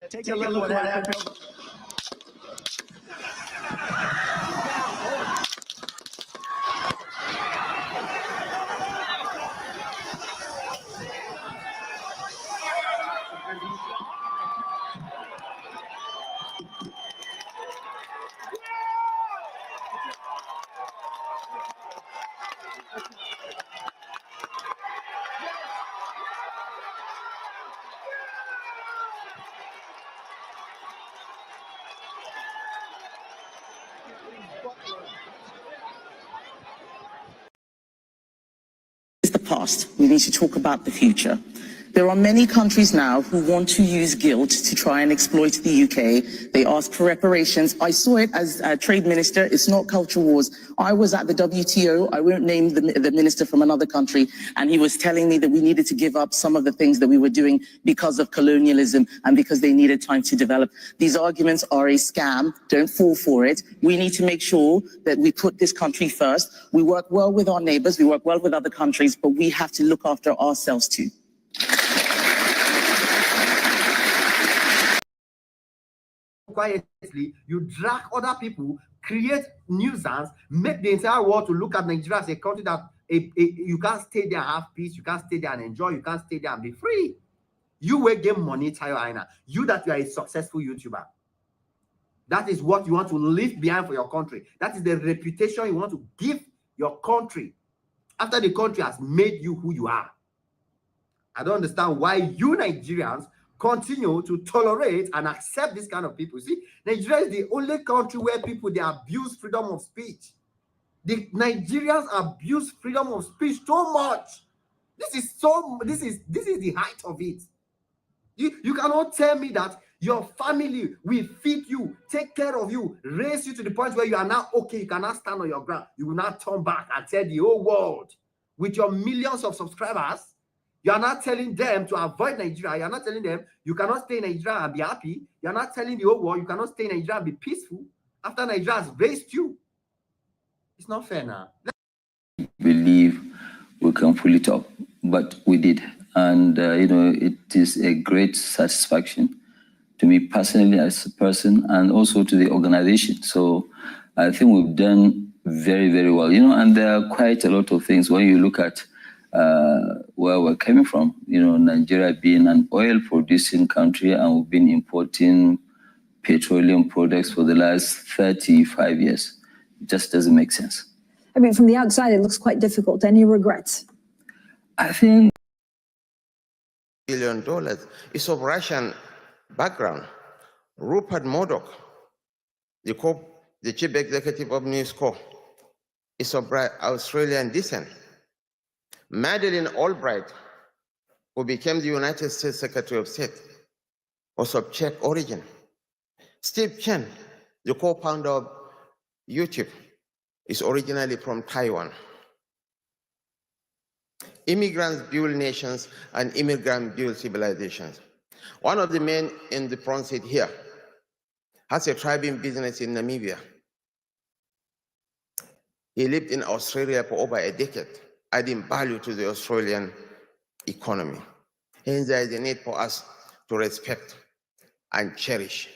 Take a look what happened. The past. We need to talk about the future. There are many countries now who want to use guilt to try and exploit the UK. They ask for reparations. I saw it as a trade minister. It's not culture wars. I was at the WTO. I won't name the minister from another country. And he was telling me that we needed to give up some of the things that we were doing because of colonialism and because they needed time to develop. These arguments are a scam. Don't fall for it. We need to make sure that we put this country first. We work well with our neighbors. We work well with other countries, but we have to look after ourselves too. Quietly, you drag other people, create nuisance, make the entire world to look at Nigeria as a country that you can't stay there and have peace, you can't stay there and enjoy, you can't stay there and be free. You will get money, Tayo Aina. You that you are a successful YouTuber. That is what you want to leave behind for your country. That is the reputation you want to give your country after the country has made you who you are. I don't understand why you Nigerians continue to tolerate and accept this kind of people. See, Nigeria is the only country where people, they abuse freedom of speech. The Nigerians abuse freedom of speech so much. This is the height of it. You cannot tell me that your family will feed you, take care of you, raise you to the point where you are now okay, you cannot stand on your ground. You will not turn back and tell the whole world with your millions of subscribers. You are not telling them to avoid Nigeria. You are not telling them you cannot stay in Nigeria and be happy. You are not telling the whole world you cannot stay in Nigeria and be peaceful after Nigeria has raised you. It's not fair now. Believe we can pull it off, but we did. And, it is a great satisfaction to me personally as a person and also to the organization. So I think we've done very, very well. And there are quite a lot of things when you look at where we're coming from, Nigeria being an oil-producing country, and we've been importing petroleum products for the last 35 years. It just doesn't make sense. I mean, from the outside, it looks quite difficult. Any regrets? I think $1 billion is of Russian background. Rupert Murdoch, the chief executive of News Corp, is of Australian descent. Madeleine Albright, who became the United States Secretary of State, was of Czech origin. Steve Chen, the co-founder of YouTube, is originally from Taiwan. Immigrants build nations and immigrants build civilizations. One of the men in the front seat here has a thriving business in Namibia. He lived in Australia for over a decade, adding value to the Australian economy. Hence, there is a need for us to respect and cherish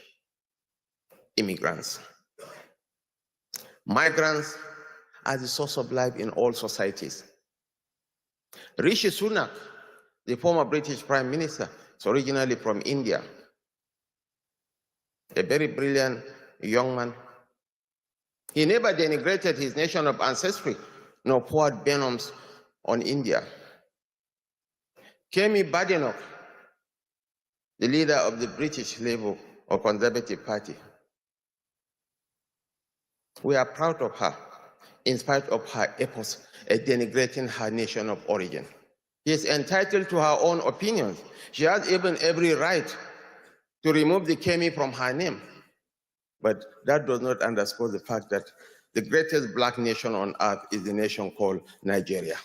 immigrants. Migrants are the source of life in all societies. Rishi Sunak, the former British Prime Minister, is originally from India. A very brilliant young man. He never denigrated his nation of ancestry, nor poured venoms on India. Kemi Badenoch, the leader of the British Labour or Conservative Party. We are proud of her, in spite of her efforts at denigrating her nation of origin. She is entitled to her own opinions. She has even every right to remove the Kemi from her name. But that does not underscore the fact that the greatest black nation on earth is the nation called Nigeria.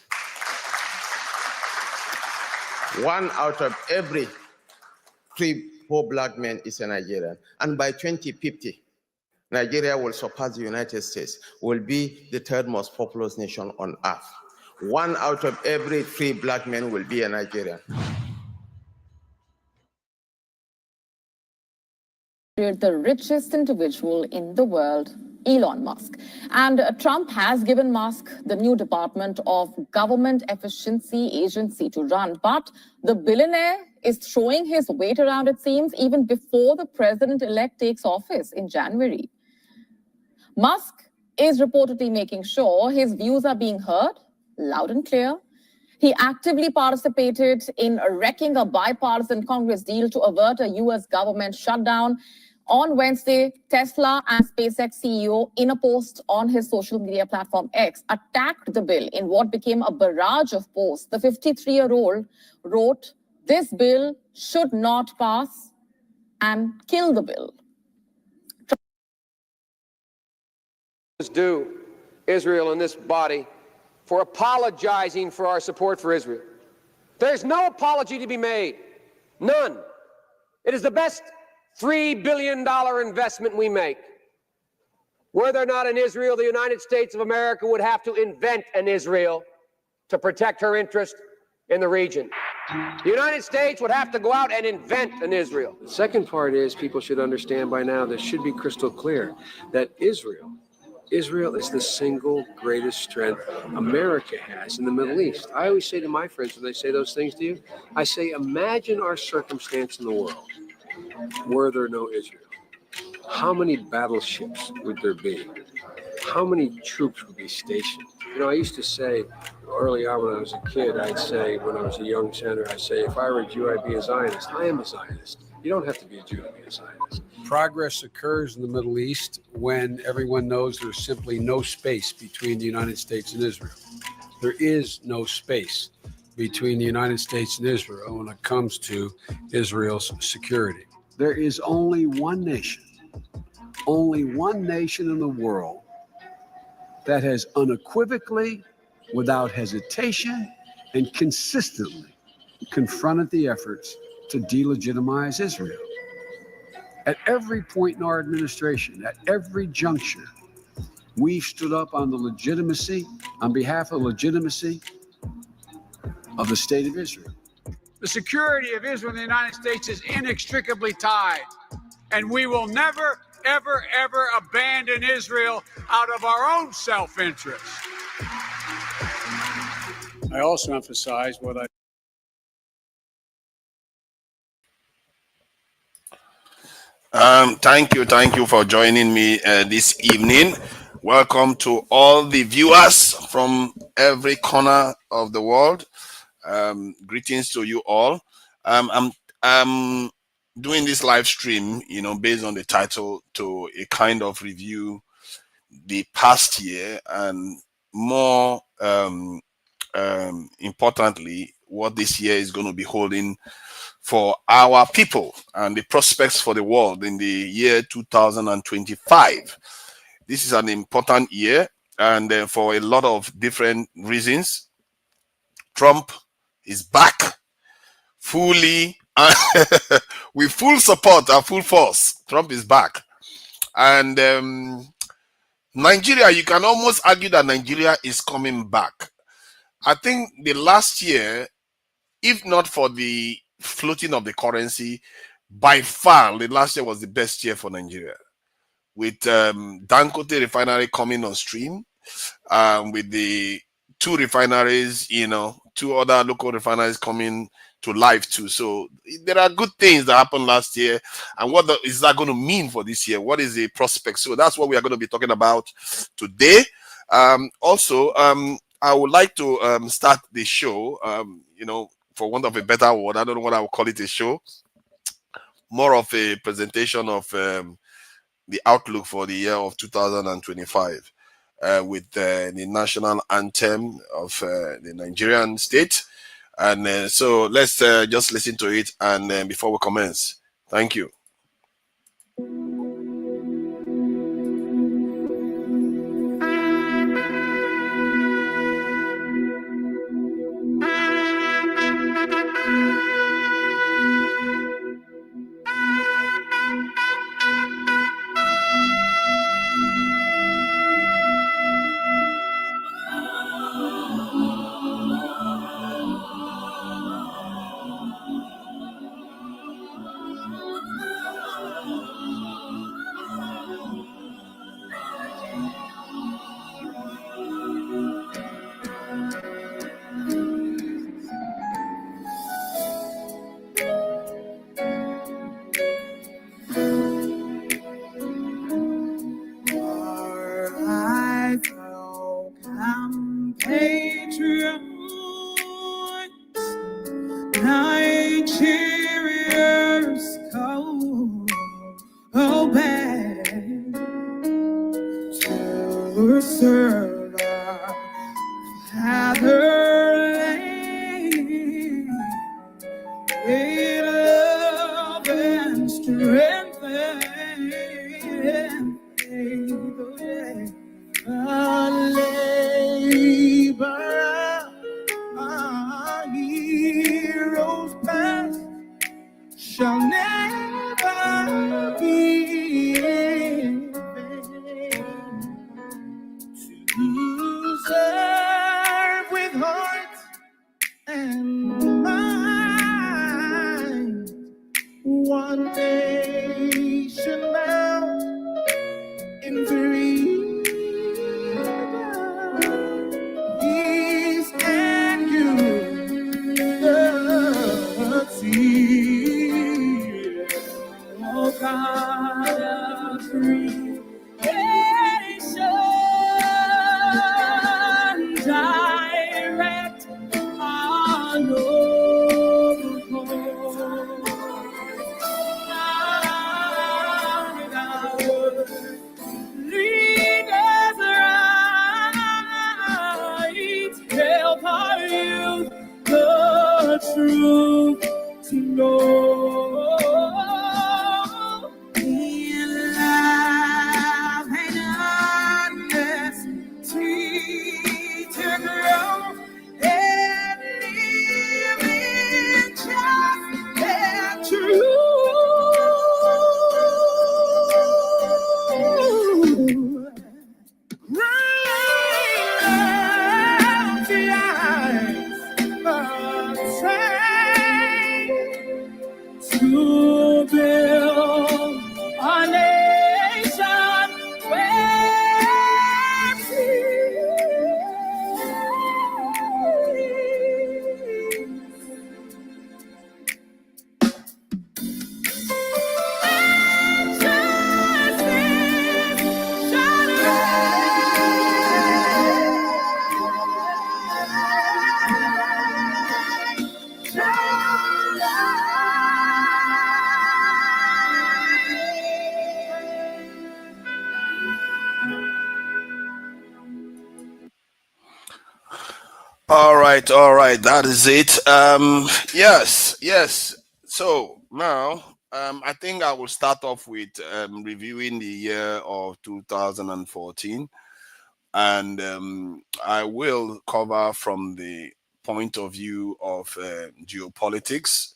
1 out of every 3-4 black men is a Nigerian. And by 2050, Nigeria will surpass the United States, will be the 3rd most populous nation on earth. 1 out of every 3 black men will be a Nigerian. The richest individual in the world, Elon Musk. And Trump has given Musk the new Department of Government Efficiency Agency to run. But the billionaire is throwing his weight around, it seems, even before the president-elect takes office in January. Musk is reportedly making sure his views are being heard loud and clear. He actively participated in wrecking a bipartisan Congress deal to avert a U.S. government shutdown. On Wednesday, Tesla and SpaceX CEO, in a post on his social media platform X, attacked the bill in what became a barrage of posts. The 53-year-old wrote, "This bill should not pass," and kill the bill. Due Israel in this body for apologizing for our support for Israel. There's no apology to be made. None. It is the best $3 billion investment we make. Were there not an Israel, the United States of America would have to invent an Israel to protect her interest in the region. The United States would have to go out and invent an Israel. The second part is people should understand by now, this should be crystal clear, that Israel is the single greatest strength America has in the Middle East. I always say to my friends when they say those things to you, I say, imagine our circumstance in the world were there no Israel. How many battleships would there be? How many troops would be stationed? You know, I used to say early on when I was a kid, I'd say, when I was a young senator, I'd say, if I were a Jew, I'd be a Zionist. I am a Zionist. You don't have to be a Jew to be a Zionist. Progress occurs in the Middle East when everyone knows there's simply no space between the United States and Israel. There is no space between the United States and Israel when it comes to Israel's security. There is only one nation in the world that has unequivocally, without hesitation, and consistently confronted the efforts to delegitimize Israel. At every point in our administration, at every juncture, we've stood up on behalf of the legitimacy of the state of Israel. The security of Israel and the United States is inextricably tied, and we will never, ever, ever abandon Israel out of our own self-interest. I also emphasize what I Thank you for joining me this evening. Welcome to all the viewers from every corner of the world. Greetings to you all. I'm doing this live stream, based on the title, to a kind of review the past year and more importantly, what this year is going to be holding for our people and the prospects for the world in the year 2025. This is an important year, and for a lot of different reasons. Trump is back fully with full support and full force. Trump is back. And Nigeria, you can almost argue that Nigeria is coming back. I think the last year, if not for the floating of the currency, by far the last year was the best year for Nigeria, with Dangote refinery coming on stream, with the 2 refineries, 2 other local refineries coming to life too. So there are good things that happened last year, and what is that going to mean for this year? What is the prospect? So that's what we are going to be talking about today. Also, I would like to start the show, for want of a better word, I don't know what I would call it, a show, more of a presentation of the outlook for the year of 2025 with the national anthem of the Nigerian state. And so let's just listen to it and before we commence. Thank you. chariots go back to serve our fatherland. In love and strength and faith, labor our heroes past shall never be in vain. To serve with heart and mind, one nation bound in freedom, peace and unity. Oh God of creation, direct our noble course. Lead us right, help our youth the truth to know. In love and honesty to grow and live in just and true. To build a nation where All right, that is it. Yes. So now, I think I will start off with reviewing the year of 2014, and I will cover from the point of view of geopolitics,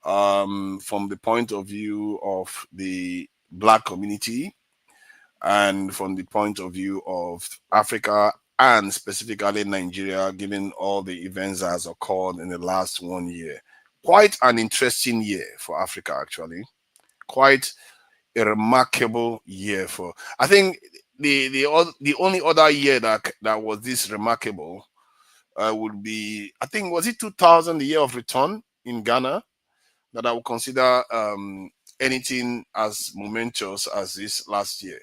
from the point of view of the Black community, and from the point of view of Africa and specifically Nigeria, given all the events that has occurred in the last 1 year. Quite an interesting year for Africa, actually. Quite a remarkable year for. I think the only other year that was this remarkable would be, I think, was it 2000, the year of return in Ghana, that I would consider anything as momentous as this last year.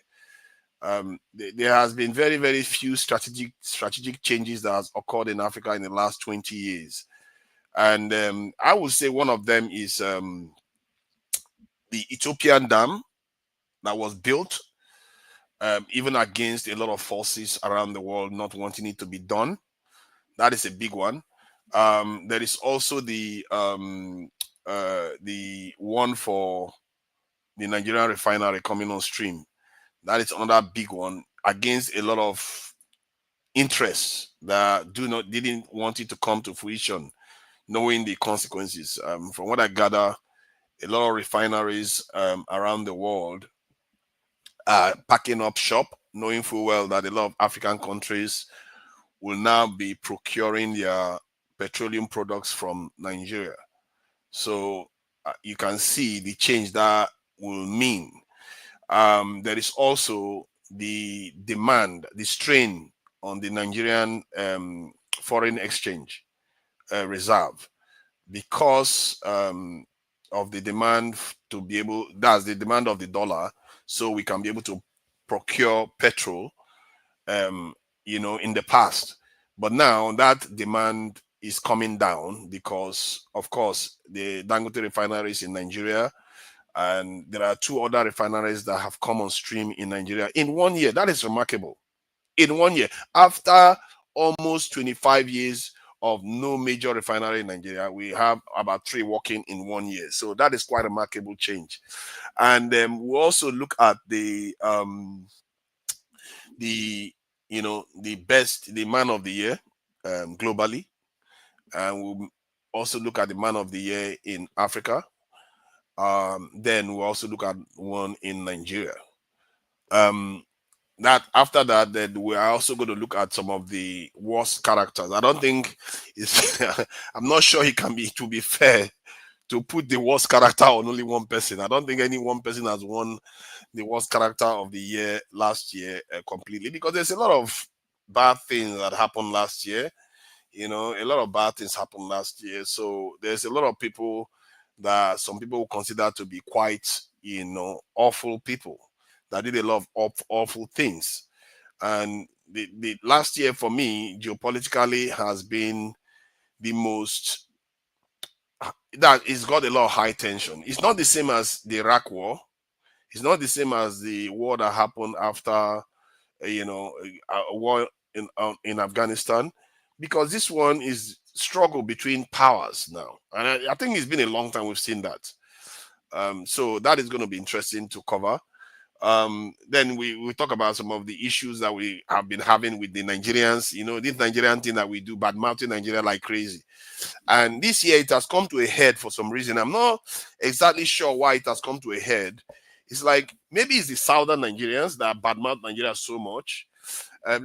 There has been very, very few strategic changes that has occurred in Africa in the last 20 years. And I would say one of them is the Ethiopian dam that was built, even against a lot of forces around the world not wanting it to be done. That is a big one. There is also the one for the Nigerian refinery coming on stream. That is another big one against a lot of interests that didn't want it to come to fruition, knowing the consequences. From what I gather, a lot of refineries around the world are packing up shop, knowing full well that a lot of African countries will now be procuring their petroleum products from Nigeria. So you can see the change that will mean. There is also the demand, the strain on the Nigerian foreign exchange reserve, because of the demand to be able, that's the demand of the dollar, so we can be able to procure petrol, in the past. But now that demand is coming down because, of course, the Dangote refineries in Nigeria, and there are 2 other refineries that have come on stream in Nigeria in 1 year. That is remarkable. In 1 year, after almost 25 years of no major refinery in Nigeria, we have about 3 working in 1 year. So that is quite a remarkable change. And we also look at the man of the year globally, and we'll also look at the man of the year in Africa. Then we'll also look at one in Nigeria. That after that, then we are also going to look at some of the worst characters. I don't think it's I'm not sure it will be fair to put the worst character on only one person. I don't think any one person has won the worst character of the year last year completely, because there's a lot of bad things that happened last year. A lot of bad things happened last year. So there's a lot of people that some people will consider to be quite, awful people that did a lot of awful things. And the last year for me, geopolitically, has been the most, that it's got a lot of high tension. It's not the same as the Iraq war. It's not the same as the war that happened after, a war in Afghanistan, because this one is struggle between powers now. And I think it's been a long time we've seen that. So that is going to be interesting to cover. Then we talk about some of the issues that we have been having with the Nigerians, this Nigerian thing that we do, bad mouthing Nigeria like crazy. And this year it has come to a head for some reason. I'm not exactly sure why it has come to a head. It's like maybe it's the southern Nigerians that badmouth Nigeria so much.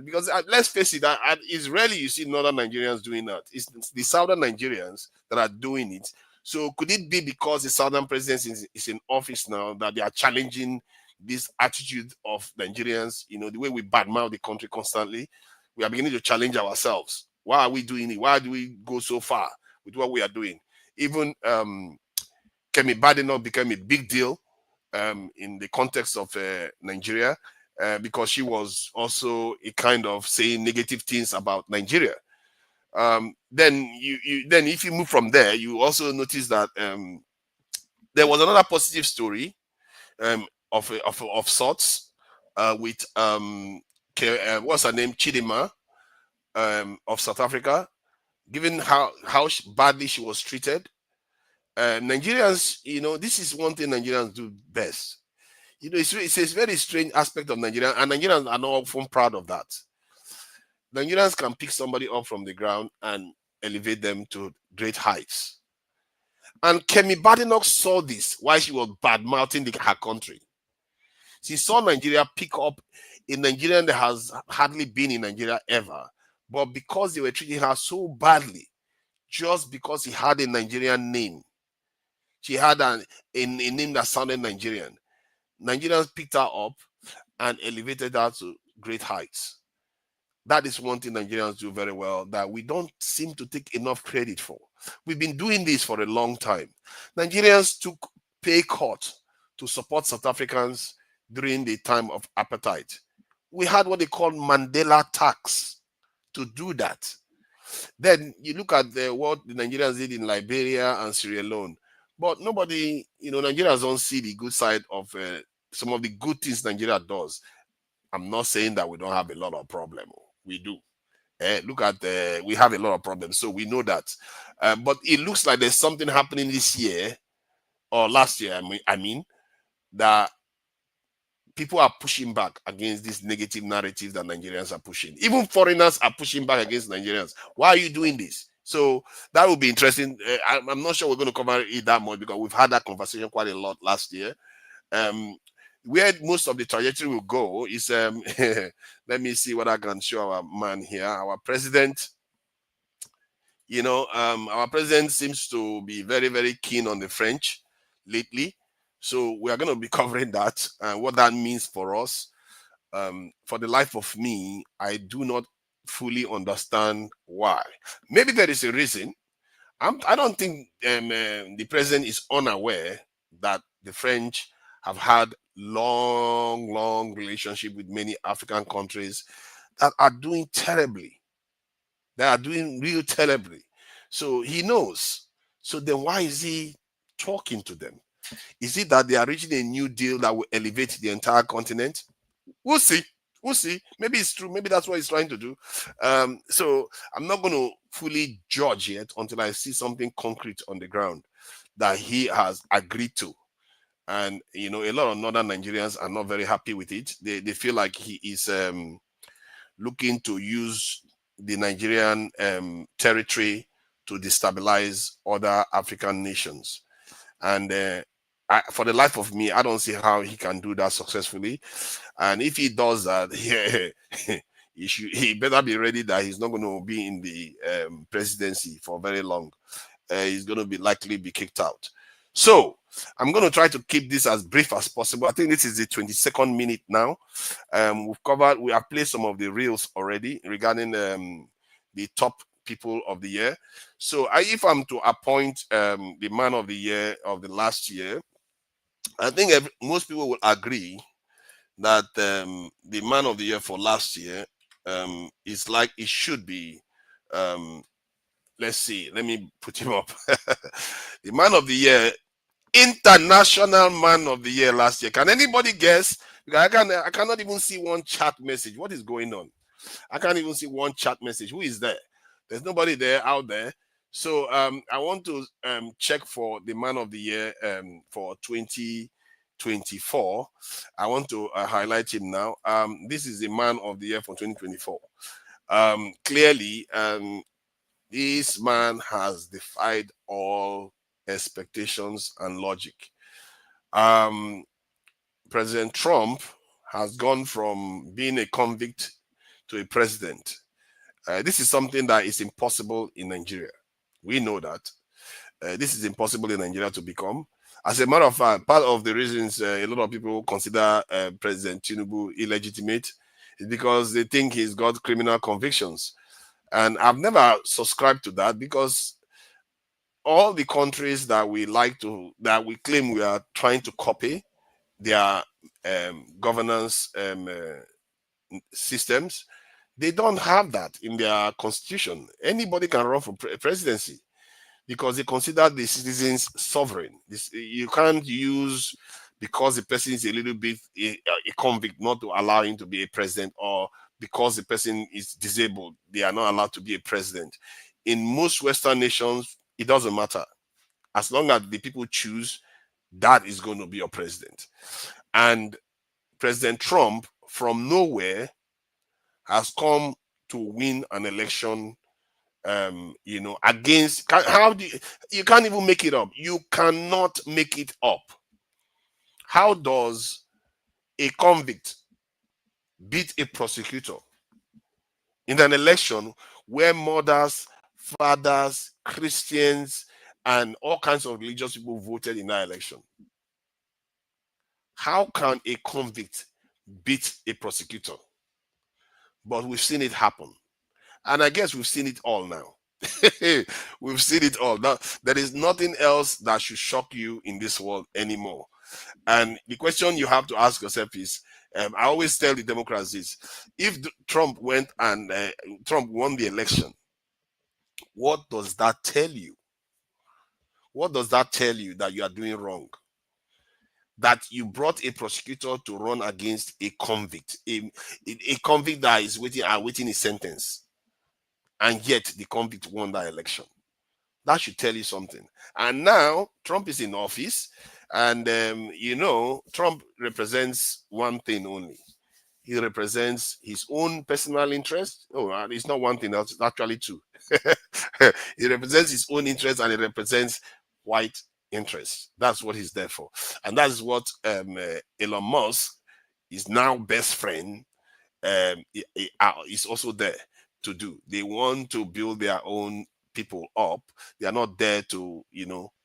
Because let's face it, it's rarely you see northern Nigerians doing that. It's the southern Nigerians that are doing it. So could it be because the southern president is in office now that they are challenging this attitude of Nigerians, the way we badmouth the country constantly? We are beginning to challenge ourselves. Why are we doing it? Why do we go so far with what we are doing? Even Kemi Badenoch became a big deal in the context of Nigeria, because she was also a kind of saying negative things about Nigeria. Then if you move from there, you also notice that there was another positive story of sorts with what's her name, Chidinma of South Africa, given how badly she was treated. Nigerians, this is one thing Nigerians do best. It's a very strange aspect of Nigeria, and Nigerians are not often proud of that. Nigerians can pick somebody up from the ground and elevate them to great heights. And Kemi Badenoch saw this while she was bad-mouthing her country. She saw Nigeria pick up a Nigerian that has hardly been in Nigeria ever, but because they were treating her so badly, just because he had a Nigerian name, she had a name that sounded Nigerian. Nigerians picked her up and elevated her to great heights. That is one thing Nigerians do very well that we don't seem to take enough credit for. We've been doing this for a long time. Nigerians took pay cut to support South Africans during the time of apartheid. We had what they call Mandela tax to do that. Then you look at what the Nigerians did in Liberia and Sierra Leone. But nobody, Nigerians don't see the good side of some of the good things Nigeria does. I'm not saying that we don't have a lot of problems. We do. Look at we have a lot of problems, so we know that. But it looks like there's something happening this year or last year. I mean, that people are pushing back against this negative narrative that Nigerians are pushing. Even foreigners are pushing back against Nigerians. Why are you doing this? So that will be interesting. I'm not sure we're going to cover it that much because we've had that conversation quite a lot last year. Where most of the trajectory will go is let me see what I can show our man here. Our president, our president seems to be very, very keen on the French lately. So we are going to be covering that and what that means for us. For the life of me, I do not fully understand why. Maybe there is a reason. I don't think the president is unaware that the French have had long relationship with many African countries that are doing terribly. They are doing real terribly. So he knows. So then why is he talking to them? Is it that they are reaching a new deal that will elevate the entire continent? We'll see. We'll see. Maybe it's true. Maybe that's what he's trying to do. So I'm not going to fully judge yet until I see something concrete on the ground that he has agreed to. And, you know, a lot of northern Nigerians are not very happy with it. They feel like he is looking to use the Nigerian territory to destabilize other African nations. And for the life of me, I don't see how he can do that successfully. And if he does that, he better be ready that he's not going to be in the presidency for very long. He's going to be likely be kicked out. So I'm going to try to keep this as brief as possible. I think this is the 22nd minute now. We have played some of the reels already regarding the top people of the year. So if I'm to appoint the man of the year of the last year, I think most people will agree that the man of the year for last year is like it should be. Let's see, let me put him up. The man of the year, international man of the year last year. Can anybody guess? Because I cannot even see one chat message. What is going on? I can't even see one chat message. Who is there? There's nobody there out there. So I want to check for the man of the year for 2024. I want to highlight him now. This is the man of the year for 2024. Clearly, this man has defied all expectations and logic. President Trump has gone from being a convict to a president. This is something that is impossible in Nigeria. We know that. This is impossible in Nigeria to become. As a matter of fact, part of the reasons a lot of people consider President Tinubu illegitimate is because they think he's got criminal convictions. And I've never subscribed to that, because all the countries that we claim we are trying to copy their governance systems, they don't have that in their constitution. Anybody can run for presidency because they consider the citizens sovereign. You can't use, because the person is a little bit a convict, not to allow him to be a president, or because the person is disabled, they are not allowed to be a president. In most Western nations, it doesn't matter. As long as the people choose, that is going to be your president. And President Trump, from nowhere, has come to win an election, against. You can't even make it up. You cannot make it up. How does a convict beat a prosecutor in an election where mothers, fathers, Christians, and all kinds of religious people voted in that election? How can a convict beat a prosecutor? But we've seen it happen. And I guess we've seen it all now. We've seen it all. Now, there is nothing else that should shock you in this world anymore. And the question you have to ask yourself is, I always tell the Democrats this: if Trump won the election, what does that tell you? What does that tell you that you are doing wrong? That you brought a prosecutor to run against a convict, a convict that is awaiting his sentence, and yet the convict won that election. That should tell you something. And now Trump is in office, and Trump represents one thing only. He represents his own personal interest. Oh, it's not one thing, it's actually two. He represents his own interest, and he represents white interests. That's what he's there for. And that's what Elon Musk, his now best friend, is also there to do. They want to build their own people up. They are not there to,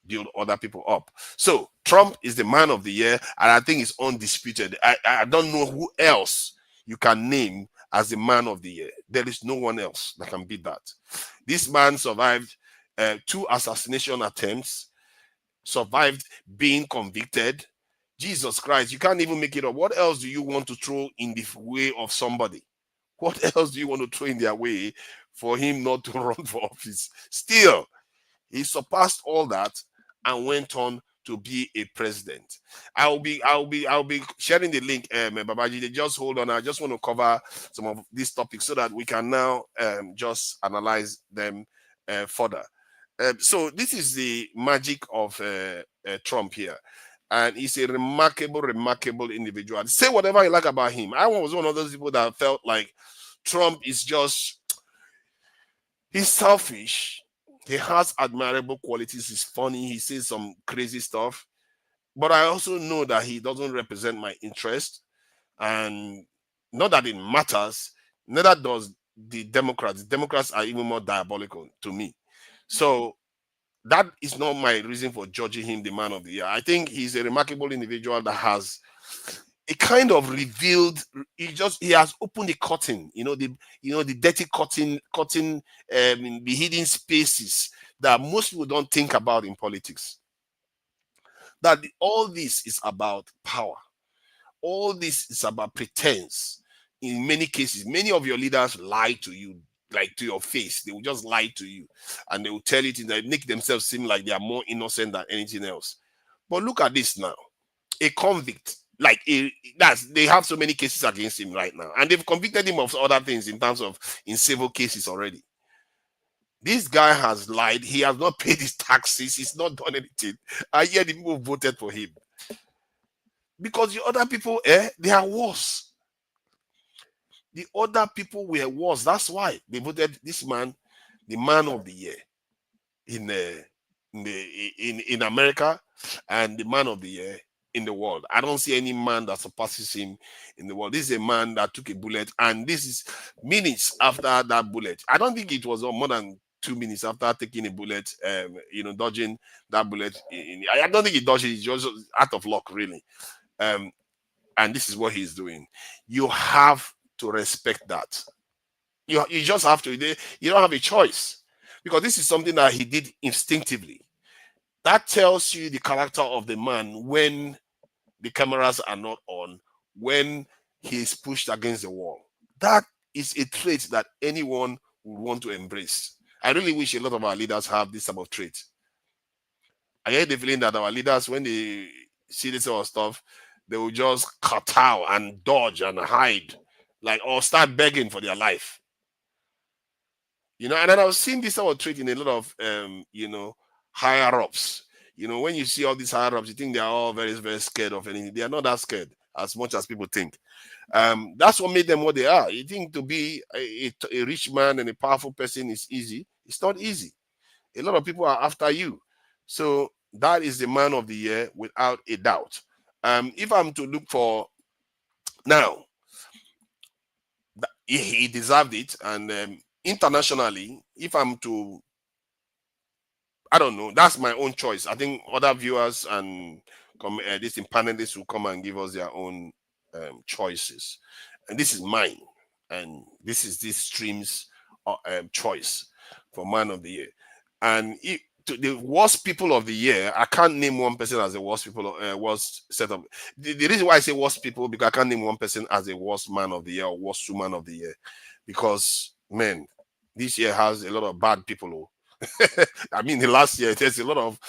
build other people up. So Trump is the man of the year, and I think it's undisputed. I don't know who else you can name as the man of the year. There is no one else that can beat that. This man survived 2 assassination attempts, survived being convicted. Jesus Christ, you can't even make it up. What else do you want to throw in the way of somebody? What else do you want to throw in their way for him not to run for office? Still, He surpassed all that and went on to be a president. I'll be sharing the link, Babaji. Just hold on. I just want to cover some of these topics so that we can now just analyze them further. So this is the magic of Trump here. And he's a remarkable individual. Say whatever you like about him. I was one of those people that felt like Trump is just, he's selfish. He has admirable qualities. He's funny. He says some crazy stuff. But I also know that he doesn't represent my interest. And not that it matters. Neither does the Democrats. The Democrats are even more diabolical to me. So that is not my reason for judging him the man of the year. I think he's a remarkable individual that has a kind of revealed, he has opened the curtain, the dirty curtain in the hidden spaces that most people don't think about in politics. That all this is about power. All this is about pretense. In many cases, many of your leaders lie to you, like to your face. They will just lie to you, and they will tell it, they make themselves seem like they are more innocent than anything else. But look at this now. A convict, they have so many cases against him right now, and they've convicted him of other things in civil cases already. This guy has lied. He has not paid his taxes. He's not done anything. And yet the people voted for him. Because the other people, they are worse. The other people were worse. That's why they voted this man the man of the year in America, and the man of the year in the world. I don't see any man that surpasses him in the world. This is a man that took a bullet, and this is minutes after that bullet. I don't think it was more than 2 minutes after taking a bullet, dodging that bullet. I don't think he dodged it. It's just out of luck, really. And this is what he's doing. You have to respect that. You just have to. You don't have a choice, because this is something that he did instinctively. That tells you the character of the man when the cameras are not on, when he is pushed against the wall. That is a trait that anyone would want to embrace. I really wish a lot of our leaders have this type of trait. I get the feeling that our leaders, when they see this sort of stuff, they will just kowtow and dodge and hide, or start begging for their life. And then I was seeing this sort of trait in a lot of, higher ups. When you see all these higher ups, you think they are all very, very scared of anything. They are not that scared as much as people think. That's what made them what they are. You think to be a rich man and a powerful person is easy. It's not easy. A lot of people are after you. So that is the man of the year without a doubt. If I'm to look for now, he deserved it. And internationally, if I'm to, I don't know, that's my own choice. I think other viewers and these panelists will come and give us their own choices. And this is mine. And this is this stream's choice for man of the year. And the worst people of the year, I can't name one person as the worst people, worst set of. The reason why I say worst people, because I can't name one person as the worst man of the year or worst woman of the year. Because, man, this year has a lot of bad people. I mean, the last year, there's a lot of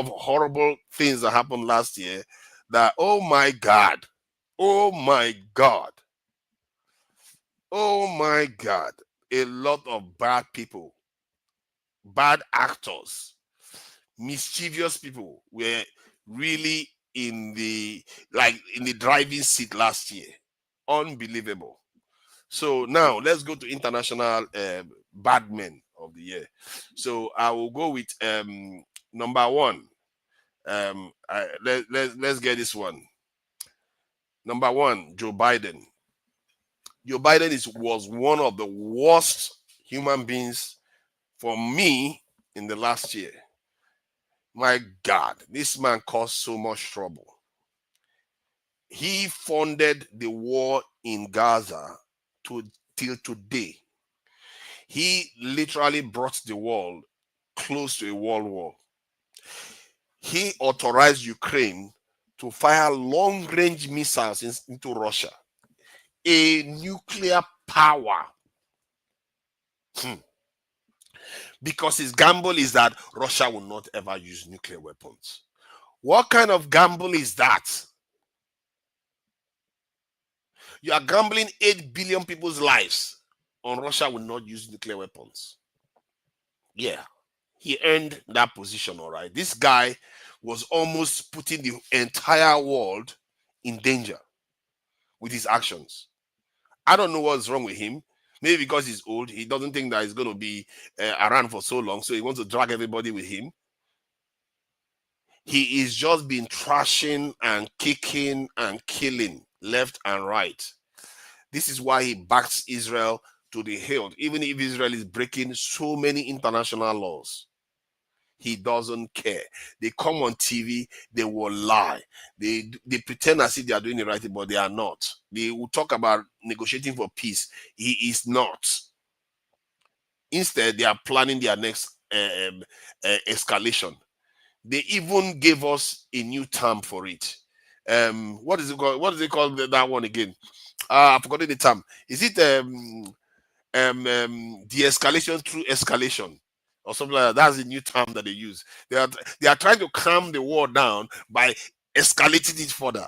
horrible things that happened last year that, oh my God, a lot of bad people, bad actors, mischievous people were really in the driving seat last year. Unbelievable. So now let's go to international bad men of the year. So I will go with number one. Let's get this one. Number one, Joe Biden. Joe Biden was one of the worst human beings for me in the last year. My God, this man caused so much trouble. He funded the war in Gaza till today. He literally brought the world close to a world war. He authorized Ukraine to fire long-range missiles into Russia, a nuclear power. because his gamble is that Russia will not ever use nuclear weapons. What kind of gamble is that? You are gambling 8 billion people's lives on Russia will not use nuclear weapons. Yeah, he earned that position, all right. This guy was almost putting the entire world in danger with his actions. I don't know what's wrong with him. Maybe because he's old, he doesn't think that he's going to be around for so long, so he wants to drag everybody with him. He is just been trashing and kicking and killing left and right. This is why he backs Israel to the hilt, even if Israel is breaking so many international laws. He doesn't care. They come on TV, they will lie. They pretend as if they are doing the right thing, but they are not. They will talk about negotiating for peace. He is not. Instead, they are planning their next escalation. They even gave us a new term for it. What is it called? What is it called? That one again? I've forgotten the term. Is it de-escalation through escalation? Or something like that. That's the new term that they use. They are trying to calm the war down by escalating it further.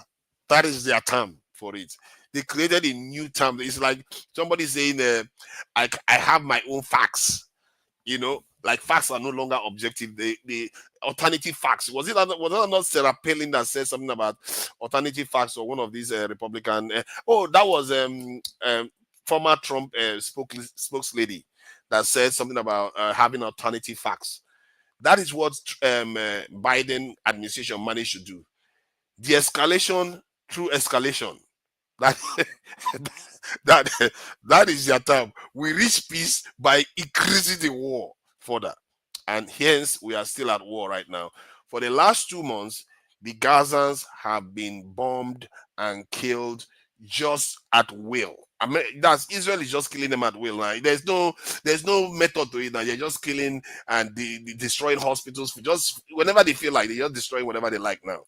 That is their term for it. They created a new term. It's like somebody saying, I have my own facts. You know, like facts are no longer objective. The alternative facts. Was it not Sarah Palin that said something about alternative facts, or one of these Republican? That was former Trump spokeslady that said something about having alternative facts. That is what Biden administration managed to do. De-escalation through escalation. That is their term. We reach peace by increasing the war further. And hence, we are still at war right now. For the last 2 months, the Gazans have been bombed and killed just at will. That's Israel is just killing them at will now. There's no method to it now. They're just killing and destroying hospitals just whenever they feel like. They're just destroying whatever they like now,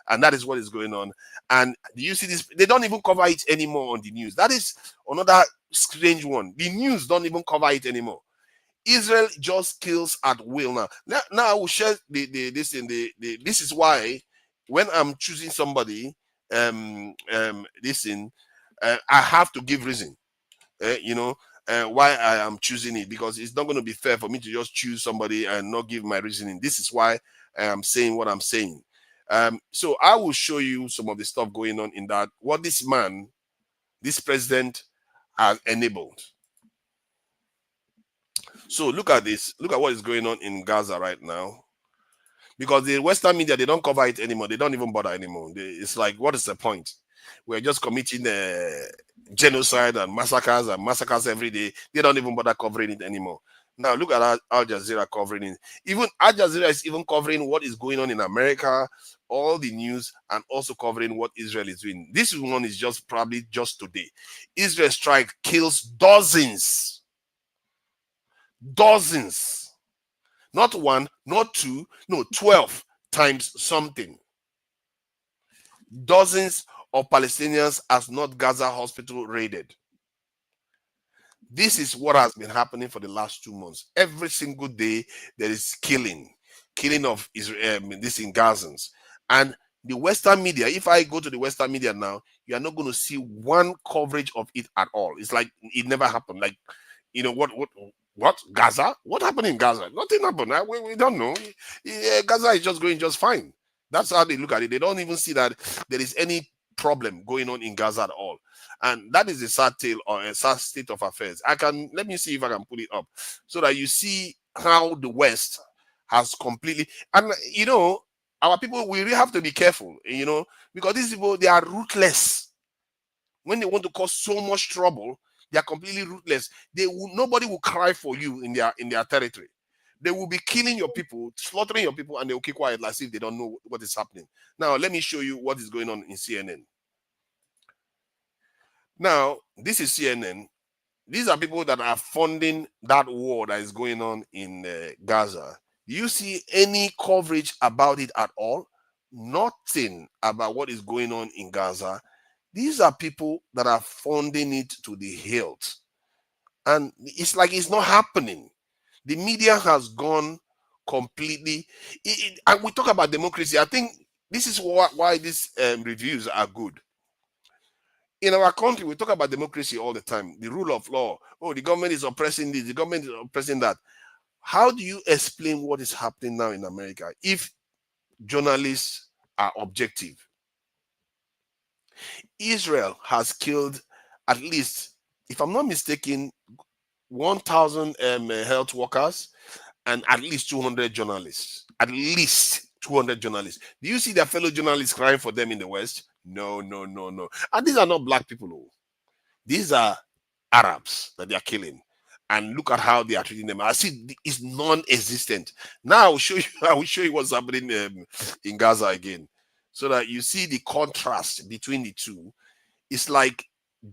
and that is what is going on. And do you see this? They don't even cover it anymore on the news. That is another strange one. The news don't even cover it anymore. Israel just kills at will now. Now I will share this in this is why when I'm choosing somebody, I have to give reason, why I am choosing it, because it's not going to be fair for me to just choose somebody and not give my reasoning. This is why I am saying what I'm saying. So I will show you some of the stuff going on in that, what this president has enabled. So look at this. Look at what is going on in Gaza right now. Because the Western media, they don't cover it anymore. They don't even bother anymore. It's like, what is the point? We're just committing genocide and massacres every day. They don't even bother covering it anymore. Now look at Al Jazeera covering it. Even Al Jazeera is even covering what is going on in America, all the news, and also covering what Israel is doing. This one is probably just today. Israel strike kills dozens. Not one, not two, no, 12 times something. Dozens of Palestinians as North Gaza hospital raided. This is what has been happening for the last 2 months. Every single day there is killing of Israel, this in Gazans. And the Western media, if I go to the Western media now, you are not going to see one coverage of it at all. It's like it never happened. Like, what Gaza? What happened in Gaza? Nothing happened. We don't know. Gaza is just going just fine. That's how they look at it. They don't even see that there is any problem going on in Gaza at all. And that is a sad tale or a sad state of affairs. Let me see if I can put it up so that you see how the West has completely, and our people, we really have to be careful, because these people, they are ruthless. When they want to cause so much trouble, they are completely ruthless. Nobody will cry for you in their territory. They will be killing your people, slaughtering your people, and they will keep quiet as if they don't know what is happening. Now, let me show you what is going on in CNN. Now, this is CNN. These are people that are funding that war that is going on in Gaza. Do you see any coverage about it at all? Nothing about what is going on in Gaza. These are people that are funding it to the hilt. And it's like it's not happening. The media has gone completely. And we talk about democracy. I think this is why these reviews are good. In our country, we talk about democracy all the time, the rule of law. Oh, the government is oppressing this, the government is oppressing that. How do you explain what is happening now in America if journalists are objective? Israel has killed at least, if I'm not mistaken, 1,000 health workers and at least 200 journalists. At least 200 journalists. Do you see their fellow journalists crying for them in the West? No, no, no, no. And these are not black people. Oh. These are Arabs that they are killing. And look at how they are treating them. I see it's non-existent. Now I will show you. I will show you what's happening in Gaza again, so that you see the contrast between the two. It's like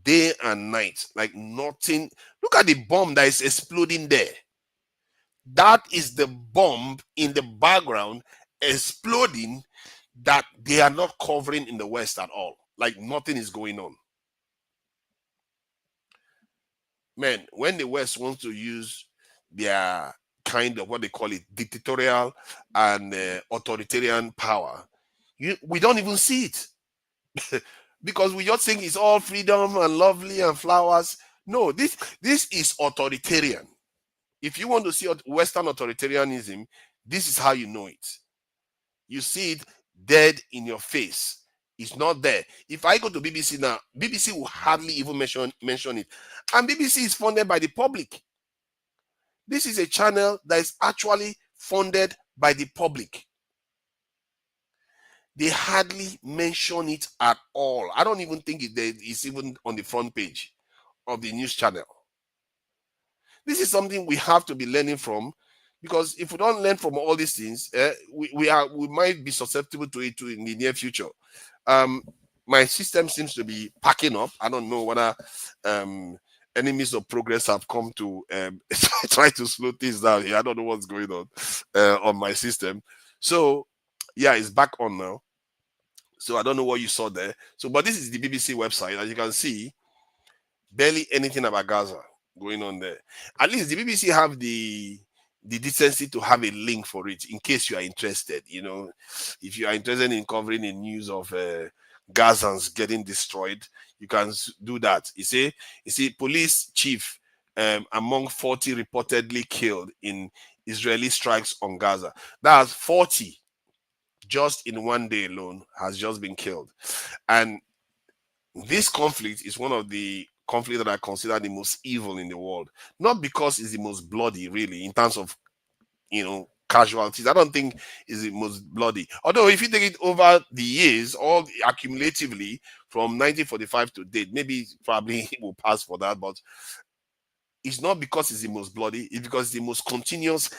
day and night, like nothing. Look at the bomb that is exploding there. That is the bomb in the background exploding that they are not covering in the West at all. Like nothing is going on. Man, when the West wants to use their kind of what they call it dictatorial and authoritarian power, we don't even see it. Because we just think it's all freedom and lovely and flowers. No, this is authoritarian. If you want to see Western authoritarianism, this is how you know it. You see it dead in your face. It's not there. If I go to BBC now, BBC will hardly even mention it. And BBC is funded by the public. This is a channel that is actually funded by the public. They hardly mention it at all. I don't even think it's even on the front page of the news channel. This is something we have to be learning from, because if we don't learn from all these things, we might be susceptible to it in the near future. My system seems to be packing up. I don't know whether enemies of progress have come to try to slow things down here. I don't know what's going on my system. So yeah, it's back on now. So I don't know what you saw there. So, but this is the BBC website. As you can see, barely anything about Gaza going on there. At least the BBC have the decency to have a link for it in case you are interested. You know, if you are interested in covering the news of Gazans getting destroyed, you can do that. You see, police chief among 40 reportedly killed in Israeli strikes on Gaza. That's 40. Just in one day alone has just been killed. And this conflict is one of the conflicts that I consider the most evil in the world. Not because it's the most bloody, really, in terms of, casualties. I don't think it's the most bloody. Although if you take it over the years, all accumulatively from 1945 to date, maybe probably it will pass for that, but it's not because it's the most bloody. It's because it's the most continuous,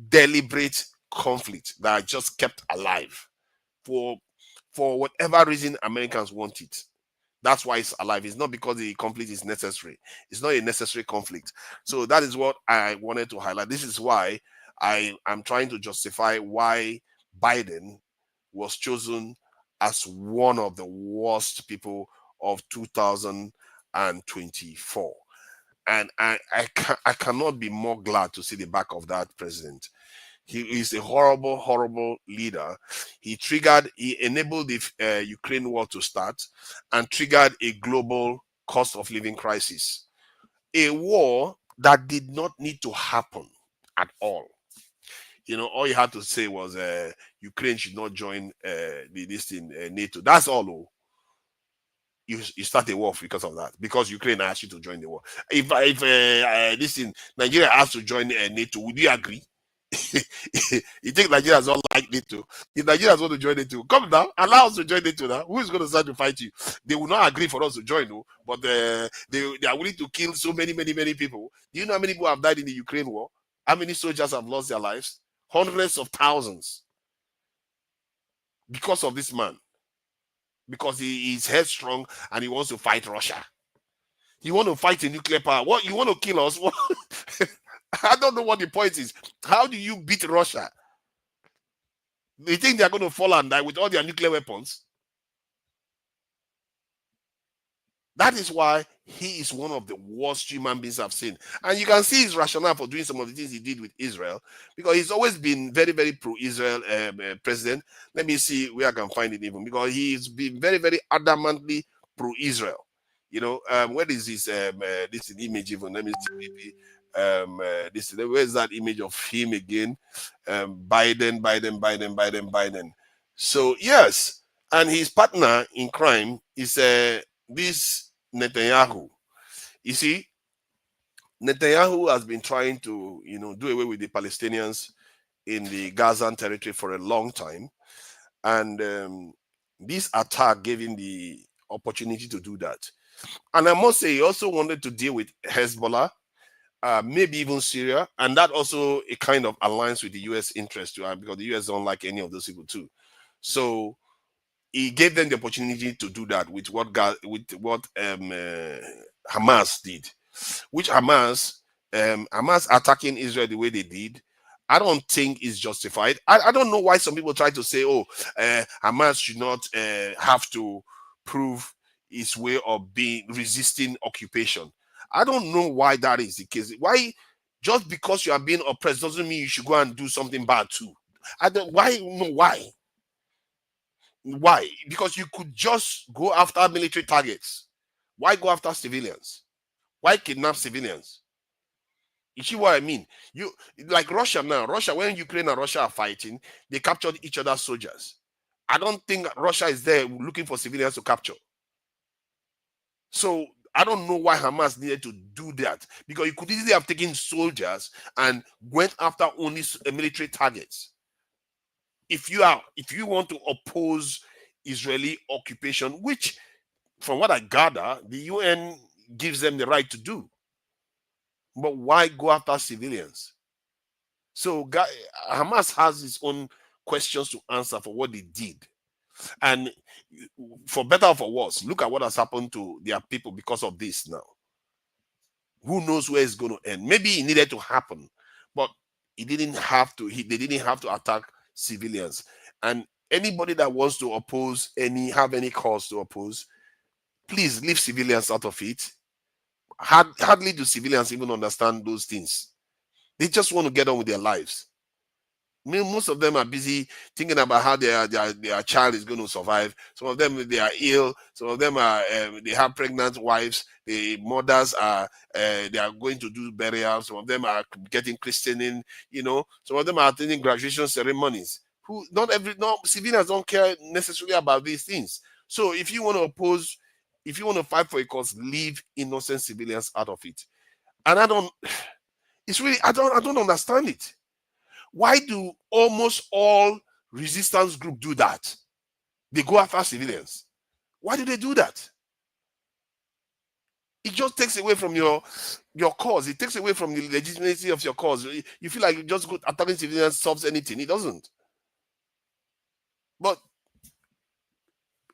deliberate conflict that just kept alive for whatever reason Americans want it. That's why it's alive. It's not because the conflict is necessary. It's not a necessary conflict. So that is what I wanted to highlight. This is why I am trying to justify why Biden was chosen as one of the worst people of 2024. And I cannot be more glad to see the back of that president. He is a horrible, horrible leader. He enabled the Ukraine war to start and triggered a global cost of living crisis. A war that did not need to happen at all. All you had to say was Ukraine should not join NATO. That's all. You start a war because of that, because Ukraine asked you to join the war. If Nigeria asked to join NATO, would you agree? You think Nigeria is not like NATO? If Nigeria want to join NATO, come down, allow us to join NATO now. Who is going to start to fight you? They will not agree for us to join, no, but they are willing to kill so many people. Do you know how many people have died in the Ukraine war? How many soldiers have lost their lives? Hundreds of thousands. Because of this man. Because he is headstrong and he wants to fight Russia. You want to fight a nuclear power. What, you want to kill us? I don't know what the point is. How do you beat Russia? They think they're going to fall and die with all their nuclear weapons? That is why he is one of the worst human beings I've seen. And you can see his rationale for doing some of the things he did with Israel, because he's always been very, very pro-Israel president. Let me see where I can find it even, because he's been very, very adamantly pro-Israel. You know, where is this image even? Let me see. Where's that image of him again? Biden. So yes, and his partner in crime is this Netanyahu. You see, Netanyahu has been trying to, do away with the Palestinians in the Gazan territory for a long time, and this attack gave him the opportunity to do that. And I must say, he also wanted to deal with Hezbollah, maybe even Syria, and that also a kind of aligns with the U.S. interest too, because the U.S. don't like any of those people too. So he gave them the opportunity to do that with what Hamas did, which Hamas attacking Israel the way they did, I don't think is justified. I don't know why some people try to say, Hamas should not have to prove its way of resisting occupation. I don't know why that is the case. Why, just because you are being oppressed doesn't mean you should go and do something bad too. Why? Why? Because you could just go after military targets. Why go after civilians? Why kidnap civilians? You see what I mean? You like Russia now. Russia, when Ukraine and Russia are fighting, they captured each other's soldiers. I don't think Russia is there looking for civilians to capture. So I don't know why Hamas needed to do that, because you could easily have taken soldiers and went after only military targets. If you want to oppose Israeli occupation, which from what I gather, the UN gives them the right to do. But why go after civilians? So Hamas has its own questions to answer for what they did. And for better or for worse, look at what has happened to their people because of this now. Who knows where it's going to end? Maybe it needed to happen, but they didn't have to attack civilians. And anybody that wants to oppose have any cause to oppose, please leave civilians out of it. Hardly do civilians even understand those things. They just want to get on with their lives. I mean, most of them are busy thinking about how their child is going to survive. Some of them, they are ill. Some of them are they have pregnant wives. The mothers are they are going to do burials. Some of them are getting christening. Some of them are attending graduation ceremonies. Civilians don't care necessarily about these things. So if you want to oppose, if you want to fight for a cause, leave innocent civilians out of it. And I don't understand it. Why do almost all resistance groups do that? They go after civilians. Why do they do that? It just takes away from your cause. It takes away from the legitimacy of your cause. You feel like you just go attacking civilians solves anything. It doesn't. But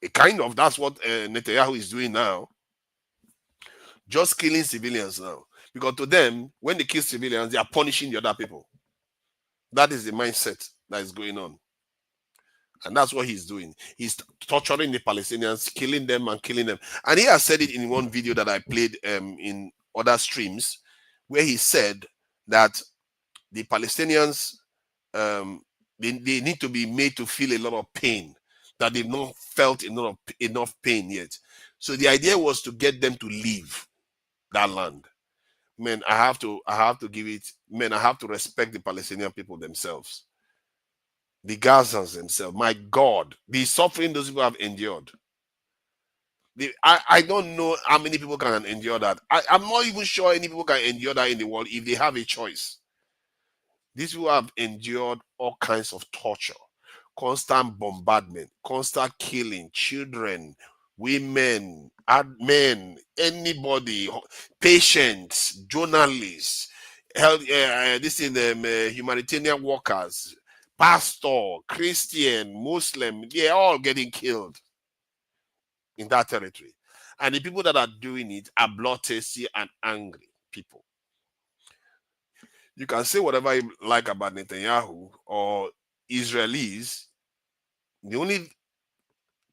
that's what Netanyahu is doing now. Just killing civilians now. Because to them, when they kill civilians, they are punishing the other people. That is the mindset that is going on. And that's what he's doing. He's torturing the Palestinians, killing them. And he has said it in one video that I played in other streams, where he said that the Palestinians, they need to be made to feel a lot of pain, that they've not felt enough pain yet. So the idea was to get them to leave that land. Man, I have to respect the Palestinian people themselves. The Gazans themselves. My God, the suffering those people have endured. I don't know how many people can endure that. I'm not even sure any people can endure that in the world if they have a choice. These people have endured all kinds of torture, constant bombardment, constant killing, children, women, men, anybody, patients, journalists, humanitarian workers, pastor, Christian, Muslim, they're all getting killed in that territory. And the people that are doing it are bloodthirsty and angry people. You can say whatever you like about Netanyahu or Israelis. The only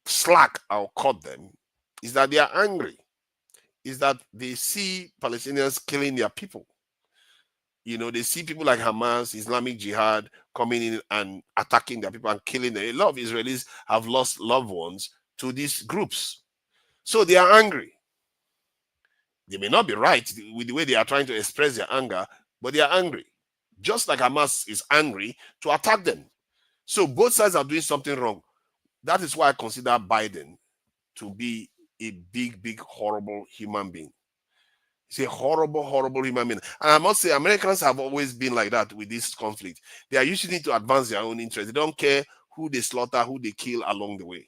slack I'll cut them is that they are angry. is that they see Palestinians killing their people. You know, they see people like Hamas, Islamic Jihad coming in and attacking their people and killing them. A lot of Israelis have lost loved ones to these groups. So they are angry. They may not be right with the way they are trying to express their anger, but they are angry. Just like Hamas is angry to attack them. So both sides are doing something wrong. That is why I consider Biden to be a big, big, horrible human being. He's a horrible, horrible human being. And I must say, Americans have always been like that with this conflict. They are using it to advance their own interests. They don't care who they slaughter, who they kill along the way.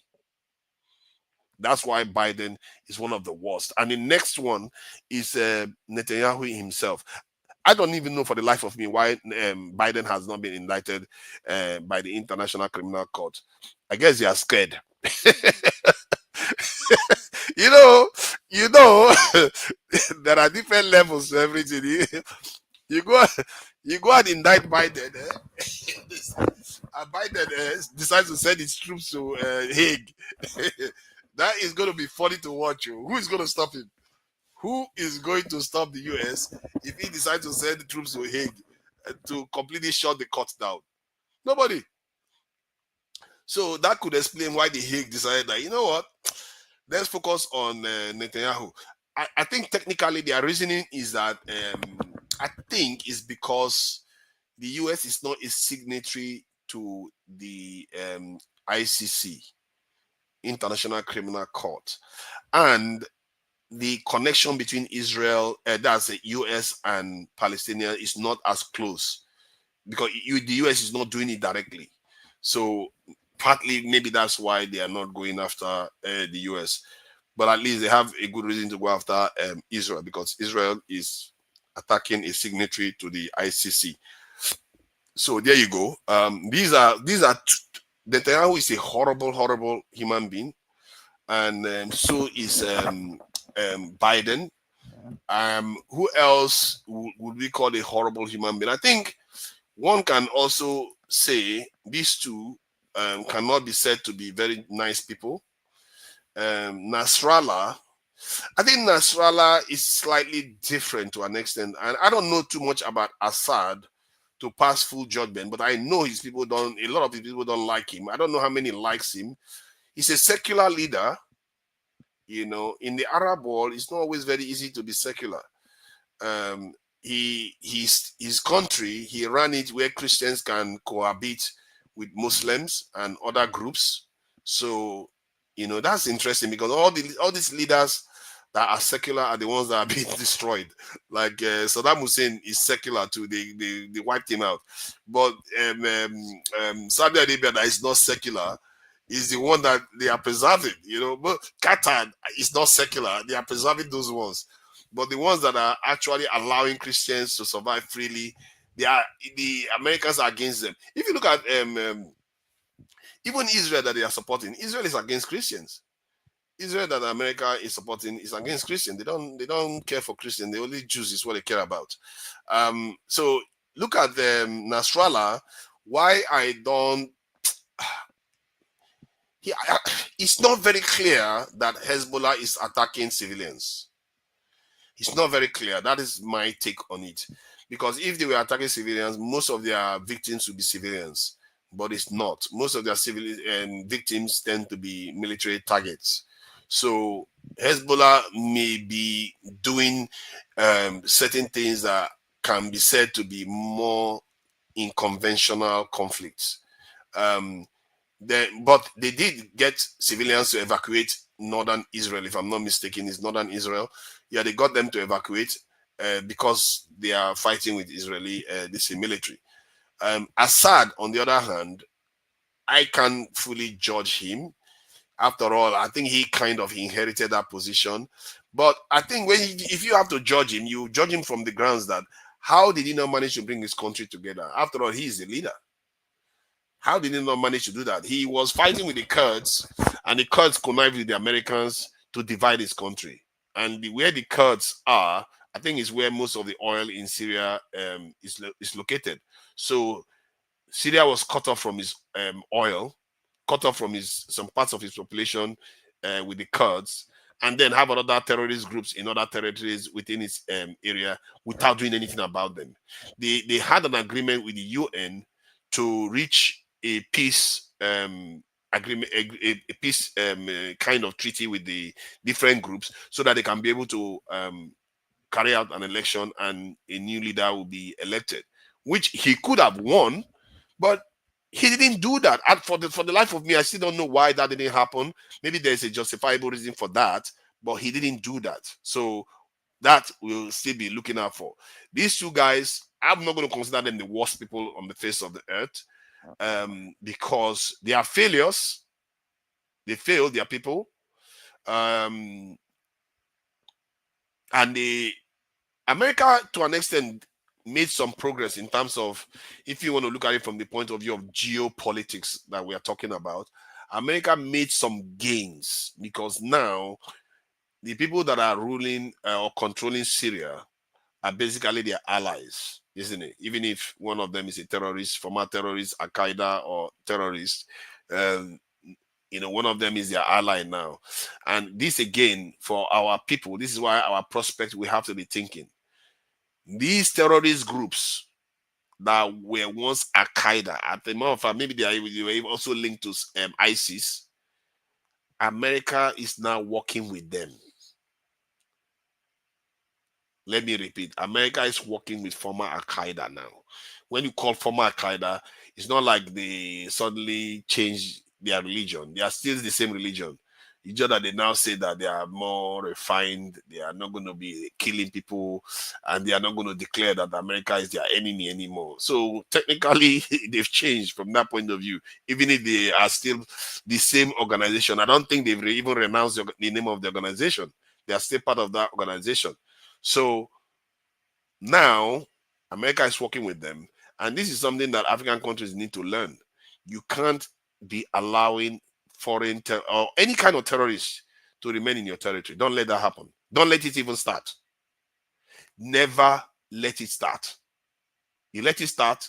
That's why Biden is one of the worst. And the next one is Netanyahu himself. I don't even know for the life of me why Biden has not been indicted by the International Criminal Court. I guess they are scared. you know, there are different levels to everything. You go and indict Biden, and Biden decides to send his troops to Hague. That is going to be funny to watch. Who is going to stop him? Who is going to stop the US if he decides to send the troops to Hague to completely shut the court down? Nobody. So that could explain why the Hague decided that, you know what, let's focus on Netanyahu. I think technically their reasoning is that I think it's because the US is not a signatory to the ICC, International Criminal Court, and the connection between Israel, that's the US and Palestinian, is not as close because the US is not doing it directly. So partly maybe that's why they are not going after the US, but at least they have a good reason to go after Israel, because Israel is attacking a signatory to the ICC. So there you go. These are Netanyahu is a horrible, horrible human being, and so is Biden. Who else would we call a horrible human being? I think one can also say these two cannot be said to be very nice people. Nasrallah, I think Nasrallah is slightly different to an extent, and I don't know too much about Assad to pass full judgment, but I know his people don't. A lot of his people don't like him. I don't know how many likes him. He's a secular leader. You know, in the Arab world, it's not always very easy to be secular. His country, he ran it where Christians can cohabit with Muslims and other groups. So, you know, that's interesting because all these leaders that are secular are the ones that are being destroyed. Like Saddam Hussein is secular too. They wiped him out. But Saudi Arabia, that is not secular, is the one that they are preserving, you know. But Qatar is not secular. They are preserving those ones. But the ones that are actually allowing Christians to survive freely, the Americans are against them. If you look at even Israel that they are supporting, Israel is against Christians. Israel that America is supporting is against Christians. They don't care for Christians. They only Jews is what they care about. So look at Nasrallah. Why I don't. It's not very clear that Hezbollah is attacking civilians. It's not very clear. That is my take on it. Because if they were attacking civilians, most of their victims would be civilians. But it's not. Most of their civilian victims tend to be military targets. So Hezbollah may be doing certain things that can be said to be more in conventional conflicts. But they did get civilians to evacuate northern Israel, if I'm not mistaken. It's northern Israel. Yeah, they got them to evacuate because they are fighting with Israeli military. Assad, on the other hand, I can't fully judge him. After all, I think he kind of inherited that position. But I think if you have to judge him, you judge him from the grounds that how did he not manage to bring his country together? After all, he is the leader. How did he not manage to do that? He was fighting with the Kurds, and the Kurds connived with the Americans to divide his country. And where the Kurds are, I think is where most of the oil in Syria is located. So Syria was cut off from his oil, cut off from some parts of his population with the Kurds, and then have other terrorist groups in other territories within its area without doing anything about them. They had an agreement with the UN to reach a peace agreement, a peace kind of treaty with the different groups, so that they can be able to carry out an election and a new leader will be elected, which he could have won, but he didn't do that. And for the life of me, I still don't know why that didn't happen. Maybe there's a justifiable reason for that, but he didn't do that. So that we'll still be looking out for. These two guys, I'm not going to consider them the worst people on the face of the earth, because they are failures. They failed their people. And America, to an extent, made some progress in terms of, if you want to look at it from the point of view of geopolitics that we are talking about, America made some gains, because now the people that are ruling or controlling Syria are basically their allies, isn't it? Even if one of them is a terrorist, former terrorist, Al-Qaeda or terrorist, one of them is their ally now. And this, again, for our people, this is why our prospect, we have to be thinking. These terrorist groups that were once Al-Qaeda, at the matter of fact, maybe they were also linked to ISIS, America is now working with them. Let me repeat, America is working with former Al-Qaeda now. When you call former Al-Qaeda, it's not like they suddenly changed their religion. They are still the same religion. It's just that they now say that they are more refined, they are not going to be killing people, and they are not going to declare that America is their enemy anymore. So technically, they've changed from that point of view. Even if they are still the same organization, I don't think they've even renounced the name of the organization. They are still part of that organization. So now, America is working with them. And this is something that African countries need to learn. You can't be allowing foreign or any kind of terrorists to remain in your territory. Don't let that happen. Don't let it even start. Never let it start. You let it start,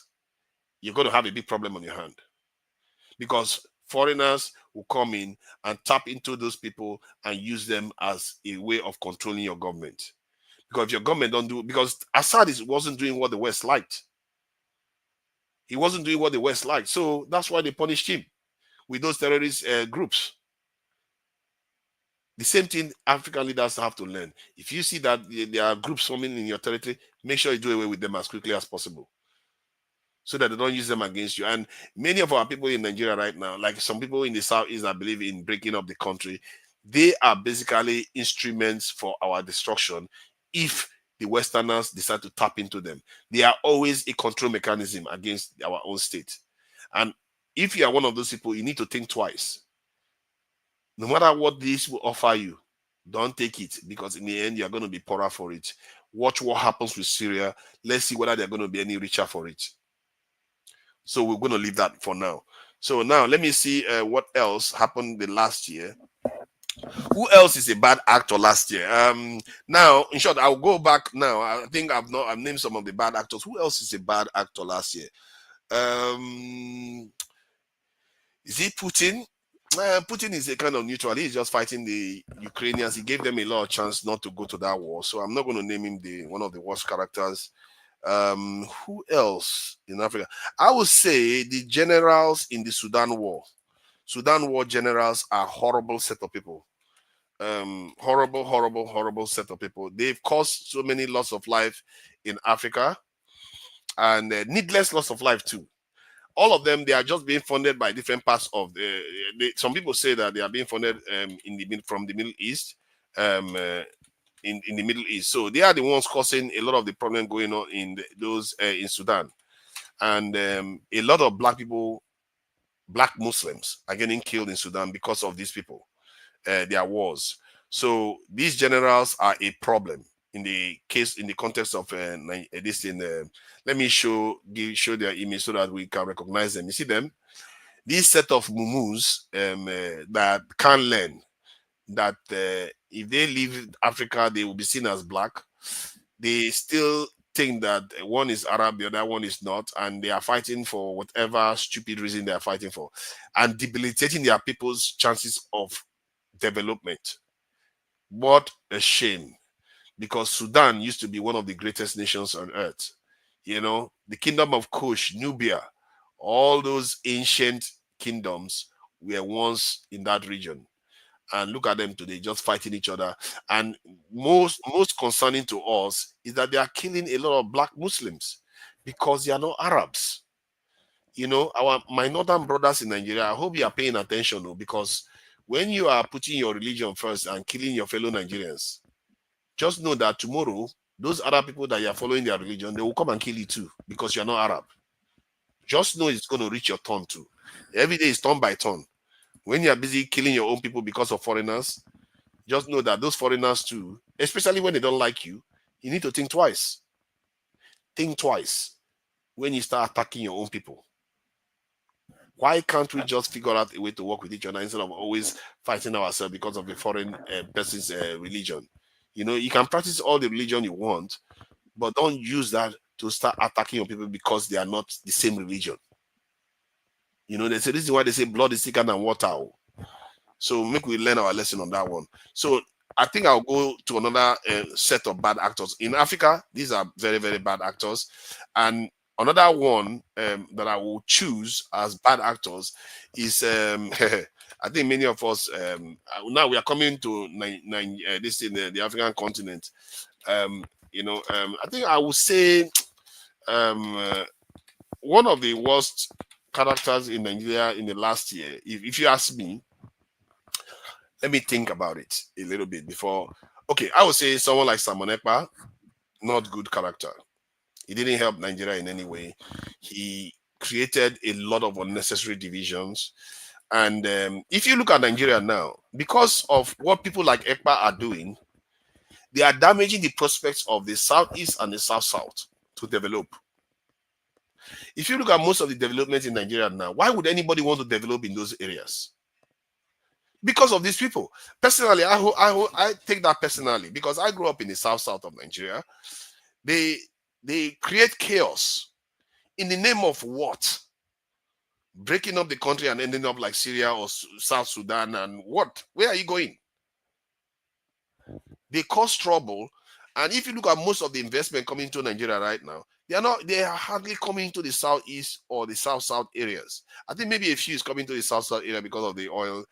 you're going to have a big problem on your hand, because foreigners will come in and tap into those people and use them as a way of controlling your government. Because if your government don't do, because Assad wasn't doing what the West liked. He wasn't doing what the West liked. So that's why they punished him with those terrorist groups. The same thing African leaders have to learn. If you see that there are groups forming in your territory, make sure you do away with them as quickly as possible, so that they don't use them against you. And many of our people in Nigeria right now, like some people in the Southeast, I believe in breaking up the country, they are basically instruments for our destruction if the Westerners decide to tap into them. They are always a control mechanism against our own state. And if you are one of those people, you need to think twice. No matter what this will offer you, don't take it, because in the end, you're going to be poorer for it. Watch what happens with Syria. Let's see whether they're going to be any richer for it. So we're going to leave that for now. So now let me see what else happened the last year. Who else is a bad actor last year? Now, in short, I'll go back now. I think I've named some of the bad actors. Who else is a bad actor last year? Is it Putin? Putin is a kind of neutral. He's just fighting the Ukrainians. He gave them a lot of chance not to go to that war. So I'm not going to name him one of the worst characters. Who else in Africa? I would say the generals in the Sudan war. Sudan war generals are horrible set of people. Horrible set of people. They've caused so many loss of life in Africa, and needless loss of life too. All of them, they are just being funded by different parts of some people say that they are being funded from the Middle East, in the Middle East. So they are the ones causing a lot of the problem going on in in Sudan. And a lot of black Muslims are getting killed in Sudan because of these people, their wars. So these generals are a problem in the context of this thing. Let me show their image so that we can recognize them. You see them? This set of mumus that can't learn that if they leave Africa, they will be seen as black. They still think that one is Arab, the other one is not, and they are fighting for whatever stupid reason they are fighting for, and debilitating their people's chances of development. What a shame, because Sudan used to be one of the greatest nations on earth. You know, the kingdom of Kush, Nubia, all those ancient kingdoms were once in that region. And look at them today, just fighting each other. And most concerning to us is that they are killing a lot of black Muslims because they are not Arabs. You know, my northern brothers in Nigeria, I hope you are paying attention, though, because when you are putting your religion first and killing your fellow Nigerians, just know that tomorrow, those other people that you are following their religion, they will come and kill you too, because you're not Arab. Just know it's going to reach your turn too. Every day is turn by turn. When you're busy killing your own people because of foreigners, just know that those foreigners too, especially when they don't like you, you need to think twice. Think twice when you start attacking your own people. Why can't we just figure out a way to work with each other instead of always fighting ourselves because of the foreign person's religion? You know, you can practice all the religion you want, but don't use that to start attacking your people because they are not the same religion. You know, there's a reason why they say blood is thicker than water. So make we learn our lesson on that one. So I think I'll go to another set of bad actors. In Africa, these are very, very bad actors. And another one that I will choose as bad actors is, I think many of us, now we are coming to this in the African continent. You know, I think I would say one of the worst characters in Nigeria in the last year, if you ask me, let me think about it a little bit before. Okay, I would say someone like Simon Ekpa, not good character. He didn't help Nigeria in any way. He created a lot of unnecessary divisions. And if you look at Nigeria now, because of what people like Ekpa are doing, they are damaging the prospects of the Southeast and the South-South to develop. If you look at most of the developments in Nigeria now, why would anybody want to develop in those areas? Because of these people. Personally, I take that personally because I grew up in the South-South of Nigeria. They create chaos in the name of what? Breaking up the country and ending up like Syria or South Sudan, and what? Where are you going? They cause trouble. And if you look at most of the investment coming to Nigeria right now, they are hardly coming to the Southeast or the South-South areas. I think maybe a few is coming to the South-South area because of the oil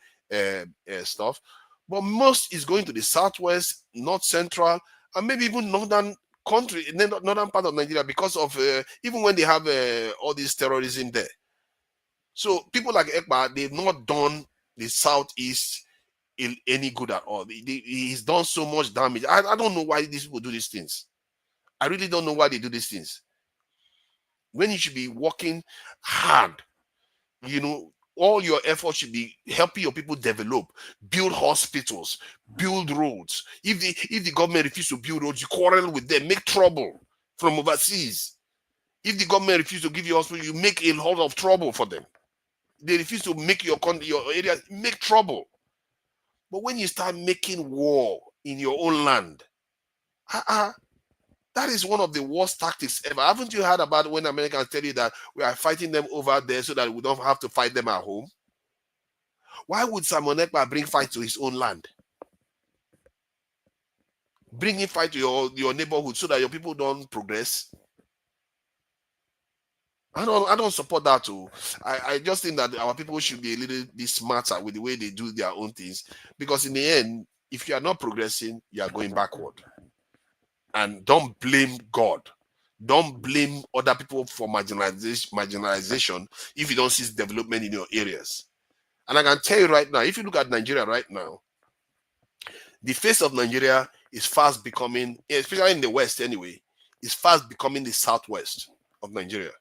stuff. But most is going to the Southwest, North Central, and maybe even northern part of Nigeria because of even when they have all this terrorism there. So people like Ekpa, they've not done the Southeast any good at all. He's done so much damage. I don't know why these people do these things. I really don't know why they do these things. When you should be working hard, you know, all your efforts should be helping your people develop, build hospitals, build roads. If the government refuses to build roads, you quarrel with them, make trouble from overseas. If the government refuses to give you hospital, you make a lot of trouble for them. They refuse to make your area, make trouble. But when you start making war in your own land, that is one of the worst tactics ever. Haven't you heard about when Americans tell you that we are fighting them over there so that we don't have to fight them at home? Why would Simon Ekpa bring fight to his own land? Bringing fight to your neighborhood so that your people don't progress? I don't support that too. I just think that our people should be a little bit smarter with the way they do their own things. Because in the end, if you are not progressing, you are going backward. And don't blame God. Don't blame other people for marginalization if you don't see development in your areas. And I can tell you right now, if you look at Nigeria right now, the face of Nigeria is fast becoming, especially in the West anyway, is fast becoming the Southwest of Nigeria.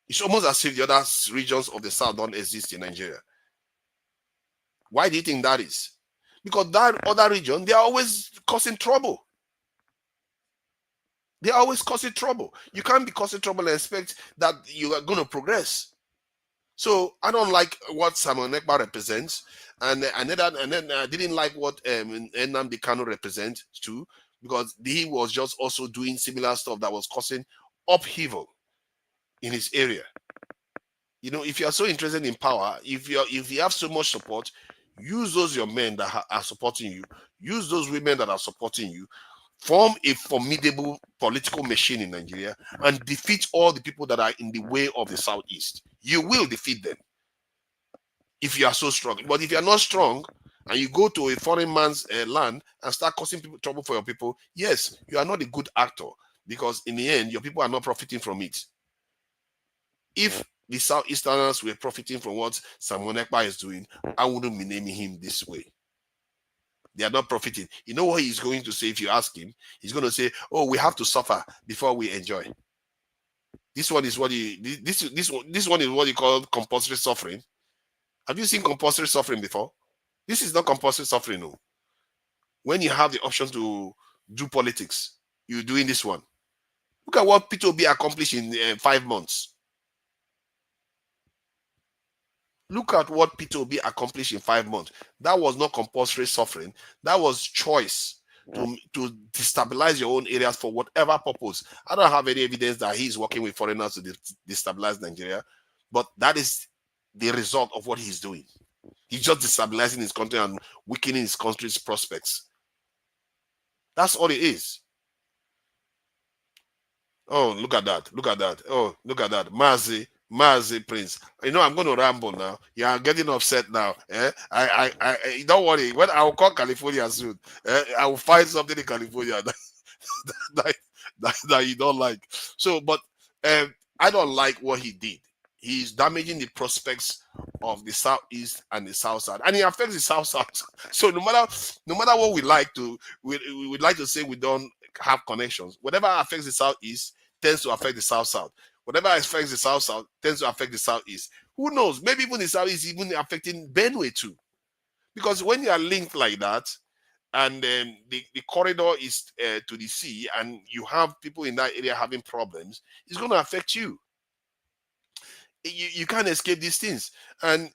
It's almost as if the other regions of the South don't exist in Nigeria. Why do you think that is? Because that other region, they are always causing trouble. They are always causing trouble. You can't be causing trouble and expect that you are going to progress. So I don't like what Simon Ekpa represents, and then I didn't like what Nnamdi Kanu represents too, because he was just also doing similar stuff that was causing upheaval in his area. You know, if you are so interested in power, if you have so much support, use those your men that are supporting you, use those women that are supporting you, form a formidable political machine in Nigeria and defeat all the people that are in the way of the Southeast. You will defeat them if you are so strong. But if you are not strong and you go to a foreign man's land and start causing trouble for your people, yes, you are not a good actor, because in the end, your people are not profiting from it. If the Southeasterners were profiting from what Simon Ekpa is doing, I wouldn't be naming him this way. They are not profiting. You know what he's going to say if you ask him? He's going to say, "Oh, we have to suffer before we enjoy." This one is what this one is what you call compulsory suffering. Have you seen compulsory suffering before? This is not compulsory suffering, no. When you have the option to do politics, you're doing this one. Look at what P2B accomplished in 5 months. Look at what P2B accomplished in 5 months. That was not compulsory suffering. That was choice to destabilize your own areas for whatever purpose. I don't have any evidence that he's working with foreigners to destabilize Nigeria, but that is the result of what he's doing. He's just destabilizing his country and weakening his country's prospects. That's all it is. Oh, look at that. Look at that. Oh, look at that. Mazi Prince. You know, I'm going to ramble now. You are getting upset now. I don't worry. When I will call California soon, I will find something in California that you don't like. So, but I don't like what he did. He's damaging the prospects of the Southeast and the South South, and it affects the South South. So no matter what we like to, we would like to say we don't have connections. Whatever affects the Southeast tends to affect the South South. Whatever affects the South South tends to affect the Southeast. Who knows? Maybe even the Southeast even affecting Benue too, because when you are linked like that, and the corridor is to the sea, and you have people in that area having problems, it's going to affect you. You can't escape these things. And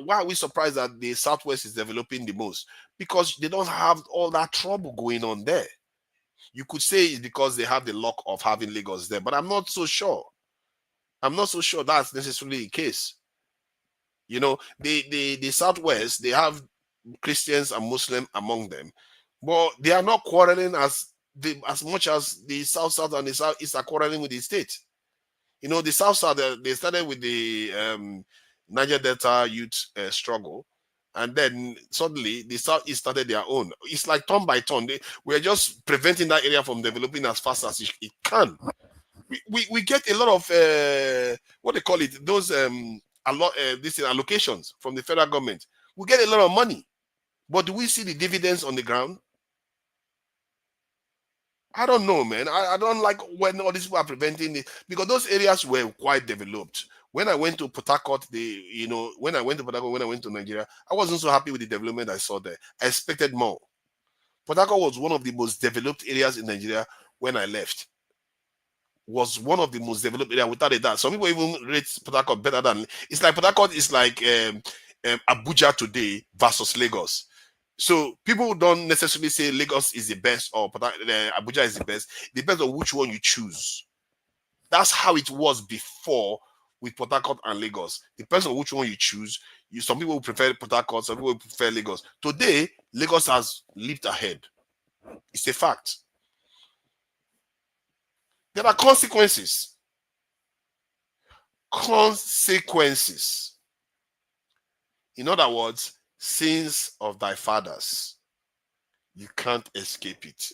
why are we surprised that the Southwest is developing the most? Because they don't have all that trouble going on there. You could say it's because they have the luck of having Lagos there, but I'm not so sure. I'm not so sure that's necessarily the case. You know, the Southwest, they have Christians and Muslims among them, but they are not quarreling as much as the South South and the Southeast are quarreling with the state. You know, the South South, they started with the Niger Delta youth struggle, and then suddenly the Southeast started their own. It's like turn by turn. We're just preventing that area from developing as fast as it can. We get a lot of what they call it, those these allocations from the federal government. We get a lot of money, but do we see the dividends on the ground? I don't know, man. I don't like when all these people are preventing it, because those areas were quite developed. When I went to Port Harcourt, when I went to Nigeria, I wasn't so happy with the development I saw there. I expected more. Port Harcourt was one of the most developed areas in Nigeria when I left. Was one of the most developed areas, without a doubt. Some people even rate Port Harcourt better than. It's like Port Harcourt is like Abuja today versus Lagos. So people don't necessarily say Lagos is the best or Abuja is the best. It depends on which one you choose. That's how it was before with Port Harcourt and Lagos. Depends on which one you choose. Some people prefer Port Harcourt, some people prefer Lagos. Today, Lagos has leaped ahead. It's a fact. There are consequences. Consequences. In other words, sins of thy fathers. You can't escape it.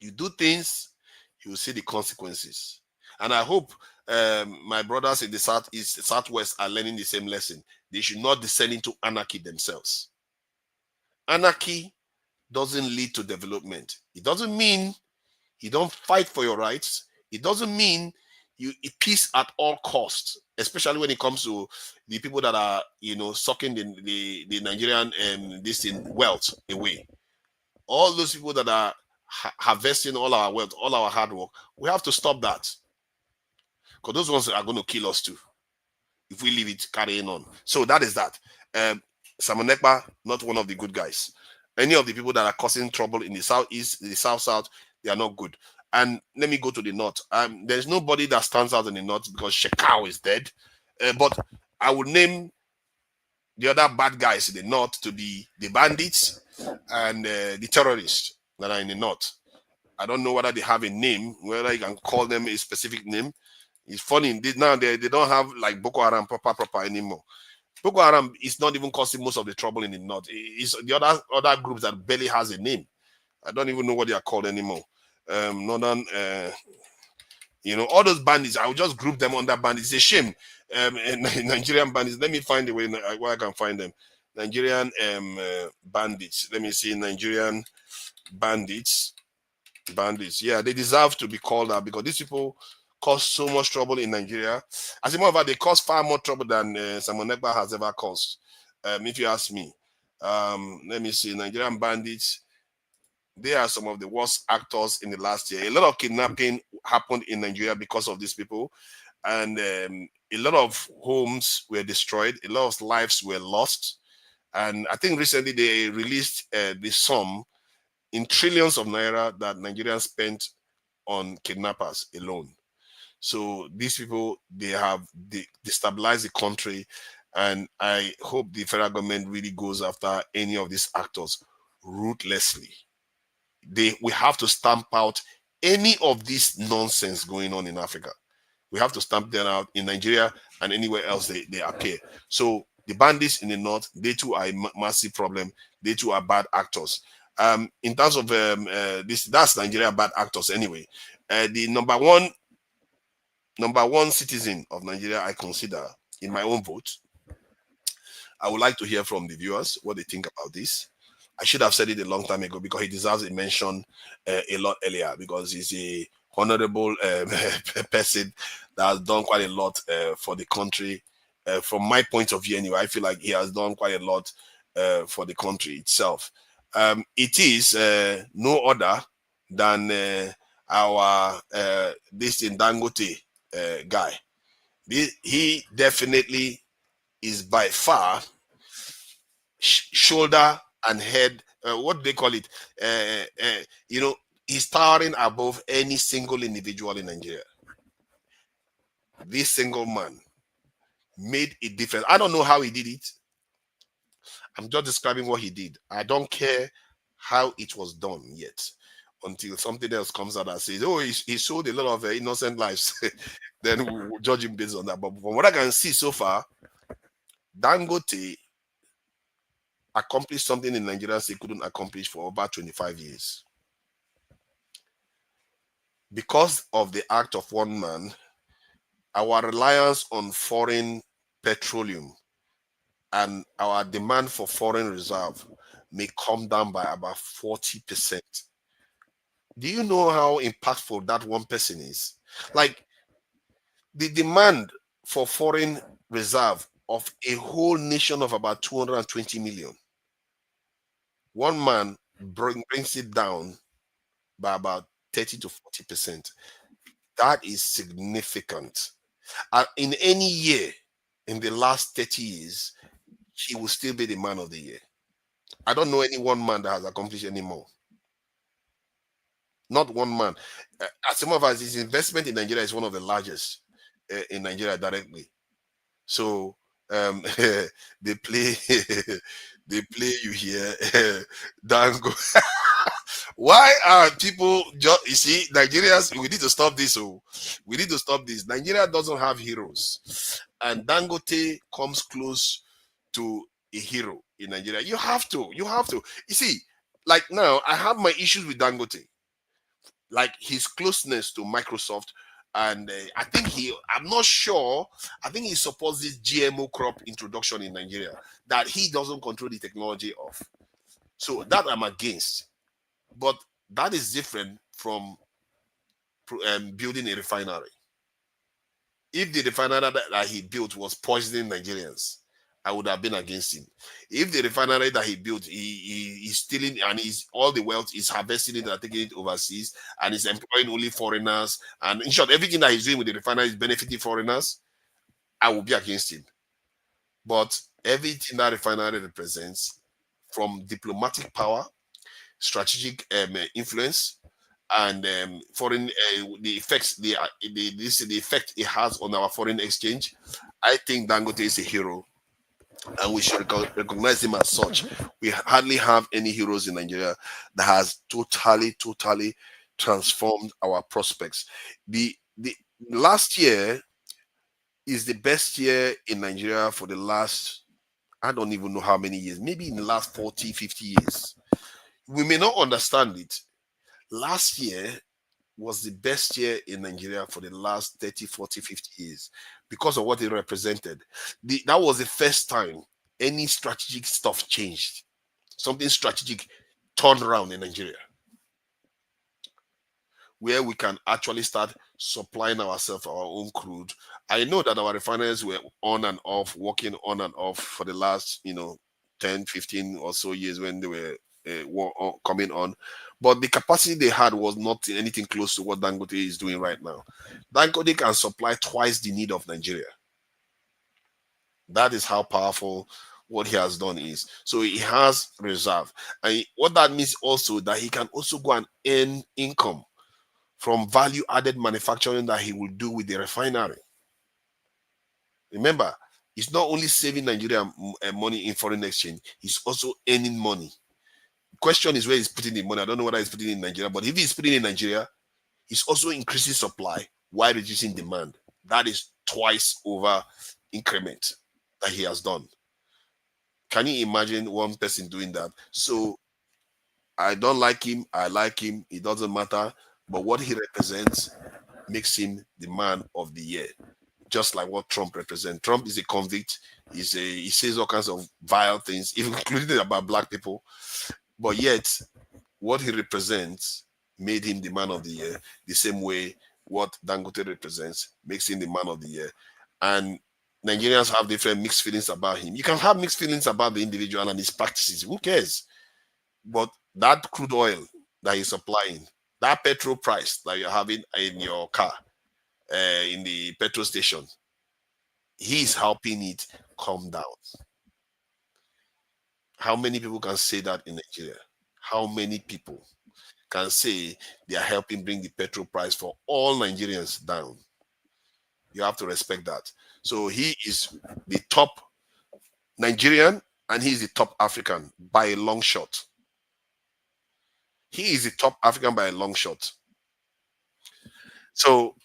You do things, you will see the consequences. And I hope my brothers in the Southeast, Southwest are learning the same lesson. They should not descend into anarchy themselves. Anarchy doesn't lead to development. It doesn't mean you don't fight for your rights. It doesn't mean you peace at all costs, especially when it comes to the people that are, sucking the Nigerian wealth away. All those people that are harvesting all our wealth, all our hard work, we have to stop that. Because those ones are going to kill us too if we leave it carrying on. So that is that. Simon Ekpa, not one of the good guys. Any of the people that are causing trouble in the Southeast, the South, they are not good. And let me go to the North. There's nobody that stands out in the North because Shekau is dead. But I would name the other bad guys in the north to be the bandits and the terrorists that are in the north. I don't know whether they have a name, whether you can call them a specific name. It's funny, now they don't have like Boko Haram proper anymore. Boko Haram is not even causing most of the trouble in the north. It's the other groups that barely has a name. I don't even know what they are called anymore. Northern, all those bandits, I will just group them under bandits. It's a shame. Nigerian bandits. Let me find a way where I can find them. Nigerian bandits. Let me see. Nigerian bandits. Yeah, they deserve to be called out because these people cause so much trouble in Nigeria. As a matter of fact, they cause far more trouble than Simon Ekpa has ever caused. If you ask me. Let me see. Nigerian bandits. They are some of the worst actors in the last year. A lot of kidnapping happened in Nigeria because of these people. And a lot of homes were destroyed. A lot of lives were lost. And I think recently they released the sum in trillions of naira that Nigerians spent on kidnappers alone. So these people, they have destabilized the country. And I hope the federal government really goes after any of these actors ruthlessly. We have to stamp out any of this nonsense going on in Africa. We have to stamp them out in Nigeria and anywhere else they appear. So the bandits in the north, they too are a massive problem. They too are bad actors. In terms of that's Nigeria bad actors anyway. The number one citizen of Nigeria, I consider in my own vote. I would like to hear from the viewers what they think about this. I should have said it a long time ago because he deserves a mention a lot earlier because he's a honorable person that has done quite a lot for the country. From my point of view anyway, I feel like he has done quite a lot for the country itself. It is no other than our this Dangote guy. He definitely is by far shoulder and head, what do they call it? He's towering above any single individual in Nigeria. This single man made a difference. I don't know how he did it. I'm just describing what he did. I don't care how it was done yet until something else comes out and says, oh, he sold a lot of innocent lives. Then we'll judge him based on that. But from what I can see so far, Dangote accomplished something in Nigeria he couldn't accomplish for about 25 years. Because of the act of one man, our reliance on foreign petroleum and our demand for foreign reserve may come down by about 40%. Do you know how impactful that one person is? Like the demand for foreign reserve of a whole nation of about 220 million. One man brings it down by about 30 to 40%. That is significant. In any year in the last 30 years, he will still be the man of the year. I don't know any one man that has accomplished any more. Not one man. As some of us, his investment in Nigeria is one of the largest in Nigeria directly. So they play you here. Dango. Why are people just, you see, Nigerians, we need to stop this. We need to stop this. Nigeria doesn't have heroes. And Dangote comes close to a hero in Nigeria. You have to. You see, like now, I have my issues with Dangote. Like his closeness to Microsoft. And I think I'm not sure, I think he supports this GMO crop introduction in Nigeria that he doesn't control the technology of. So that I'm against. But that is different from building a refinery. If the refinery that he built was poisoning Nigerians, I would have been against him. If the refinery that he built, he's stealing and all the wealth is harvesting it and taking it overseas and is employing only foreigners, and in short, everything that he's doing with the refinery is benefiting foreigners, I will be against him. But everything that refinery represents, from diplomatic power, strategic influence, and foreign the effect it has on our foreign exchange, I think Dangote is a hero and we should recognize him as such. We hardly have any heroes in Nigeria that has totally transformed our prospects. The last year is the best year in Nigeria for the last, I don't even know how many years, maybe in the last 40, 50 years. We may not understand it. Last year was the best year in Nigeria for the last 30, 40, 50 years because of what it represented. That was the first time any strategic stuff changed. Something strategic turned around in Nigeria, where we can actually start supplying ourselves our own crude. I know that our refineries were on and off, working on and off for the last, 10, 15 or so years when they were coming on. But the capacity they had was not anything close to what Dangote is doing right now. Dangote can supply twice the need of Nigeria. That is how powerful what he has done is. So he has reserve. And what that means also that he can also go and earn income from value-added manufacturing that he will do with the refinery. Remember, he's not only saving Nigeria money in foreign exchange, he's also earning money. The question is where he's putting the money. I don't know whether he's putting it in Nigeria, but if he's putting it in Nigeria, he's also increasing supply while reducing demand. That is twice over increment that he has done. Can you imagine one person doing that? So I don't like him. I like him. It doesn't matter. But what he represents makes him the man of the year, just like what Trump represents. Trump is a convict. He says all kinds of vile things, even including about black people. But yet, what he represents made him the man of the year. The same way what Dangote represents makes him the man of the year. And Nigerians have different mixed feelings about him. You can have mixed feelings about the individual and his practices. Who cares? But that crude oil that he's supplying, that petrol price that you're having in your car, in the petrol station, he's helping it come down. How many people can say that in Nigeria? How many people can say they are helping bring the petrol price for all Nigerians down? You have to respect that. So he is the top Nigerian and he's the top African by a long shot. He is the top African by a long shot. So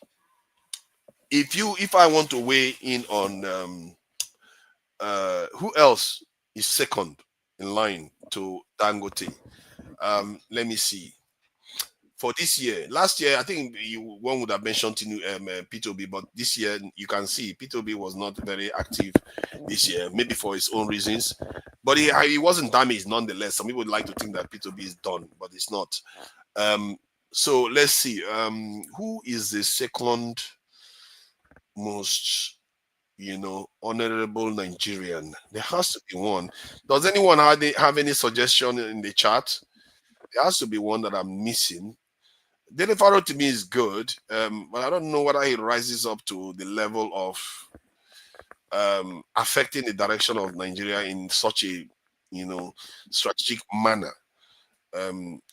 if I want to weigh in on who else is second in line to Dangote, let me see. For this year, last year, I think one would have mentioned P2B, but this year you can see P2B was not very active this year, maybe for his own reasons, but he wasn't damaged nonetheless. Some people would like to think that P2B is done, but it's not. So let's see. Who is the second most, honorable Nigerian? There has to be one. Does anyone have any suggestion in the chat? There has to be one that I'm missing. Dele Faro to me is good, but I don't know whether he rises up to the level of affecting the direction of Nigeria in such a, strategic manner.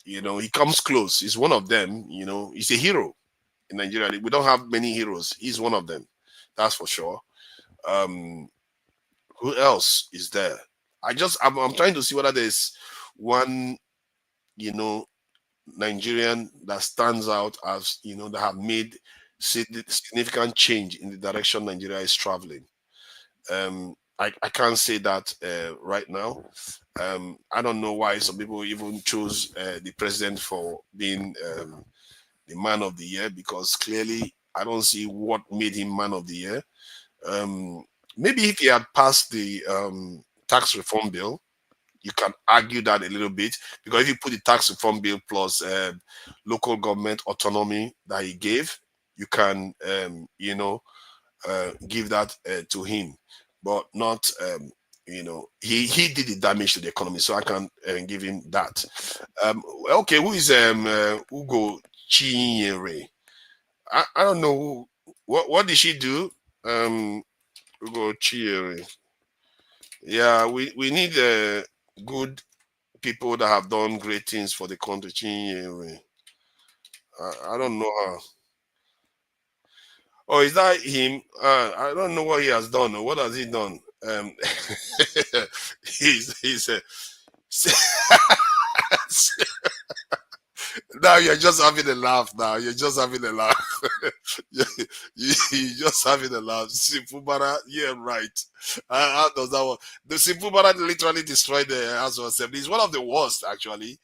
He comes close. He's one of them. He's a hero in Nigeria. We don't have many heroes. He's one of them. That's for sure. Who else is there? I'm trying to see whether there's one, Nigerian that stands out as that have made significant change in the direction Nigeria is traveling. I can't say that right now. I don't know why some people even chose the president for being the man of the year, because clearly I don't see what made him man of the year. Maybe if he had passed the tax reform bill, you can argue that a little bit, because if you put the tax reform bill plus local government autonomy that he gave, you can, give that to him, but not, he did the damage to the economy, so I can give him that. Okay, who is Ugo Chinyere? I don't know what did she do? Ugo Chinyere. Yeah, we need good people that have done great things for the country. I don't know her. Oh, is that him? I don't know what he has done. What has he done? Um, he's now you're just having a laugh. Now you're just having a laugh. You're just having a laugh. Simpubara, yeah, right. How does that work? The Simpubara literally destroyed the House of Assembly. It's one of the worst, actually.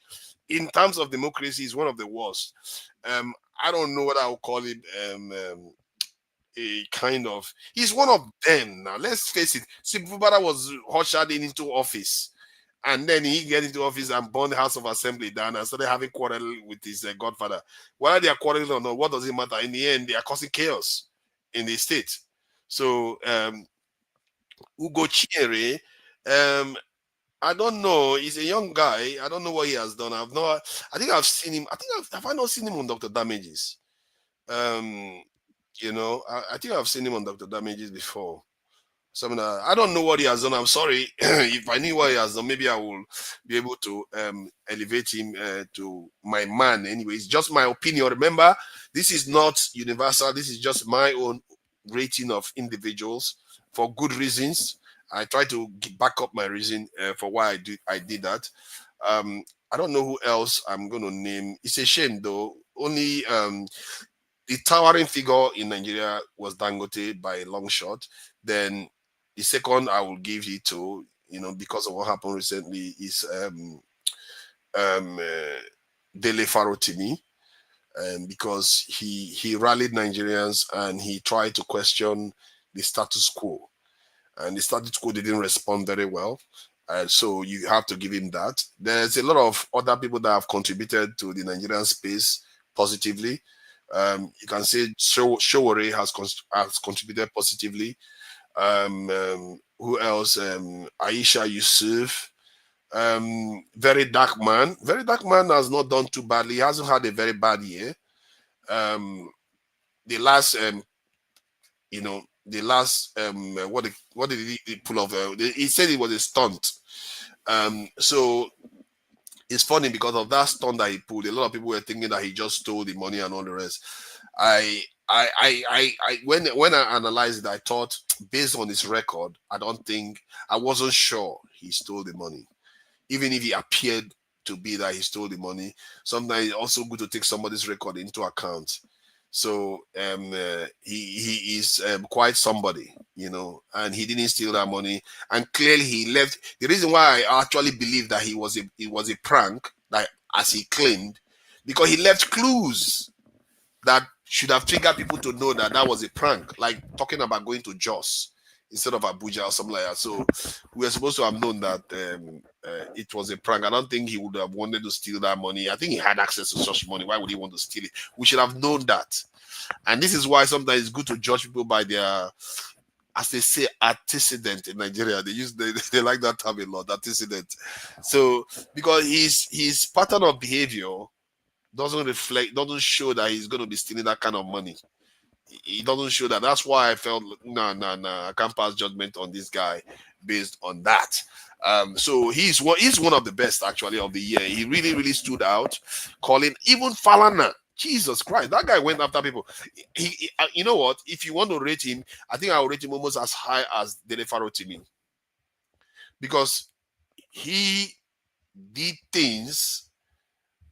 In terms of democracy, it's one of the worst. I don't know what I would call him. A kind of, he's one of them. Now let's face it. Simpubara was ushered into office, and then he get into office and burned the House of Assembly down and started having quarrel with his godfather. Whether they are quarreling or not, what does it matter? In the end, they are causing chaos in the state. So Ugo Chiere, I don't know. He's a young guy. I don't know what he has done. I think I've seen him. Have I not seen him on Dr. Damages? I think I've seen him on Dr. Damages before. Something I don't know what he has done. I'm sorry. If I knew what he has done, maybe I will be able to elevate him to my man. Anyway, it's just my opinion. Remember, this is not universal. This is just my own rating of individuals for good reasons. I try to back up my reason for why I did that. I don't know who else I'm going to name. It's a shame, though. Only the towering figure in Nigeria was Dangote by a long shot. Then the second I will give it to, because of what happened recently, is Dele Farotimi, because he rallied Nigerians and he tried to question the status quo, and the status quo didn't respond very well. So you have to give him that. There's a lot of other people that have contributed to the Nigerian space positively. You can say Showore has contributed positively. Who else? Aisha Yusuf. Very Dark Man. Very Dark Man has not done too badly. He hasn't had a very bad year. The last, what did he pull off? He said it was a stunt. So it's funny because of that stunt that he pulled. A lot of people were thinking that he just stole the money and all the rest. When I analyzed it, I thought, based on his record, I wasn't sure he stole the money. Even if he appeared to be that he stole the money, sometimes it's also good to take somebody's record into account. So he is quite somebody, and he didn't steal that money. And clearly he left. The reason why I actually believe that it was a prank, that as he claimed, because he left clues that should have triggered people to know that was a prank, like talking about going to Jos instead of Abuja or something like that. So we were supposed to have known that it was a prank. I don't think he would have wanted to steal that money. I think he had access to such money. Why would he want to steal it? We should have known that. And this is why sometimes it's good to judge people by their, as they say, antecedent in Nigeria. They like that term a lot, antecedent. So because his pattern of behavior doesn't show that he's going to be stealing that kind of money. It doesn't show that. That's why I felt no, I can't pass judgment on this guy based on that. So he's one of the best actually of the year. He really, really stood out, calling even Falana. Jesus Christ, that guy went after people. He you know what? If you want to rate him, I think I will rate him almost as high as Dele Farotimi, because he did things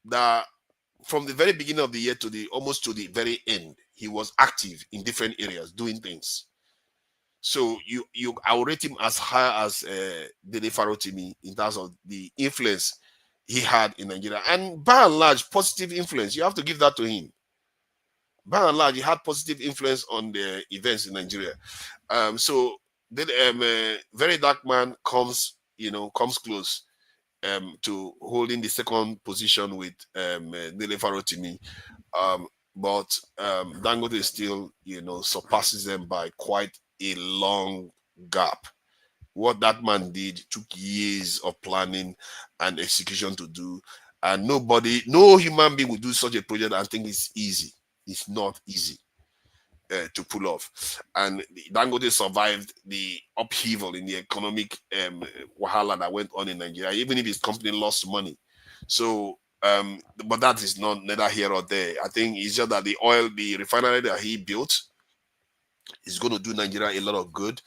that from the very beginning of the year to almost to the very end, he was active in different areas doing things. So I will rate him as high as Dele Farotimi in terms of the influence he had in Nigeria, and by and large, positive influence. You have to give that to him. By and large, he had positive influence on the events in Nigeria. So then, Very Dark Man comes close to holding the second position with Dele Farotimi. But Dangote still, surpasses them by quite a long gap. What that man did took years of planning and execution to do, and no human being would do such a project and think it's easy. It's not easy to pull off. And Dangote survived the upheaval in the economic wahala that went on in Nigeria, even if his company lost money. So, but that is neither here or there. I think it's just that the refinery that he built is going to do Nigeria a lot of good.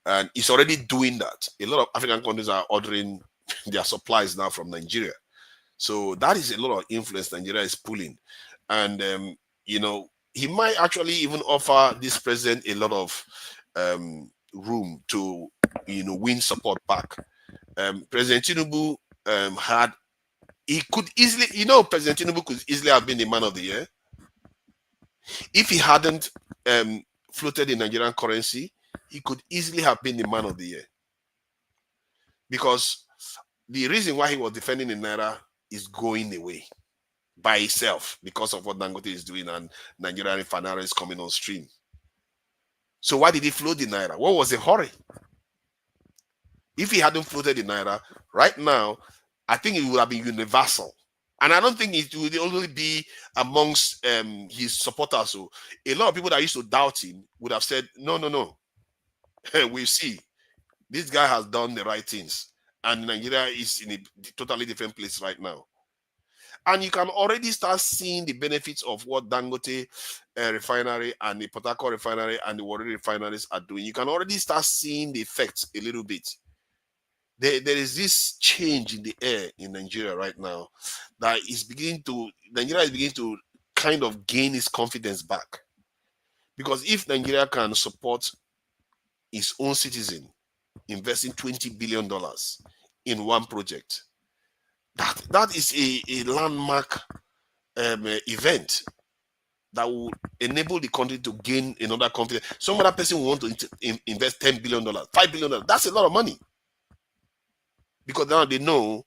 And it's already doing that. A lot of African countries are ordering their supplies now from Nigeria. So that is a lot of influence Nigeria is pulling. And, you know, he might actually even offer this president a lot of room to, you know, win support back. President Tinubu he could easily, you know, President Tinubu could easily have been the man of the year if he hadn't floated the Nigerian currency. He could easily have been the man of the year, because the reason why he was defending the naira is going away by itself because of what Dangote is doing and Nigerian refinery is coming on stream. So why did he float the naira? What was the hurry? If he hadn't floated the naira, right now, I think it would have been universal. And I don't think it would only be amongst his supporters. So a lot of people that used to doubt him would have said, no. We see this guy has done the right things. And Nigeria is in a totally different place right now. And you can already start seeing the benefits of what Dangote refinery and the Port Harcourt refinery and the Warri refineries are doing. You can already start seeing the effects a little bit. There is this change in the air in Nigeria right now that is Nigeria is beginning to kind of gain its confidence back. Because if Nigeria can support its own citizen investing $20 billion in one project, that is a landmark event that will enable the country to gain another confidence. Some other person will want to invest $10 billion, $5 billion. That's a lot of money. Because now they know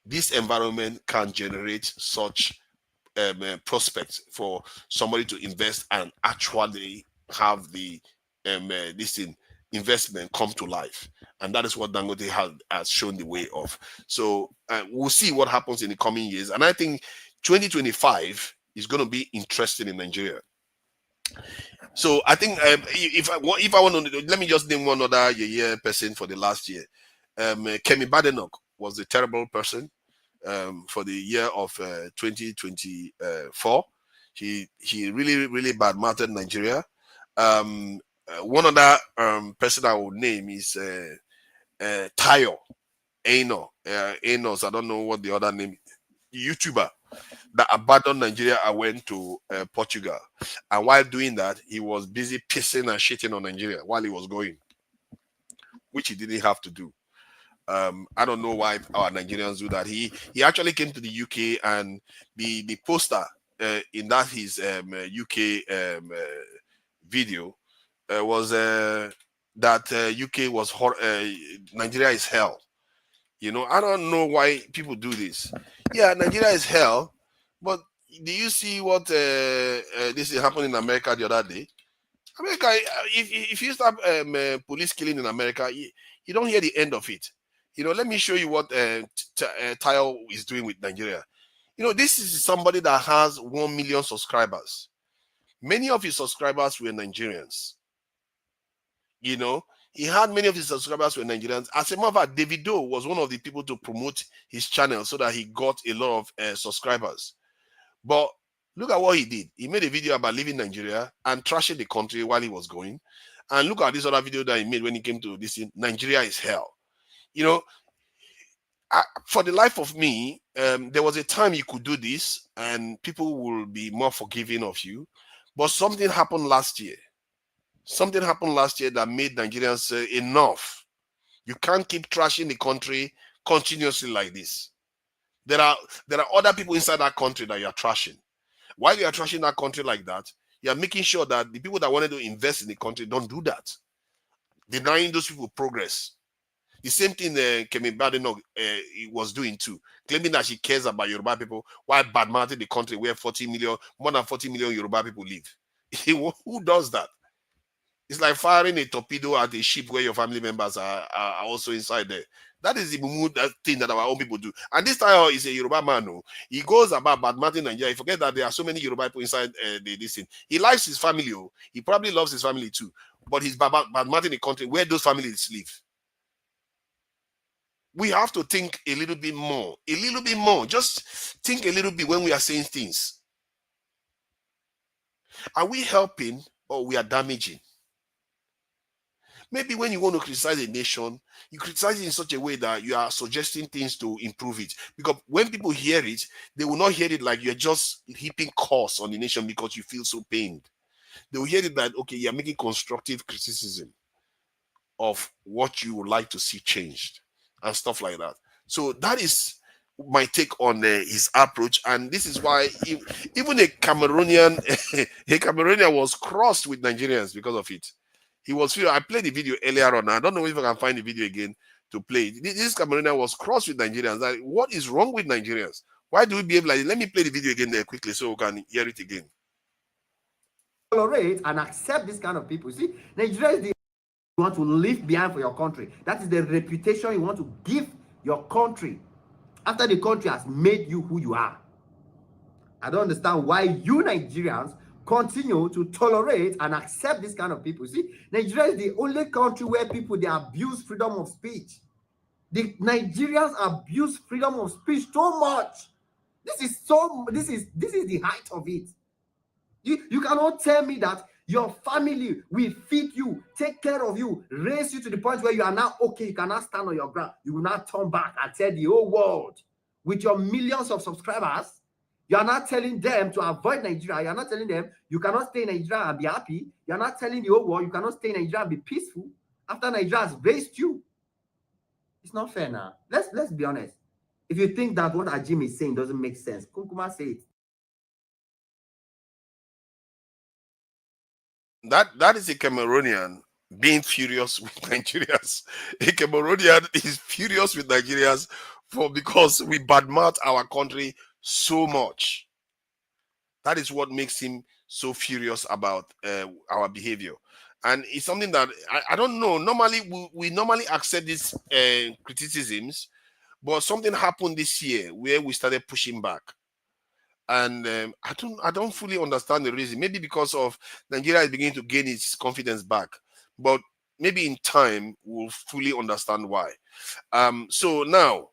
this environment can generate such prospects for somebody to invest and actually have the investment come to life. And that is what Dangote has shown the way of. So we'll see what happens in the coming years. And I think 2025 is going to be interesting in Nigeria. So I think if I want to, let me just name one other person for the last year. Kemi Badenoch was a terrible person for the year of 2024. He really badmouthed Nigeria. One other person I would name is Tayo Enos. I don't know what the other name is. YouTuber that abandoned Nigeria and went to Portugal. And while doing that, he was busy pissing and shitting on Nigeria while he was going, which he didn't have to do. I don't know why our Nigerians do that. He actually came to the UK, and the poster in that his UK video was that UK was Nigeria is hell. You know, I don't know why people do this. Yeah, Nigeria is hell, but do you see what this is happening in America the other day? America, if you start police killing in America, you don't hear the end of it. You know, let me show you what Tayo is doing with Nigeria. You know, this is somebody that has 1 million subscribers. Many of his subscribers were Nigerians. You know, he had many of his subscribers were Nigerians. As a matter of fact, Davido was one of the people to promote his channel so that he got a lot of subscribers. But look at what he did. He made a video about leaving Nigeria and trashing the country while he was going. And look at this other video that he made when he came to this thing. Nigeria is hell. You know, for the life of me, there was a time you could do this and people will be more forgiving of you. But something happened last year. Something happened last year that made Nigerians say, enough. You can't keep trashing the country continuously like this. There are other people inside that country that you are trashing. While you are trashing that country like that, you are making sure that the people that wanted to invest in the country don't do that. Denying those people progress. The same thing Kemi Badenoch was doing too, claiming that she cares about Yoruba people while badmouthing the country where more than 40 million Yoruba people live. Who does that? It's like firing a torpedo at a ship where your family members are also inside there. That is the thing that our own people do. And this time is a Yoruba man. No? He goes about badmouthing Nigeria. He forget that there are so many Yoruba people inside this thing. He likes his family. Oh. He probably loves his family too. But he's badmouthing the country where those families live. We have to think a little bit more. A little bit more. Just think a little bit when we are saying things. Are we helping or we are damaging? maybe when you want to criticize a nation, you criticize it in such a way that you are suggesting things to improve it. Because when people hear it, they will not hear it like you're just heaping curse on the nation because you feel so pained. They will hear it that, okay, you're making constructive criticism of what you would like to see changed and stuff like that. So that is my take on his approach, and this is why even a Cameroonian was crossed with Nigerians because of it. He was. I played the video earlier on. I don't know if I can find the video again to play. This Cameroonian was crossed with Nigerians. Like, what is wrong with Nigerians? Why do we behave like this? Let me play the video again there quickly so we can hear it again. Tolerate and accept this kind of people. See, Nigeria is the you want to leave behind for your country. That is the reputation you want to give your country after the country has made you who you are. I don't understand why you Nigerians continue to tolerate and accept this kind of people. See, Nigeria is the only country where people, they abuse freedom of speech. The Nigerians abuse freedom of speech so much. This is the height of it. You cannot tell me that your family will feed you, take care of you, raise you to the point where you are now okay, you cannot stand on your ground. You will not turn back and tell the whole world with your millions of subscribers. You are not telling them to avoid Nigeria. You are not telling them you cannot stay in Nigeria and be happy. You are not telling the whole world you cannot stay in Nigeria and be peaceful after Nigeria has raised you. It's not fair now. Let's be honest. If you think that what Ajim is saying doesn't make sense, Kunkuma say it. That is a Cameroonian being furious with Nigerians. A Cameroonian is furious with Nigerians because we badmouth our country so much. That is what makes him so furious about our behavior. And it's something that I don't know. Normally, we normally accept these criticisms, but something happened this year where we started pushing back. And I don't fully understand the reason. Maybe because of Nigeria is beginning to gain its confidence back, but maybe in time we'll fully understand why. So now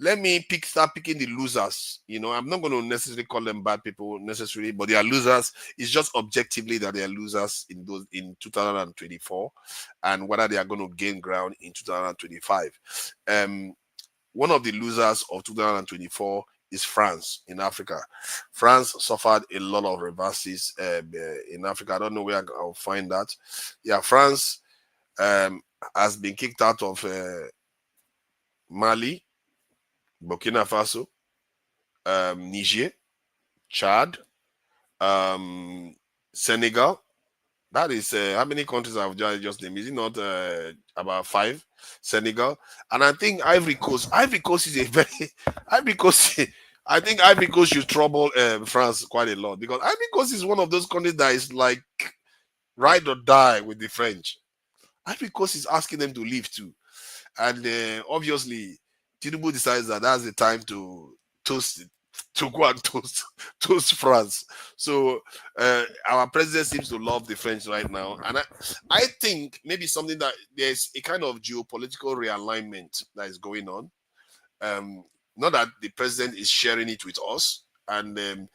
let me start picking the losers. You know, I'm not going to necessarily call them bad people necessarily, but they are losers. It's just objectively that they are losers in 2024, and whether they are going to gain ground in 2025. One of the losers of 2024 is France in Africa. France suffered a lot of reverses in Africa. I don't know where I'll find that. Yeah, France has been kicked out of Mali, Burkina Faso, Niger, Chad, Senegal. That is how many countries I've just named? Is it not about 5? Senegal, and I think Ivory Coast. Ivory Coast is a very Ivory Coast. I think Ivory Coast should trouble France quite a lot, because Ivory Coast is one of those countries that is like ride or die with the French. Ivory Coast is asking them to leave too, and obviously Tinubu decides that that's the time to go and toast France. So our president seems to love the French right now, and I think maybe something that there's a kind of geopolitical realignment that is going on. Not that the president is sharing it with us, and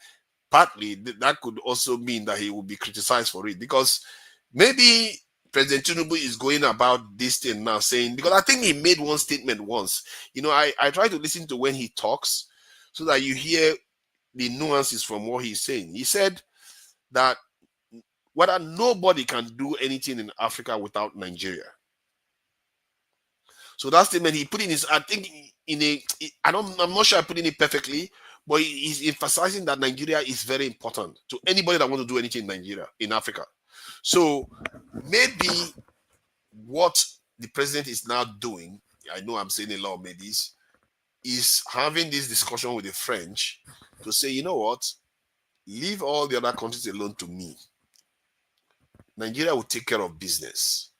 partly that could also mean that he will be criticized for it, because maybe President Tinubu is going about this thing now saying, because I think he made one statement once. You know, I try to listen to when he talks so that you hear the nuances from what he's saying. He said that whether nobody can do anything in Africa without Nigeria. So that statement he put in his, I think I'm not sure I put in it perfectly, but he's emphasizing that Nigeria is very important to anybody that wants to do anything in Nigeria, in Africa. So maybe what the president is now doing, I know I'm saying a lot of maybes, is having this discussion with the French to say, you know what, leave all the other countries alone to me. Nigeria will take care of business.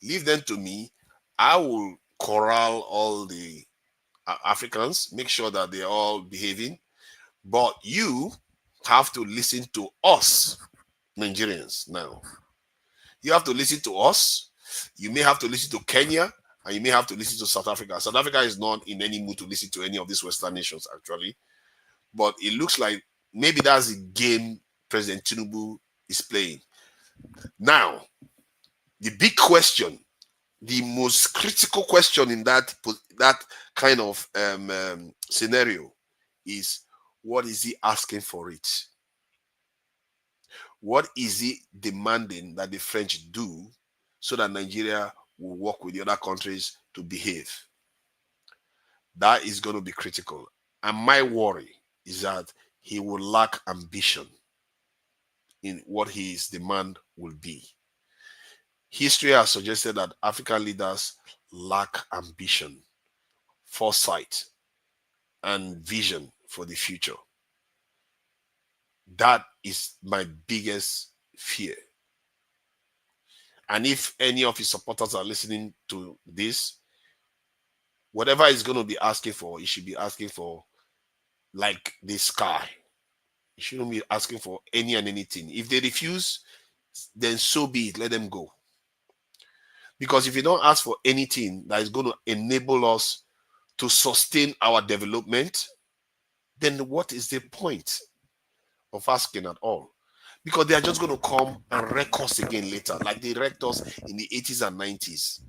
Leave them to me. I will corral all the Africans, make sure that they're all behaving. But you have to listen to us, Nigerians, now. You have to listen to us. You may have to listen to Kenya, and you may have to listen to South Africa. South Africa is not in any mood to listen to any of these Western nations, actually. But it looks like maybe that's the game President Tinubu is playing. Now, The big question, the most critical question in that kind of scenario is, what is he asking for it? What is he demanding that the French do so that Nigeria will work with the other countries to behave? That is going to be critical. And my worry is that he will lack ambition in what his demand will be. History has suggested that African leaders lack ambition, foresight, and vision for the future. That is my biggest fear. And if any of his supporters are listening to this, whatever he's going to be asking for, he should be asking for like the sky. He shouldn't be asking for any and anything. If they refuse, then so be it. Let them go. Because if you don't ask for anything that is going to enable us to sustain our development, then what is the point of asking at all? Because they are just going to come and wreck us again later, like they wrecked us in the 80s and 90s.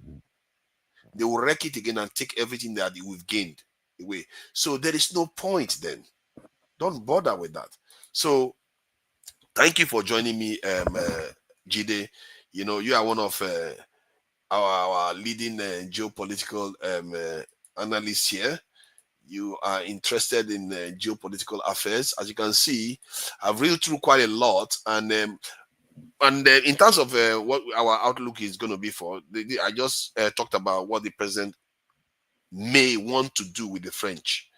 They will wreck it again and take everything that we've gained away. So there is no point then. Don't bother with that. So thank you for joining me, Jide. You know, you are one of our leading geopolitical analysts here. You are interested in geopolitical affairs. As you can see, I've read through quite a lot, and in terms of what our outlook is going to be for, I just talked about what the president may want to do with the French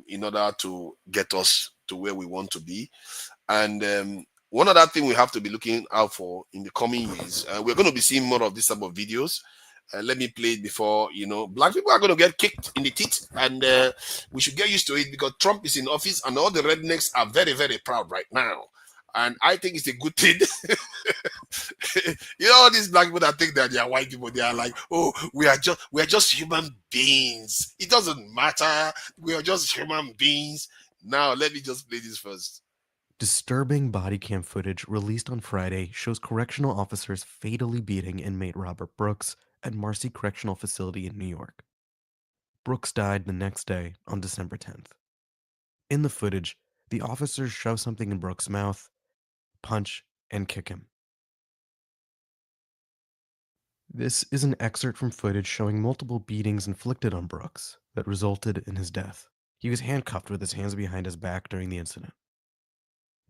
in order to get us to where we want to be. And one other thing we have to be looking out for in the coming years, we're going to be seeing more of this type of videos. Let me play it before, you know, black people are going to get kicked in the teeth, and we should get used to it, because Trump is in office and all the rednecks are very, very proud right now. And I think it's a good thing. You know, all these black people that think that they are white people, they are like, oh, we are just human beings. It doesn't matter. We are just human beings. Now, let me just play this first. Disturbing body cam footage released on Friday shows correctional officers fatally beating inmate Robert Brooks at Marcy Correctional Facility in New York. Brooks died the next day on December 10th. In the footage, the officers shove something in Brooks' mouth, punch, and kick him. This is an excerpt from footage showing multiple beatings inflicted on Brooks that resulted in his death. He was handcuffed with his hands behind his back during the incident.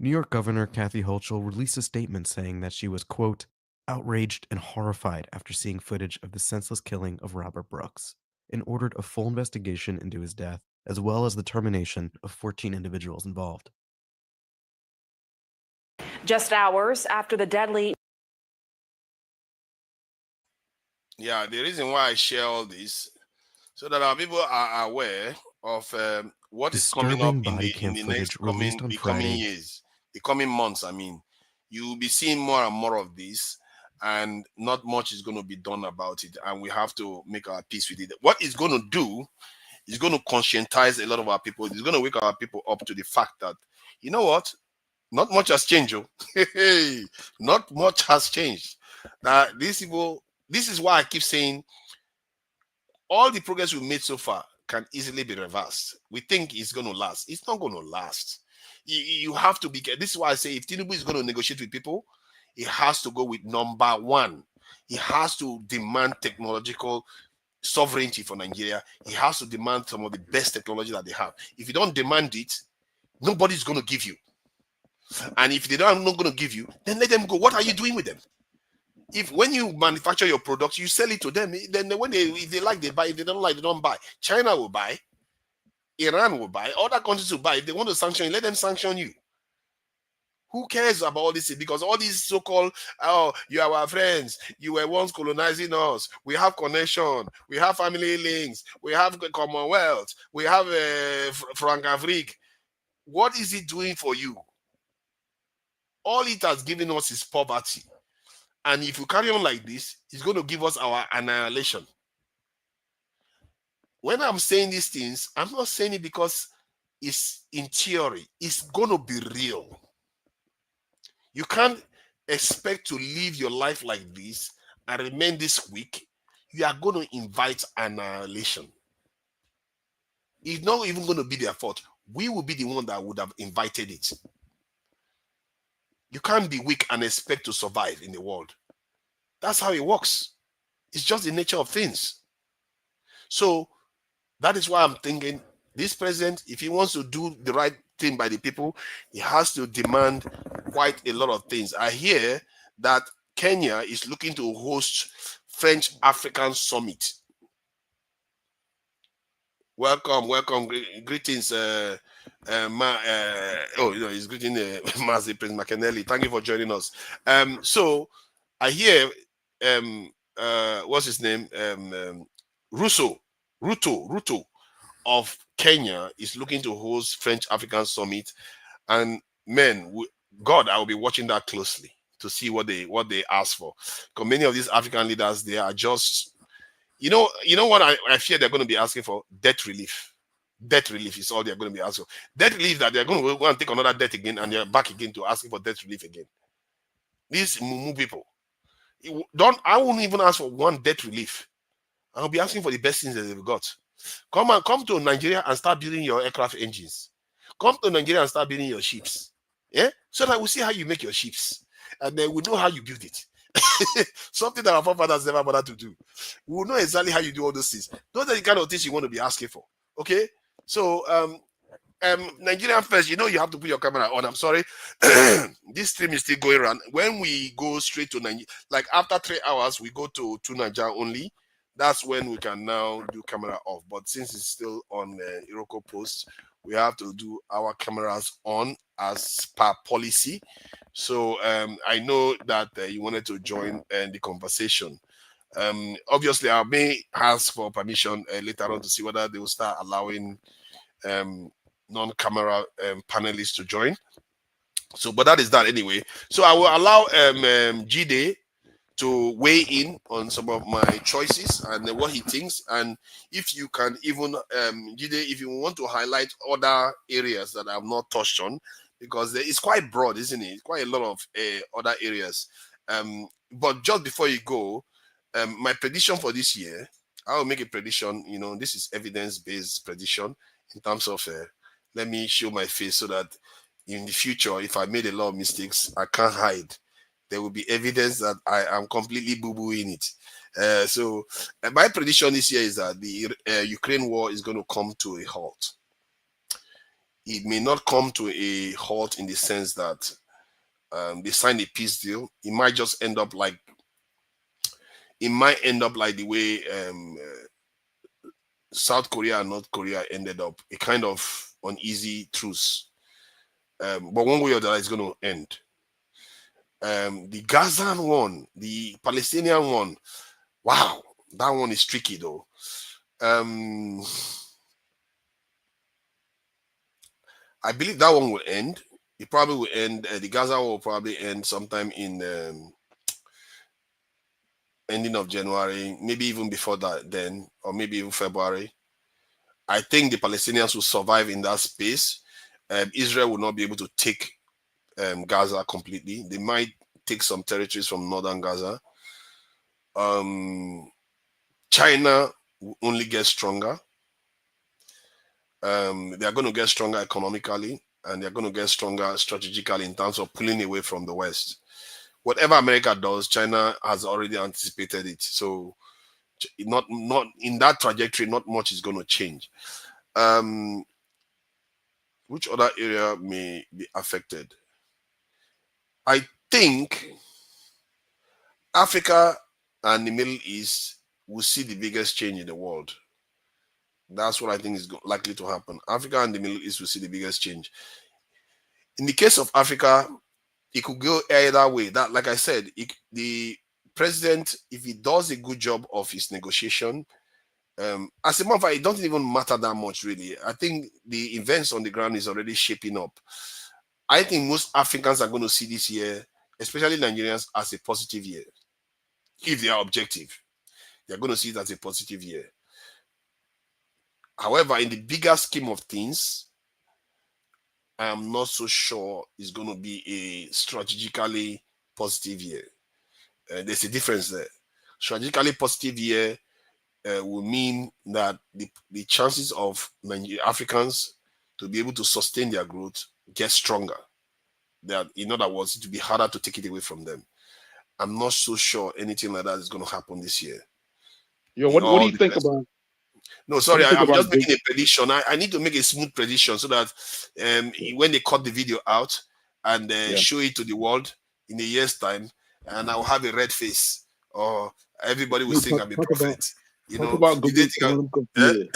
New York Governor Kathy Hochul released a statement saying that she was, quote, outraged and horrified after seeing footage of the senseless killing of Robert Brooks, and ordered a full investigation into his death, as well as the termination of 14 individuals involved. Just hours after the deadly... Yeah, the reason why I share all this, so that our people are aware of what is coming up in the next coming years, the coming months. I mean, you will be seeing more and more of this, and not much is going to be done about it, and we have to make our peace with it. What it's going to do is going to conscientize a lot of our people. It's going to wake our people up to the fact that, you know what, not much has changed. Not much has changed. Now, these people, this is why I keep saying all the progress we've made so far can easily be reversed. We think it's going to last. It's not going to last. You have to be. This is why I say if Tinubu is going to negotiate with people, he has to go with number one. He has to demand technological sovereignty for Nigeria. He has to demand some of the best technology that they have. If you don't demand it, nobody's going to give you. And if they don't not going to give you, then let them go. What are you doing with them? If when you manufacture your products, you sell it to them, then when if they like, they buy. If they don't like, they don't buy. China will buy. Iran will buy. Other countries will buy. If they want to sanction you, let them sanction you. Who cares about all this? Because all these so-called, oh, you are our friends. You were once colonizing us. We have connection. We have family links. We have Commonwealth. We have Franc-Afrique. What is it doing for you? All it has given us is poverty. And if you carry on like this, it's going to give us our annihilation. When I'm saying these things, I'm not saying it because it's in theory. It's going to be real. You can't expect to live your life like this and remain this weak, you are going to invite annihilation. It's not even going to be their fault. We will be the one that would have invited it. You can't be weak and expect to survive in the world. That's how it works. It's just the nature of things. So that is why I'm thinking this president, if he wants to do the right thing by the people, he has to demand quite a lot of things. I hear that Kenya is looking to host French African Summit. Welcome, greetings. He's greeting Mazi Prince McKennelly. Thank you for joining us. So I hear what's his name? Ruto of Kenya is looking to host French African Summit, and God, I will be watching that closely to see what they ask for. Because many of these African leaders, they are just, you know what I fear they're going to be asking for? Debt relief. Debt relief is all they're going to be asking for. Debt relief that they're going to go and take another debt again, and they're back again to asking for debt relief again. These Mumu people, I won't even ask for one debt relief. I'll be asking for the best things that they've got. Come to Nigeria and start building your aircraft engines. Come to Nigeria and start building your ships. Yeah, so that we'll see how you make your ships, and then we know how you build it. Something that our forefathers never bothered to do. We will know exactly how you do all those things. Those are the kind of things you want to be asking for. Okay, so Nigerian first, you have to put your camera on. I'm sorry, this stream is still going around. When we go straight to Nigeria, like after 3 hours, we go to Nigeria only. That's when we can now do camera off. But since it's still on Iroko Post, we have to do our cameras on as per policy. So I know that you wanted to join the conversation. Obviously, I may ask for permission later on to see whether they will start allowing non-camera panelists to join. So, but that is that anyway. So I will allow Jide to weigh in on some of my choices and what he thinks. And if you can even, Jide, if you want to highlight other areas that I've not touched on, because it's quite broad, isn't it? Quite a lot of other areas. But just before you go, my prediction for this year, I will make a prediction. This is evidence-based prediction in terms of, let me show my face so that in the future, if I made a lot of mistakes, I can't hide. There will be evidence that I am completely boo-booing it. So my prediction this year is that the Ukraine war is going to come to a halt. It may not come to a halt in the sense that they signed a peace deal. It might just end up like the way South Korea and North Korea ended up, a kind of uneasy truce. But one way or the other, it's going to end. The Gazan one, the Palestinian one, wow, that one is tricky though. I believe that one will end. It probably will end. The Gaza war will probably end sometime in ending of January, maybe even before that then, or maybe even February. I think the Palestinians will survive in that space. Israel will not be able to take Gaza completely. They might take some territories from northern Gaza. China will only get stronger. They are going to get stronger economically, and they're going to get stronger strategically in terms of pulling away from the West. Whatever America does, China has already anticipated it. So not in that trajectory, not much is going to change. Which other area may be affected? I think Africa and the Middle East will see the biggest change in the world. That's what I think is likely to happen. Africa and the Middle East will see the biggest change. In the case of Africa, it could go either way. That, like I said, the president, if he does a good job of his negotiation, as a matter of fact, it doesn't even matter that much, really. I think the events on the ground is already shaping up. I think most Africans are going to see this year, especially Nigerians, as a positive year. If they are objective, they're going to see it as a positive year. However, in the bigger scheme of things, I am not so sure it's going to be a strategically positive year. There's a difference there. strategically positive year will mean that the chances of Africans to be able to sustain their growth get stronger. That, in other words, it will be harder to take it away from them. I'm not so sure anything like that is going to happen this year. Yo, what do you think about? No, sorry, I'm just making a prediction. I need to make a smooth prediction so that when they cut the video out and show it to the world in a year's time, and I'll have a red face, or everybody will think I'm a prophet. Talk about Google's quantum computer.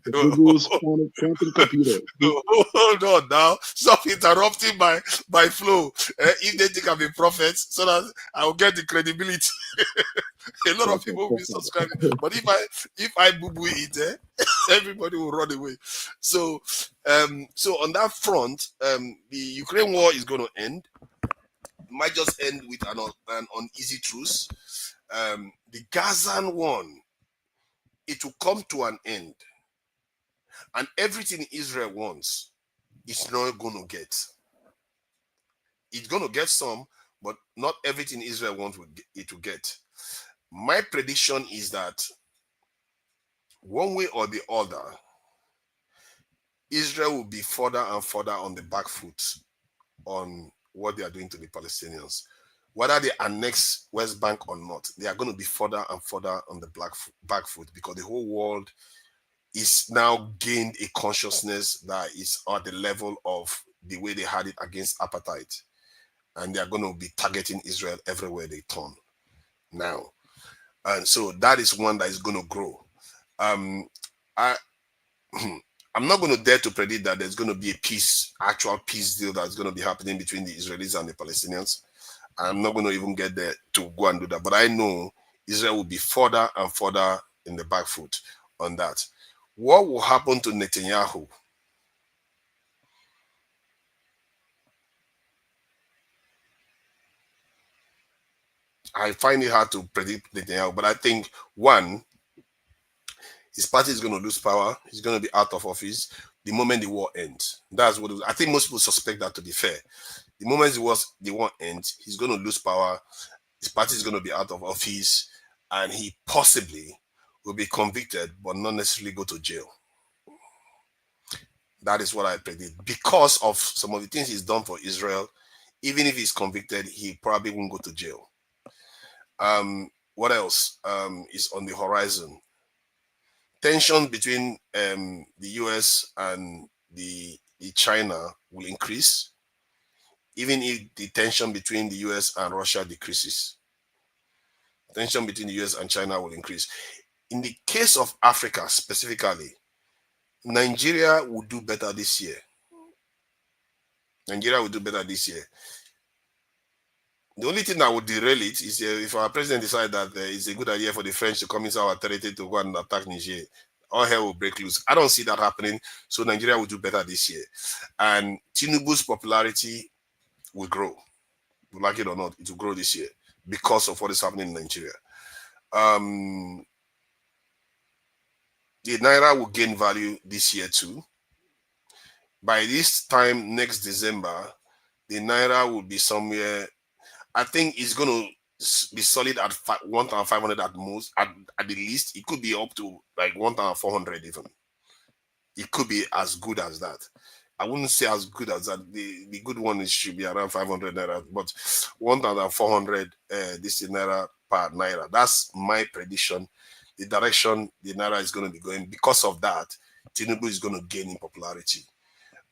Google's quantum computer. Hold on now. Stop interrupting my flow. If they think I'm a prophet, so that I will get the credibility. A lot of people will be subscribing. But if I boo-boo it, everybody will run away. So on that front, the Ukraine war is going to end. It might just end with an uneasy truce. The Gazan one, it will come to an end. And everything Israel wants, it's not going to get. It's going to get some, but not everything Israel wants it to get. My prediction is that one way or the other, Israel will be further and further on the back foot on what they are doing to the Palestinians. Whether they annex West Bank or not, they are going to be further and further on the back foot, because the whole world is now gained a consciousness that is at the level of the way they had it against apartheid. And they are going to be targeting Israel everywhere they turn now. And so that is one that is going to grow. I'm not going to dare to predict that there's going to be a actual peace deal that's going to be happening between the Israelis and the Palestinians. I'm not going to even get there to go and do that. But I know Israel will be further and further in the back foot on that. What will happen to Netanyahu? I find it hard to predict Netanyahu, but I think, one, his party is going to lose power. He's going to be out of office the moment the war ends. That's what I think. Most people suspect that, to be fair. The moment the war ends, he's going to lose power. His party is going to be out of office, and he possibly will be convicted, but not necessarily go to jail. That is what I predict. Because of some of the things he's done for Israel, even if he's convicted, he probably won't go to jail. What else is on the horizon? Tension between the US and the China will increase, even if the tension between the US and Russia decreases. Tension between the US and China will increase. In the case of Africa specifically, Nigeria will do better this year. Nigeria will do better this year. The only thing that would derail it is if our president decides that it's a good idea for the French to come into our territory to go and attack Niger. All hell will break loose. I don't see that happening. So Nigeria will do better this year. And Tinubu's popularity will grow. Like it or not, it will grow this year because of what is happening in Nigeria. The Naira will gain value this year too. By this time next December, the Naira will be somewhere, I think it's going to be solid at 1,500 at most, at the least. It could be up to like 1,400 even. It could be as good as that. I wouldn't say as good as that. The good one should be around 500 Naira, but 1,400 this Naira per Naira. That's my prediction. The direction the Naira is going to be going. Because of that, Tinubu is going to gain in popularity.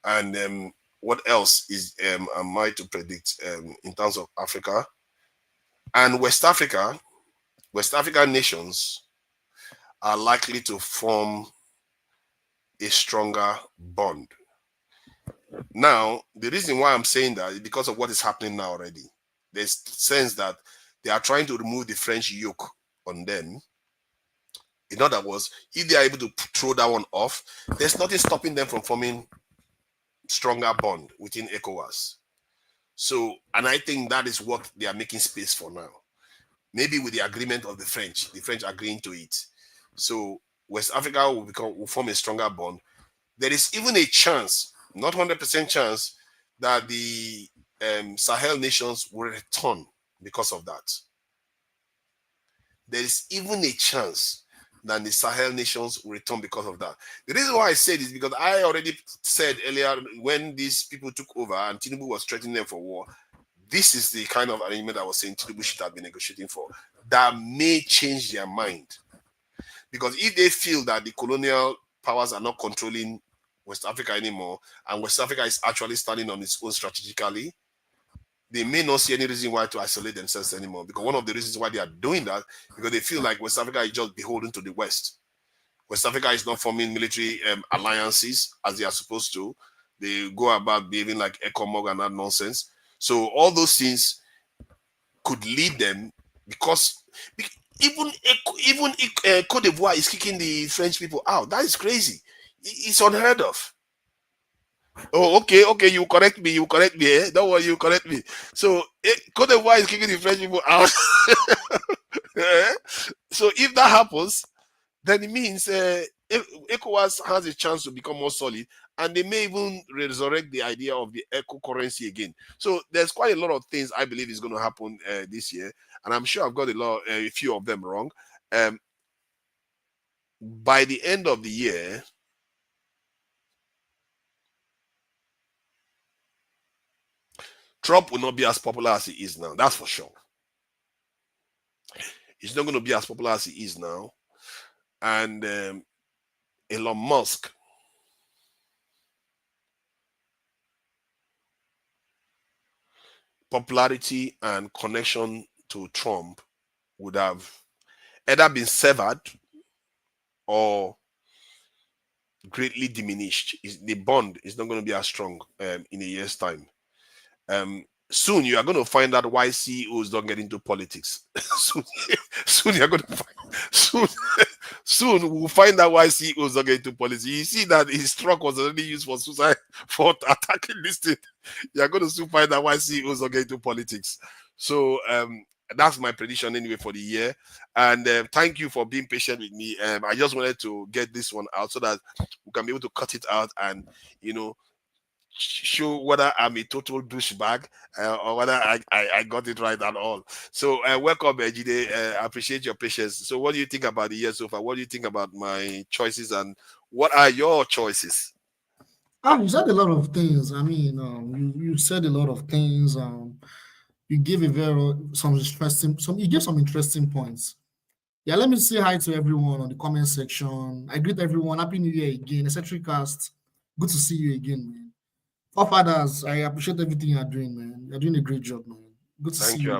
And what else is am I to predict in terms of Africa and West Africa? West African nations are likely to form a stronger bond. Now, the reason why I'm saying that is because of what is happening now already. There's sense that they are trying to remove the French yoke on them. In other words, if they are able to throw that one off, there's nothing stopping them from forming stronger bond within ECOWAS. So, and I think that is what they are making space for now. Maybe with the agreement of the French agreeing to it. So West Africa will form a stronger bond. There is even a chance, not 100% chance, that the Sahel nations will return because of that. there is even a chance that the Sahel nations will return because of that. The reason why I said this is because I already said earlier when these people took over and Tinubu was threatening them for war, this is the kind of arrangement I was saying Tinubu should have been negotiating for. That may change their mind. Because if they feel that the colonial powers are not controlling West Africa anymore, and West Africa is actually standing on its own strategically, they may not see any reason why to isolate themselves anymore. Because one of the reasons why they are doing that, because they feel like West Africa is just beholden to the West. West Africa is not forming military alliances as they are supposed to. They go about behaving like ECOMOG and that nonsense. So all those things could lead them, because even Cote d'Ivoire is kicking the French people out. That is crazy. It's unheard of. Oh, okay, you correct me, eh? Don't worry, you correct me. So Cote d'Ivoire is kicking the French people out. So if that happens, then it means ECOWAS has a chance to become more solid, and they may even resurrect the idea of the eco currency again. So there's quite a lot of things I believe is going to happen this year, and I'm sure I've got a few of them wrong. By the end of the year, Trump will not be as popular as he is now. That's for sure. He's not going to be as popular as he is now. And Elon Musk popularity and connection to Trump would have either been severed or greatly diminished. The bond is not going to be as strong in a year's time. Soon you are going to find out why CEOs don't get into politics. soon you're going to find, soon we'll find out why CEOs don't get into politics. You see that his truck was already used for suicide, for attacking this thing. You're going to soon find out why CEOs don't get into politics. So that's my prediction anyway for the year. And thank you for being patient with me. I just wanted to get this one out so that we can be able to cut it out and, show whether I'm a total douchebag or whether I got it right at all. So welcome, Ejide. I appreciate your patience. So what do you think about the year so far? What do you think about my choices, and what are your choices? You said a lot of things. I mean, you said a lot of things. You gave you gave some interesting points. Yeah, let me say hi to everyone on the comment section. I greet everyone. Happy New Year again. Eccentric Cast. Good to see you again, man. Fathers, I appreciate everything you're doing, man. You're doing a great job, man. Good to see you. Thank you. I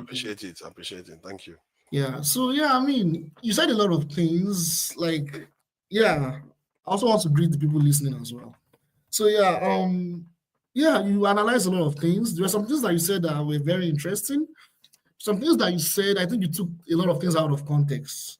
appreciate it. Thank you. Yeah. So yeah, I mean, you said a lot of things. Like, yeah. I also want to greet the people listening as well. So yeah, you analyzed a lot of things. There were some things that you said that were very interesting. Some things that you said, I think you took a lot of things out of context.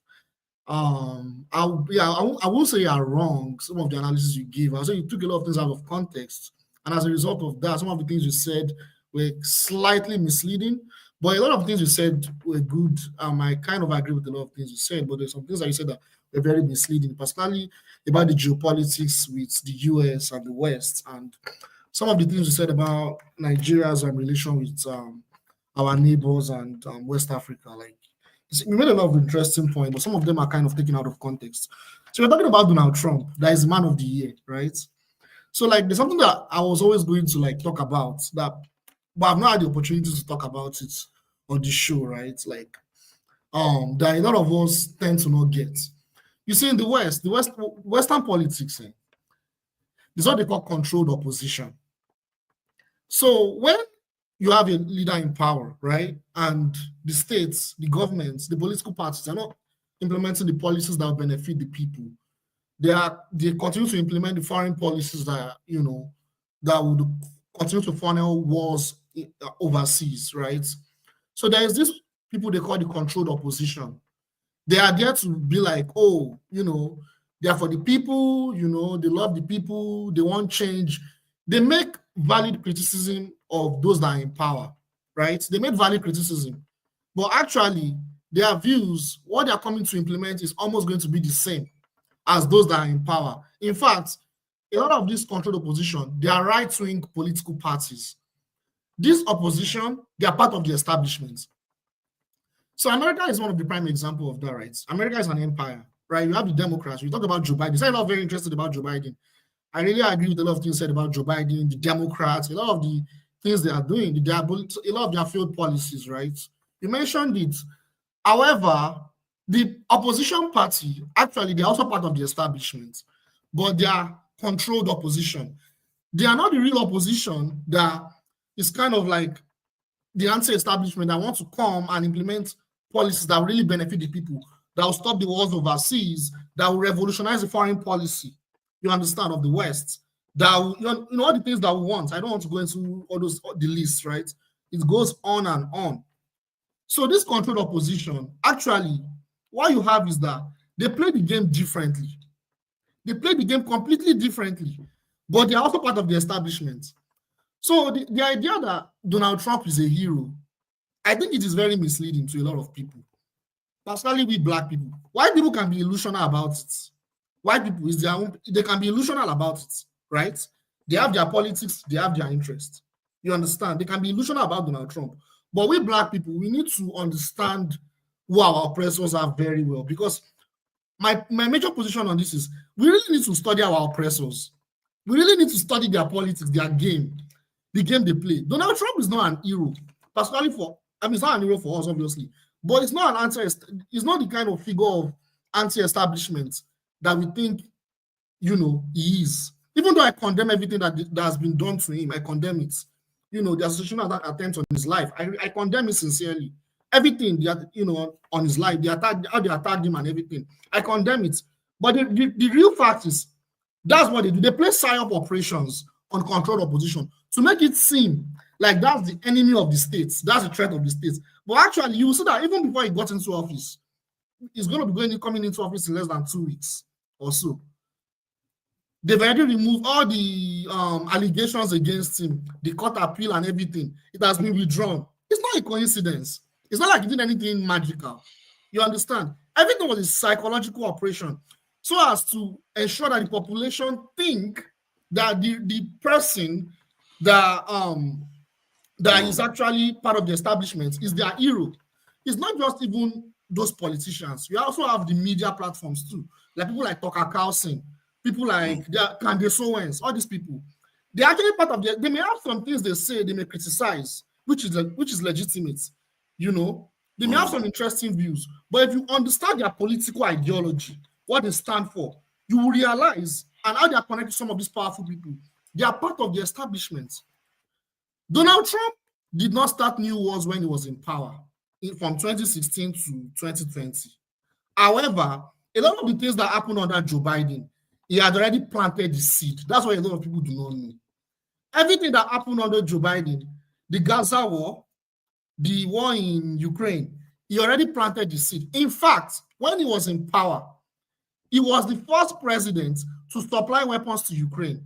I won't say you are wrong. Some of the analysis you give, I'll say you took a lot of things out of context. And as a result of that, some of the things you said were slightly misleading, but a lot of things you said were good. I kind of agree with a lot of things you said, but there's some things that you said that were very misleading, particularly about the geopolitics with the US and the West, and some of the things you said about Nigeria's relation with our neighbors and West Africa. Like, you made a lot of interesting points, but some of them are kind of taken out of context. So we're talking about Donald Trump, that is man of the year, right? So like there's something that I was always going to like talk about that, but I've not had the opportunity to talk about it on the show, right? Like that a lot of us tend to not get. You see, in the Western politics, there's what they call controlled opposition. So when you have a leader in power, right, and the states, the governments, the political parties are not implementing the policies that will benefit the people, they continue to implement the foreign policies that that would continue to funnel wars overseas, right? So there is this people they call the controlled opposition. They are there to be like, oh, they are for the people, they love the people, they want change. They make valid criticism of those that are in power, right? They make valid criticism, but actually their views, what they are coming to implement is almost going to be the same as those that are in power. In fact, a lot of this controlled opposition, they are right-wing political parties. This opposition, they are part of the establishment. So America is one of the prime example of that, right? America is an empire, right? You have the Democrats. We talk about Joe Biden. So I'm not very interested about Joe Biden. I really agree with a lot of things said about Joe Biden, the Democrats, a lot of the things they are doing, a lot of their failed policies, right? You mentioned it. However, the opposition party, actually, they're also part of the establishment, but they are controlled opposition. They are not the real opposition that is kind of like the anti-establishment that want to come and implement policies that really benefit the people, that will stop the wars overseas, that will revolutionize the foreign policy, you understand, of the West, that will, you know all the things that we want. I don't want to go into all the lists, right? It goes on and on. So this controlled opposition, actually, what you have is that they play the game differently. They play the game completely differently, but they are also part of the establishment. So the idea that Donald Trump is a hero, I think it is very misleading to a lot of people, particularly with Black people. White people can be illusional about it. White people is their own, they can be illusional about it, right? They have their politics, they have their interest. You understand? They can be illusional about Donald Trump. But we Black people, we need to understand who our oppressors are very well, because my major position on this is we really need to study our oppressors. We really need to study their politics, their game, the game they play. Donald Trump is not an hero, particularly for, I mean, it's not an hero for us, obviously, but it's not it's not the kind of figure of anti-establishment that we think, you know, he is. Even though I condemn everything that has been done to him, I condemn it. You know, the association attempt on his life, I condemn it sincerely. Everything that, you know, on his life, how they attacked him and everything, I condemn it. But the real fact is, that's what they do. They play psyop operations on controlled opposition to make it seem like that's the enemy of the states, that's the threat of the states. But actually, you will see that even before he got into office, he's going to be coming into office in less than 2 weeks or so. They've already removed all the allegations against him, the court appeal and everything. It has been withdrawn. It's not a coincidence. It's not like he did anything magical. You understand? Everything was a psychological operation so as to ensure that the population think that the person that is actually part of the establishment is their hero. It's not just even those politicians. You also have the media platforms too, like people like Tucker Carlson, people like Candace Owens, all these people. They're actually part of they may have some things they say, they may criticize, which is legitimate. You know, they may have some interesting views, but if you understand their political ideology, what they stand for, you will realize, and how they are connected to some of these powerful people, they are part of the establishment. Donald Trump did not start new wars when he was in power from 2016 to 2020. However, a lot of the things that happened under Joe Biden, he had already planted the seed. That's what a lot of people do not know. Everything that happened under Joe Biden, the Gaza war, the war in Ukraine, he already planted the seed. In fact, when he was in power, he was the first president to supply weapons to Ukraine.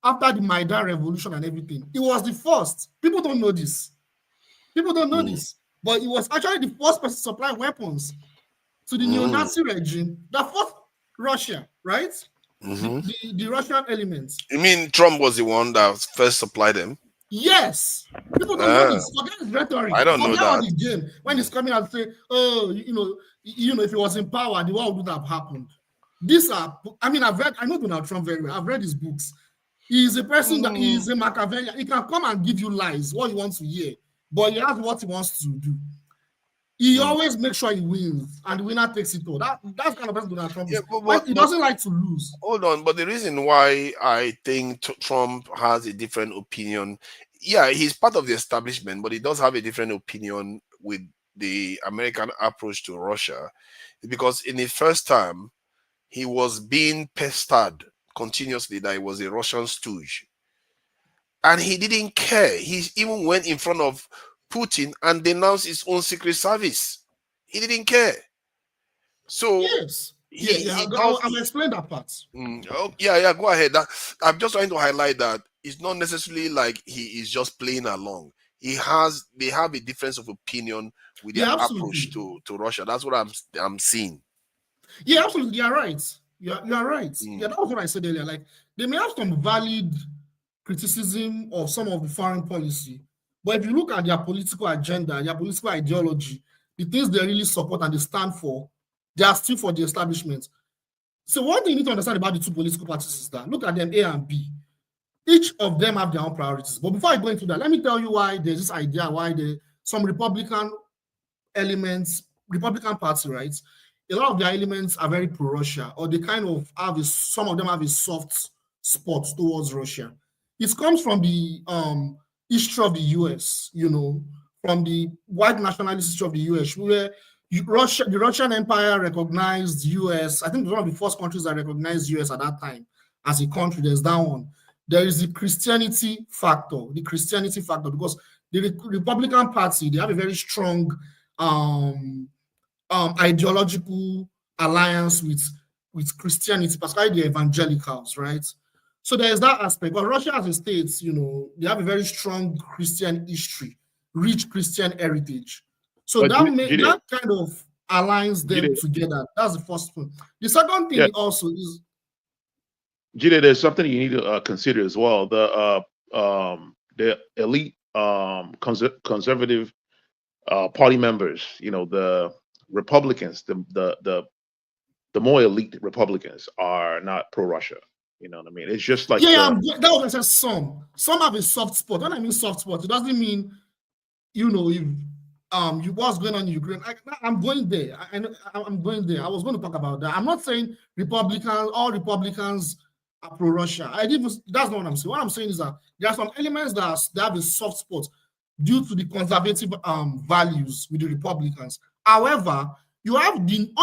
After the Maidan revolution and everything, he was the first. People don't know this. People don't know this. But he was actually the first person to supply weapons to the neo-Nazi regime that fought Russia, right? The Russian elements. You mean Trump was the one that first supplied them? Yes. People don't know this. Forget his rhetoric. I don't know that. The game. When he's coming out and say, oh, you know, if he was in power, the war would have happened. These are, I mean, I know Donald Trump very well. I've read his books. He's a person that is a Machiavellian. He can come and give you lies, what he wants to hear, but he has what he wants to do. He always makes sure he wins, and the winner takes it all. That's kind of person Donald Trump is. But he doesn't like to lose. Hold on, but the reason why I think Trump has a different opinion, yeah, he's part of the establishment, but he does have a different opinion with the American approach to Russia, because in the first time, he was being pestered continuously that he was a Russian stooge. And he didn't care. He even went in front of Putin and denounced his own secret service. He didn't care. So yes, I'll explain that part. Go ahead. I'm just trying to highlight that it's not necessarily like he is just playing along. They have a difference of opinion with their approach to Russia. That's what I'm seeing. Yeah, absolutely. You're right. You're right. Yeah, that was what I said earlier. Like, they may have some valid criticism of some of the foreign policy, but if you look at their political agenda, their political ideology, the things they really support and they stand for, they are still for the establishment. So one thing you need to understand about the two political parties is that, look at them, A and B. Each of them have their own priorities. But before I go into that, let me tell you why there's this idea, why some Republican elements, Republican Party, right? A lot of their elements are very pro-Russia, or they kind of have some of them have a soft spot towards Russia. It comes from the history of the US, from the white nationalist history of the US, where the Russian Empire recognized US. I think it was one of the first countries that recognized US at that time as a country. There's that one. There is the Christianity factor, because the Republican Party, they have a very strong ideological alliance with Christianity, particularly the evangelicals, right? So there's that aspect. But Russia as a state, they have a very strong Christian history, rich Christian heritage. So that kind of aligns them together. That's the first point. The second thing also is, Gide, there's something you need to consider as well. The elite conservative party members, the Republicans, the more elite Republicans are not pro-Russia. You know what I mean? It's just like that was just some have a soft spot. When I mean soft spot, it doesn't mean if what's going on in Ukraine. I'm going there. I'm going there. I was going to talk about that. I'm not saying all Republicans are pro-Russia. That's not what I'm saying. What I'm saying is that there are some elements that have a soft spot due to the conservative values with the Republicans. However, you have even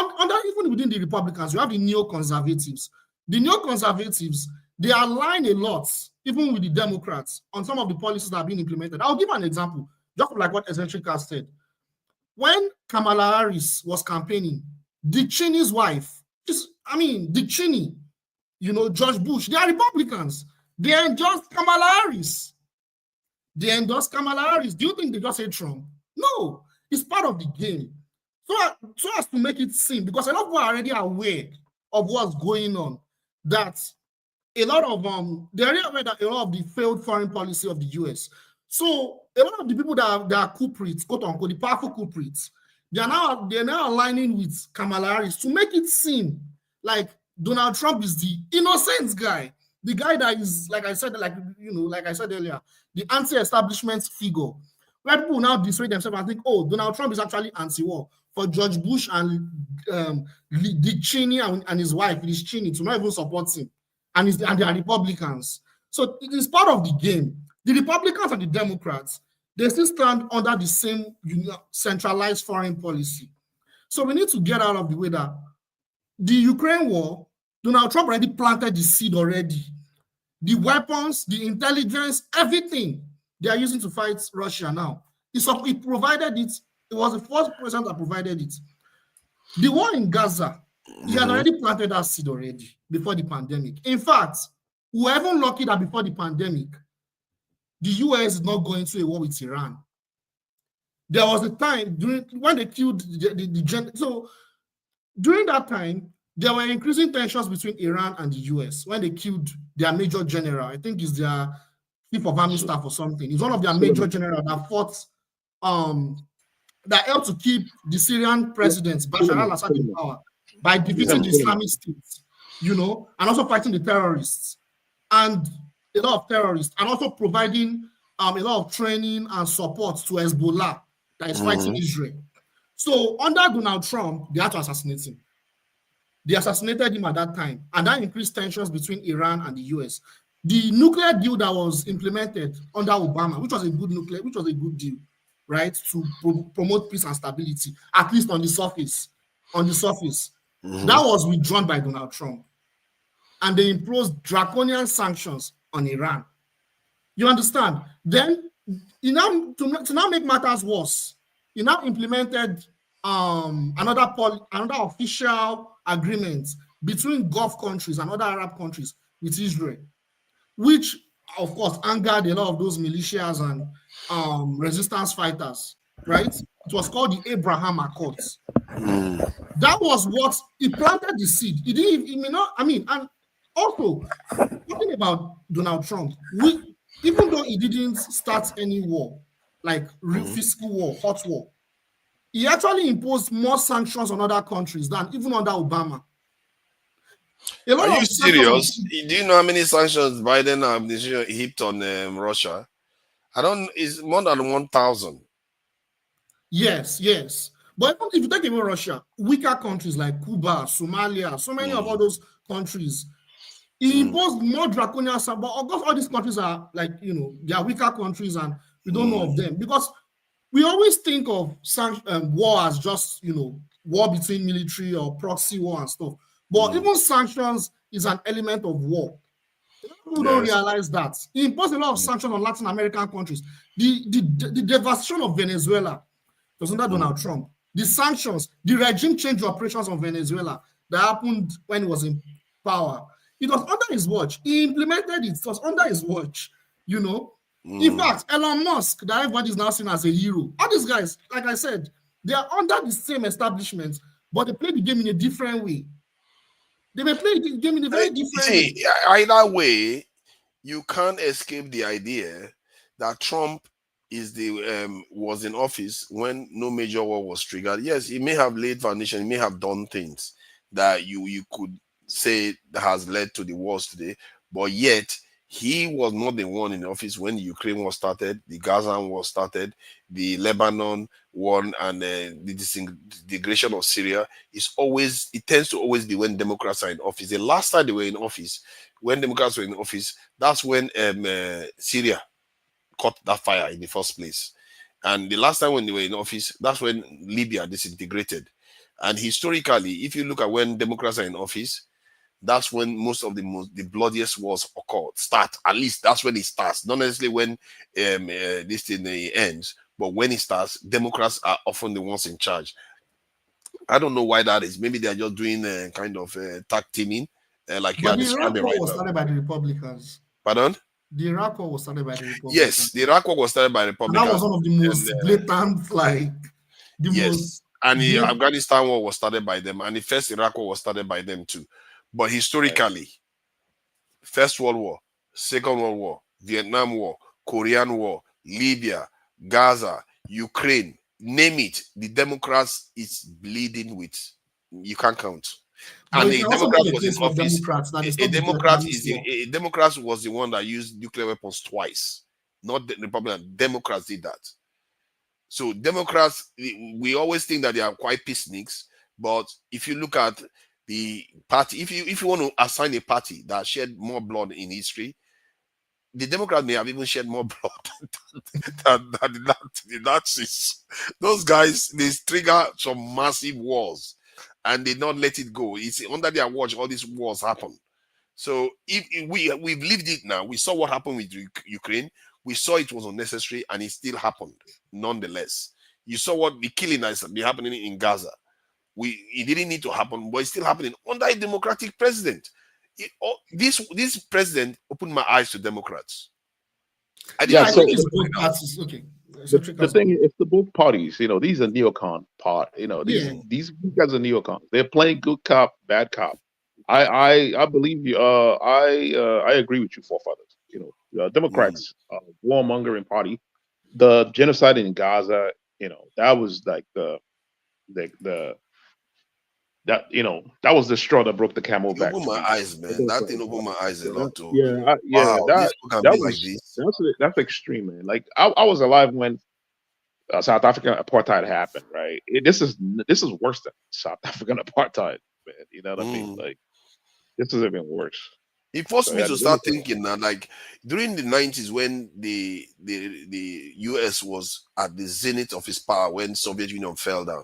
within the Republicans, you have the neoconservatives. The neoconservatives, they align a lot, even with the Democrats, on some of the policies that have been implemented. I'll give an example, just like what Eccentrica said. When Kamala Harris was campaigning, Dick Cheney's wife, Dick Cheney, George Bush, they are Republicans. They endorse Kamala Harris. Do you think they just hate Trump? No, it's part of the game. So as to make it seem, because a lot of people are already aware of what's going on, that a lot of they're already aware that a lot of the failed foreign policy of the US. So a lot of the people that are culprits, quote unquote, the powerful culprits, they're now aligning with Kamala Harris to make it seem like Donald Trump is the innocent guy, the guy that is, like I said earlier, the anti-establishment figure, where people now dissuade themselves and think, oh, Donald Trump is actually anti-war. For George Bush and Dick Cheney and his wife, Liz Cheney, to not even support him, and they are Republicans. So it is part of the game. The Republicans and the Democrats, they still stand under the same centralized foreign policy. So we need to get out of the way that the Ukraine war, Donald Trump already planted the seed already. The weapons, the intelligence, everything they are using to fight Russia now. He provided it. It was the first president that provided it. The war in Gaza, he had already planted that seed already before the pandemic. In fact, we were even lucky that before the pandemic, the US is not going to a war with Iran. There was a time when they killed so during that time, there were increasing tensions between Iran and the US when they killed their major general. I think it's their chief of army staff or something. It's one of their major generals that fought, that helped to keep the Syrian president Bashar al-Assad in power by defeating the Islamic State, and also fighting the terrorists and a lot of terrorists, and also providing a lot of training and support to Hezbollah that is fighting Israel. So under Donald Trump, they had to assassinate him. They assassinated him at that time, and that increased tensions between Iran and the US. The nuclear deal that was implemented under Obama, which was a good deal, right, to promote peace and stability, at least on the surface. That was withdrawn by Donald Trump. And they imposed draconian sanctions on Iran. You understand? Then, to now make matters worse, he now implemented another official agreement between Gulf countries and other Arab countries with Israel, which, of course, angered a lot of those militias and resistance fighters, right? It was called the Abraham Accords. That was what he planted the seed. And also, talking about Donald Trump, even though he didn't start any war, like fiscal war, hot war, he actually imposed more sanctions on other countries than even under Obama. A lot Are you of sanctions. serious? Do you know how many sanctions Biden have heaped on Russia? I don't. It's more than 1,000. Yes, yes. But even if you take away Russia, weaker countries like Cuba, Somalia, so many of all those countries, he imposed more draconian sanctions. But of course, all these countries are like, they are weaker countries and we don't know of them because we always think of war as just, war between military or proxy war and stuff. But even sanctions is an element of war. People don't realize that. He imposed a lot of sanctions on Latin American countries. The devastation of Venezuela was under Donald Trump. The sanctions, the regime change operations on Venezuela that happened when he was in power, it was under his watch. He implemented it. It was under his watch, In fact, Elon Musk, that everybody is now seen as a hero. All these guys, like I said, they are under the same establishment, but they play the game in a different way. They may play the game in a very different way. Either way, you can't escape the idea that Trump was in office when no major war was triggered. Yes, he may have laid foundation, he may have done things that you could say that has led to the wars today, but yet he was not the one in office when the Ukraine war started, the Gaza war started, the Lebanon war, and the disintegration of Syria. It tends to always be when Democrats are in office. The last time they were in office, when Democrats were in office, that's when Syria caught that fire in the first place. And the last time when they were in office, that's when Libya disintegrated. And historically, if you look at when Democrats are in office, that's when most of the bloodiest wars start. At least that's when it starts. Not necessarily when this thing ends, but when it starts, Democrats are often the ones in charge. I don't know why that is. Maybe they are just doing kind of tag teaming, like you But are the Iraq describing war right was now. started by the Republicans. Pardon? The Iraq war was started by the Republicans. Yes, the Iraq war was started by Republicans. And that was one of the most blatant, most. And the Afghanistan war was started by them, and the first Iraq war was started by them too. But historically, First World War, Second World War, Vietnam War, Korean War, Libya, Gaza, Ukraine, name it, the Democrats is bleeding with. You can't count. But And a Democrat was in office. A Democrat was the one that used nuclear weapons twice, not the Republican. Democrats did that. So Democrats, we always think that they are quite peaceniks, but if you look at the party, if you want to assign a party that shed more blood in history, the Democrats may have even shed more blood than the Nazis. Those guys, they trigger some massive wars and they not let it go. It's under their watch all these wars happen. So if we've lived it now, we saw what happened with Ukraine. We saw it was unnecessary and it still happened nonetheless. You saw what the killing has been happening in Gaza. It didn't need to happen, but it's still happening under a democratic president. This president opened my eyes to Democrats. Yeah, so okay. The thing is, the both parties, these are neocon part. These guys are neocons. They're playing good cop, bad cop. I believe you. I agree with you, forefathers. Democrats, warmongering party. The genocide in Gaza, that was like that was the straw that broke the camel back. Opened my eyes, man. That thing opened my eyes a lot too. Wow, that's extreme, man. Like I was alive when South African apartheid happened, right? This is worse than South African apartheid, man. You know what I mean? Like this is even worse. It forced me to start thinking now, like during the 90s when the US was at the zenith of its power, when Soviet Union fell down,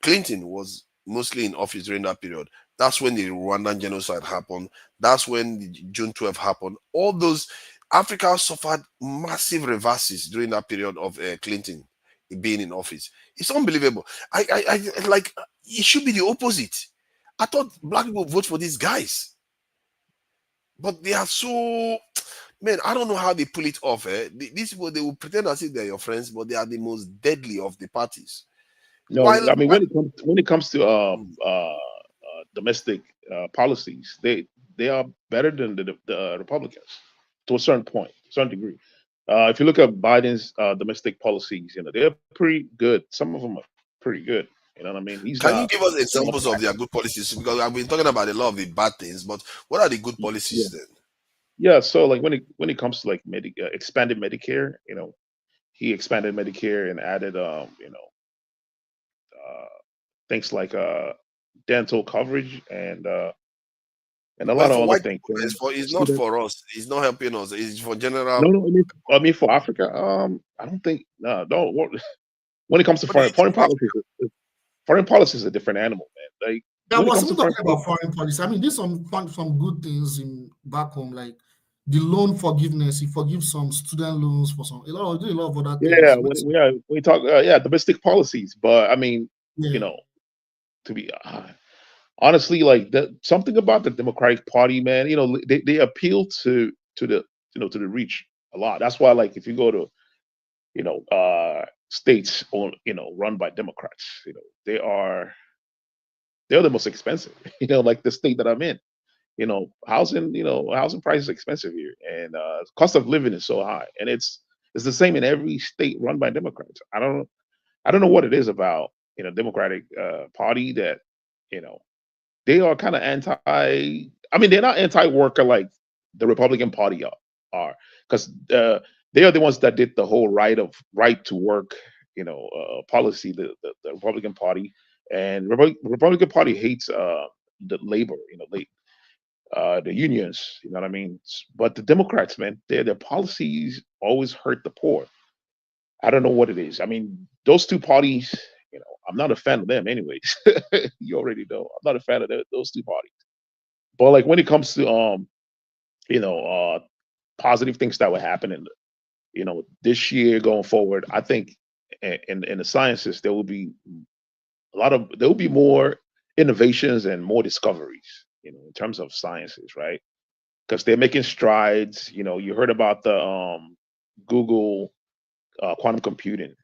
Clinton was mostly in office during that period. That's when the Rwandan genocide happened. That's when the June 12 happened. All those, Africa suffered massive reverses during that period of Clinton being in office. It's unbelievable. I like, it should be the opposite. I thought black people vote for these guys. But they are so, man, I don't know how they pull it off. These people, they will pretend as if they're your friends, but they are the most deadly of the parties. No, I mean, when it comes to domestic policies, they are better than the Republicans to a certain point, a certain degree. If you look at Biden's domestic policies, they're pretty good. Some of them are pretty good. You know what I mean? He's Can you not. give us examples of their good policies? Because I've been talking about a lot of the bad things, but what are the good policies then? Yeah. So like when it comes to like expanded Medicare, he expanded Medicare and added things like dental coverage and a Well, lot of for other white things. people, it's not Student, for us. It's not helping us. It's for no, general. no, I mean for Africa, I don't think no. When it comes to What do you foreign think of policy, foreign policy is a different animal, man. Like Yeah, when it we're comes to still talking about foreign policy. I mean, there's some good things in back home, like the loan forgiveness. He forgives some student loans for a lot of other yeah, things. when we talk domestic policies, but I mean, Yeah. to be honestly, like something about the Democratic Party, man, they appeal to the to the rich a lot. That's why, like, if you go to states run by Democrats, they're the most expensive. Like the state that I'm in. Housing price is expensive here, and cost of living is so high, and it's the same in every state run by Democrats. I don't know what it is about Democratic Party that you know they are kind of anti. I mean, they're not anti-worker like the Republican Party are, because they are the ones that did the whole right to work, policy. The Republican Party and Republican Party hates the labor, the unions. You know what I mean? But the Democrats, man, their policies always hurt the poor. I don't know what it is. I mean, those two parties, I'm not a fan of them, anyways. You already know, I'm not a fan of those two parties. But like when it comes to you know, uh, positive things that would happen in this year going forward, I think in the sciences there will be there will be more innovations and more discoveries, in terms of sciences, right? Because they're making strides. You heard about the Google quantum computing.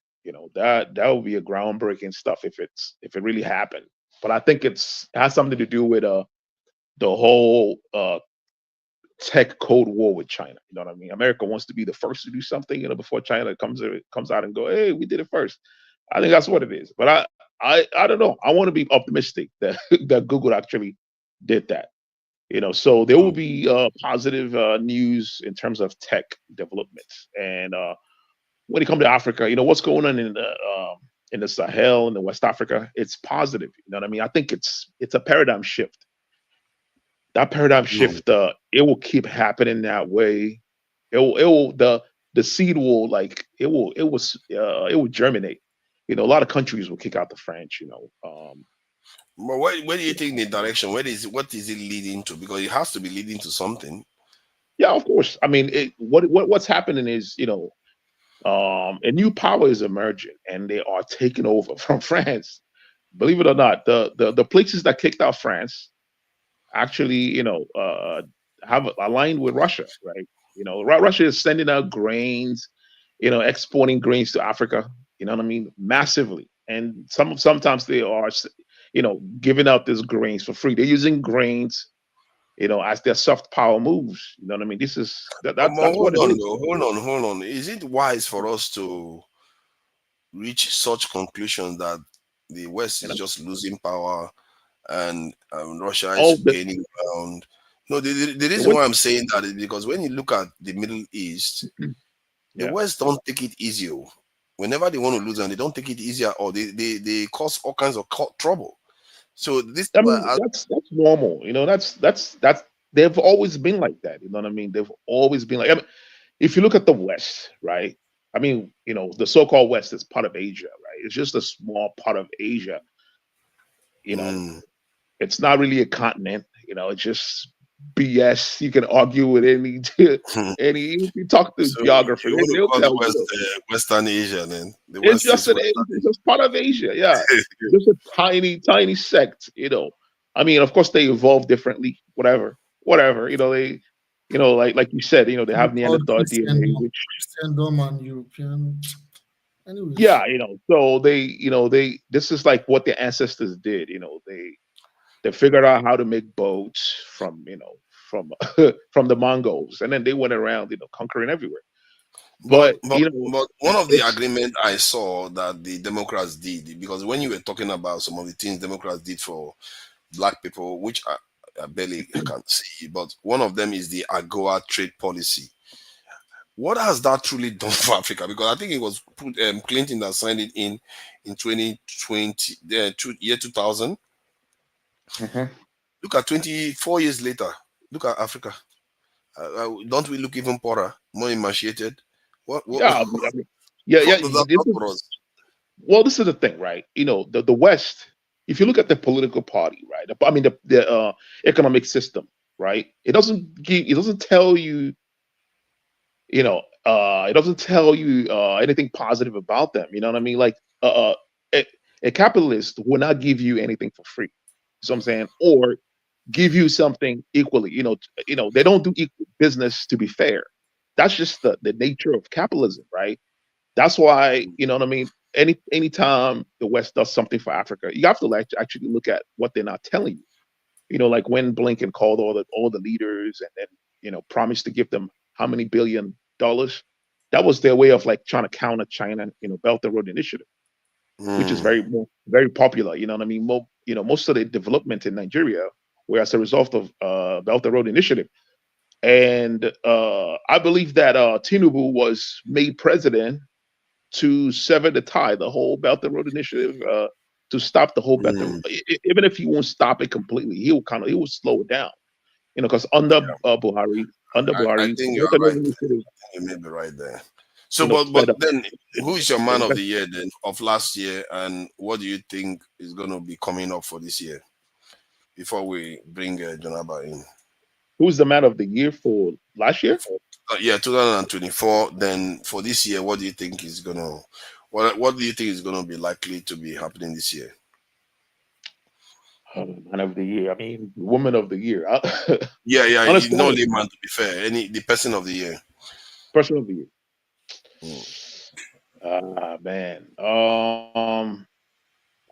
That would be a groundbreaking stuff if it really happened. But I think it has something to do with the whole tech code war with China. You know what I mean? America wants to be the first to do something, before China comes out and go, hey, we did it first. I think that's what it is. But I don't know. I want to be optimistic that that Google actually did that. So there will be positive news in terms of tech developments. And when it comes to Africa, what's going on in the Sahel in the West Africa, it's positive. You know what I mean? I think it's a paradigm shift. That paradigm shift, it will keep happening that way. It will the seed will like it will germinate. A lot of countries will kick out the French. But where do you think the direction? What is it leading to? Because it has to be leading to something. Yeah, of course. I mean, what's happening is a new power is emerging, and they are taking over from France. Believe it or not, the places that kicked out France actually, have aligned with Russia, right? Russia is sending out grains, exporting grains to Africa. You know what I mean? Massively, and sometimes they are, giving out these grains for free. They're using grains, as their soft power moves. You know what I mean? This is that's what Hold it on, is. though. Hold on. Is it wise for us to reach such conclusion that the West is just losing power and Russia is gaining ground? No, the reason why I'm saying that is because when you look at the Middle East, the West don't take it easy. Whenever they want to lose, and they don't take it easier, or they cause all kinds of trouble. So this, I mean, that's normal. That's they've always been like that. You know what I mean? They've always been like. I mean, if you look at the West, right? I mean, the so-called West is part of Asia, right? It's just a small part of Asia. It's not really a continent. It's just BS. You can argue with any if you talk to so geographers, you want to they'll call tell the you. West Western Asia, then the It's West just is it's just part of Asia, yeah. Just a tiny sect, I mean, of course they evolve differently, whatever. Like you said, they have Neanderthal DNA, which Christendom and European. Anyways. yeah, so they this is like what their ancestors did. They figured out how to make boats from from from the Mongols, and then they went around, conquering everywhere. But But you know, but one of the it's agreement I saw that the Democrats did, because when you were talking about some of the things Democrats did for black people, which I barely can see, but one of them is the AGOA trade policy. What has that truly done for Africa? Because I think it was Clinton that signed it in 2020, year 2000. Mhm. Look at 24 years later. Look at Africa. Don't we look even poorer, more emaciated? What, Yeah, yeah, yeah. what does that This do is, for us? well, this is the thing, right? You know, the West. If you look at the political party, right? I mean, the economic system, right? It doesn't tell you, you know, it doesn't tell you anything positive about them. You know what I mean? Like, a, a capitalist will not give you anything for free. So I'm saying, or give you something equally. They don't do equal business to be fair. That's just the nature of capitalism, right? That's why, you know what I mean. Anytime the West does something for Africa, you have to like actually look at what they're not telling you. Like when Blinken called all the leaders and then promised to give them how many $billion. That was their way of like trying to counter China. Belt and Road Initiative, which is Mm. very popular. You know what I mean. Most of the development in Nigeria were as a result of Belt and Road Initiative. And I believe that Tinubu was made president to sever the tie, the whole Belt and Road Initiative, to stop the whole Belt and Mm. even if he won't stop it completely, he will slow it down. Because under I Buhari, think you Belt are and right. Road Initiative, You may be right there. So, but sped up. then, who is your man of Invest- the year then of last year, and what do you think is going to be coming up for this year? Before we bring Jonaba in, Who's the man of the year for last year? yeah, 2024. Then for this year, what do you think is gonna, what do you think is gonna be likely to be happening this year? Man of the year. I mean, woman of the year. Yeah, yeah, you Honestly, know, man. To be fair, the person of the year. person of the year. Mm. Man.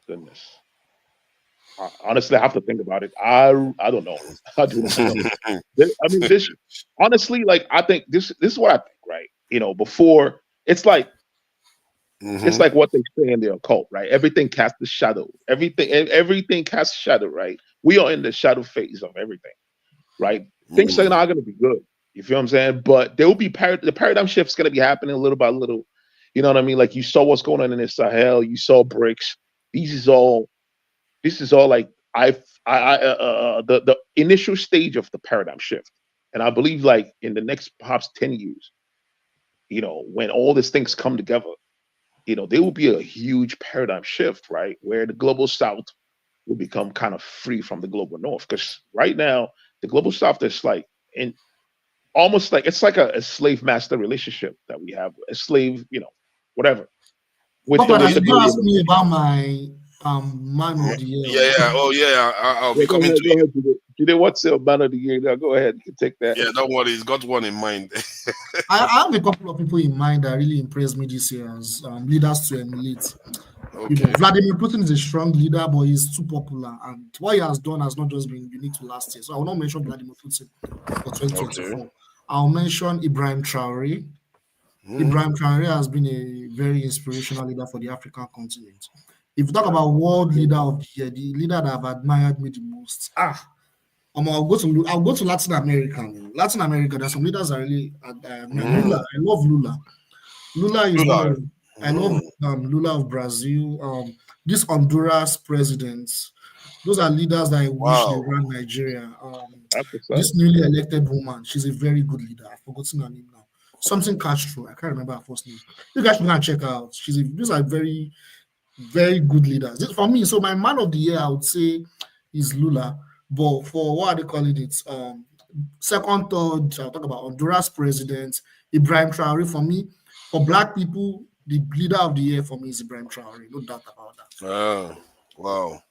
Goodness. Honestly, I have to think about it. I don't know. I do not know. I mean, this honestly, like I think this is what I think, right? Before it's Mm-hmm. like what they say in the occult, right? Everything casts a shadow. Everything casts a shadow, right? We are in the shadow phase of everything, right? Things are Mm. not going to be good. You feel what I'm saying? But there will be the paradigm shift's going to be happening little by little. You know what I mean? Like you saw what's going on in the Sahel. You saw BRICS. These is all. This is all like the initial stage of the paradigm shift, and I believe like in the next perhaps 10 years, when all these things come together, there will be a huge paradigm shift, right, where the global South will become kind of free from the global North, because right now the global South is like in almost like it's like a slave master relationship that we have, a slave, whatever, with Papa, with you the don't ask billion. me about my man of the year. Yeah, yeah. Oh, yeah. I'll Yeah, be coming to go you. ahead. Jide, what's the man of the year? Now, go ahead. You can take that. Yeah, don't worry. He's got one in mind. I have a couple of people in mind that really impressed me this year as leaders to emulate. Okay. Vladimir Putin is a strong leader, but he's too popular. And what he has done has not just been unique to last year. So I will not mention Vladimir Putin for Okay. 2024. I'll mention Ibrahim Traore. Mm. Ibrahim Traore has been a very inspirational leader for the African continent. If you talk about world leader of the year, the leader that I've admired me the most, I'll go to Latin America. Man. Latin America, there's some leaders I really admire. Lula, Mm. I love Lula. Lula is one Lula. of I love Lula of Brazil. This Honduras presidents, those are leaders that I wish they Wow. ran Nigeria. That's what's up. This newly elected woman, she's a very good leader. I've forgotten her name now. Something Castro. I can't remember her first name. You guys can check her out. These are very, very good leaders. For me, so my man of the year, I would say, is Lula. But for what are they calling it? Second, third, I'll talk about Honduras president, Ibrahim Traore. For me, for black people, the leader of the year for me is Ibrahim Traore. No doubt about that. Wow.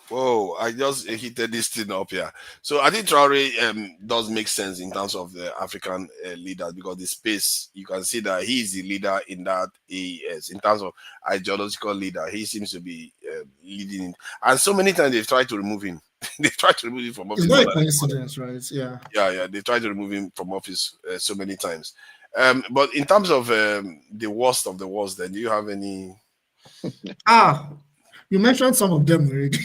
Whoa, I just heated this thing up here. So I think Traore does make sense in terms of the African leaders, because the space, you can see that he is the leader in that he is. In terms of ideological leader, he seems to be leading. And so many times they've tried to remove him. They've tried to remove him from It's office. not a coincidence, right? Yeah. Yeah, they tried to remove him from office so many times. But in terms of the worst of the worst, then do you have any? You mentioned some of them already.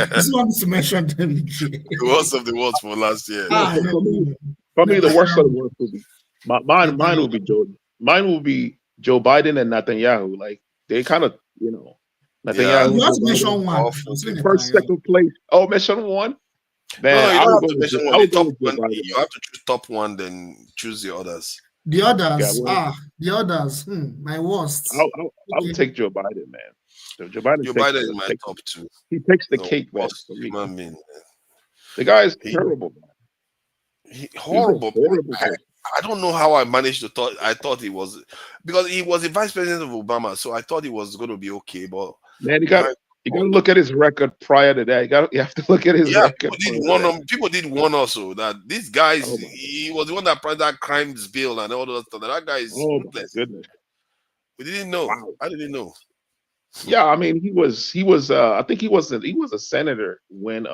This one to mention them again. The worst of the worst for last year. For me, the worst of the worst would be mine would be Joe Biden and Netanyahu. Like they kind of, Netanyahu. You have to mention one. First, second place. Oh, mention one. Man, No, you I don't would have go to with mention Joe- one. I The would go top with Joe one, Biden. you have to choose top one, then choose the others. The others, Yeah, the others. My worst. I would take Joe Biden, man. So Joe Biden, Joe Biden is my top two. He takes the No, cake, man. worst For me. human being. The guy is terrible, man. Horrible. He's a horrible person. I don't know how I managed to thought. I thought he was, because he was the vice president of Obama, so I thought he was going to be okay. But Man, you got to look at his record prior to that. You have to look at his record. People did warn also that this guy, he was the one that passed that crimes bill and all those stuff. That guy is ruthless. Goodness. We didn't know. Wow. I didn't know. Yeah, I mean, he was. I think he was a senator when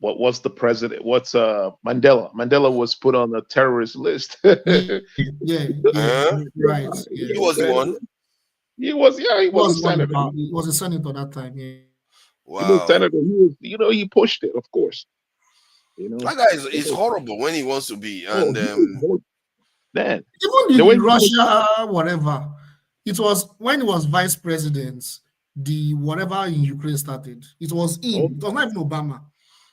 what was the president? What's Mandela? Mandela was put on the terrorist list. Right. He was the one. He was a senator. He was a senator that time. Yeah. Wow. He was a senator. He was, he pushed it, of course. That guy is horrible when he wants to be, and man, even in Russia, whatever. It was when he was vice president. The whatever in Ukraine started. It was him. It was not even Obama.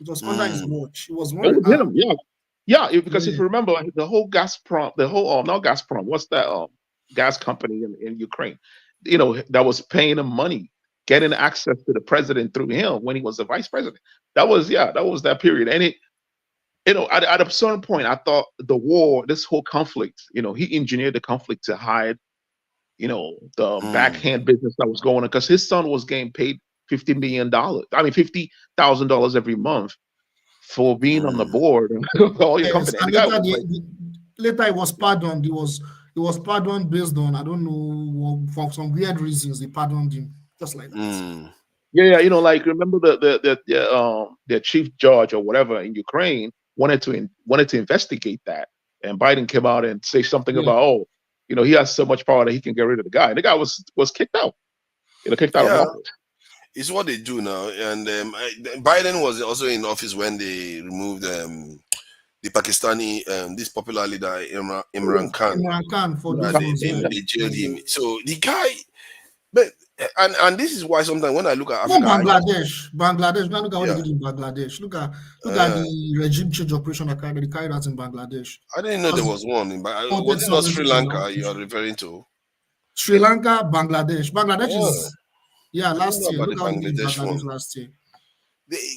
It was under his watch. It was one. It was him. Yeah. Because if you remember, like, the whole Gazprom, not Gazprom. What's that? Gas company in Ukraine. That was paying him money, getting access to the president through him when he was the vice president. That was that period. And at a certain point, I thought the war, this whole conflict, he engineered the conflict to hide, the backhand business that was going on, because his son was getting paid $50 million. I mean, $50,000 every month for being on the board of all your company. Later, he was pardoned. He was pardoned based on, I don't know, for some weird reasons. They pardoned him just like that. Yeah, like remember the chief judge or whatever in Ukraine wanted to investigate that, and Biden came out and say something about he has so much power that he can get rid of the guy, and the guy was kicked out. Kicked out of office. It's what they do now, and Biden was also in office when they removed the Pakistani, this popular leader Imran Khan. Imran Khan for they jailed him. So the guy, but and this is why sometimes when I look at Africa, Bangladesh. Now look at what they did in Bangladesh. Look at the regime change operation that they carried out in Bangladesh. I didn't know there was one. Was it not Sri Lanka you are referring to? Sri Lanka, Bangladesh. Bangladesh is last year. Look how they did Bangladesh last year.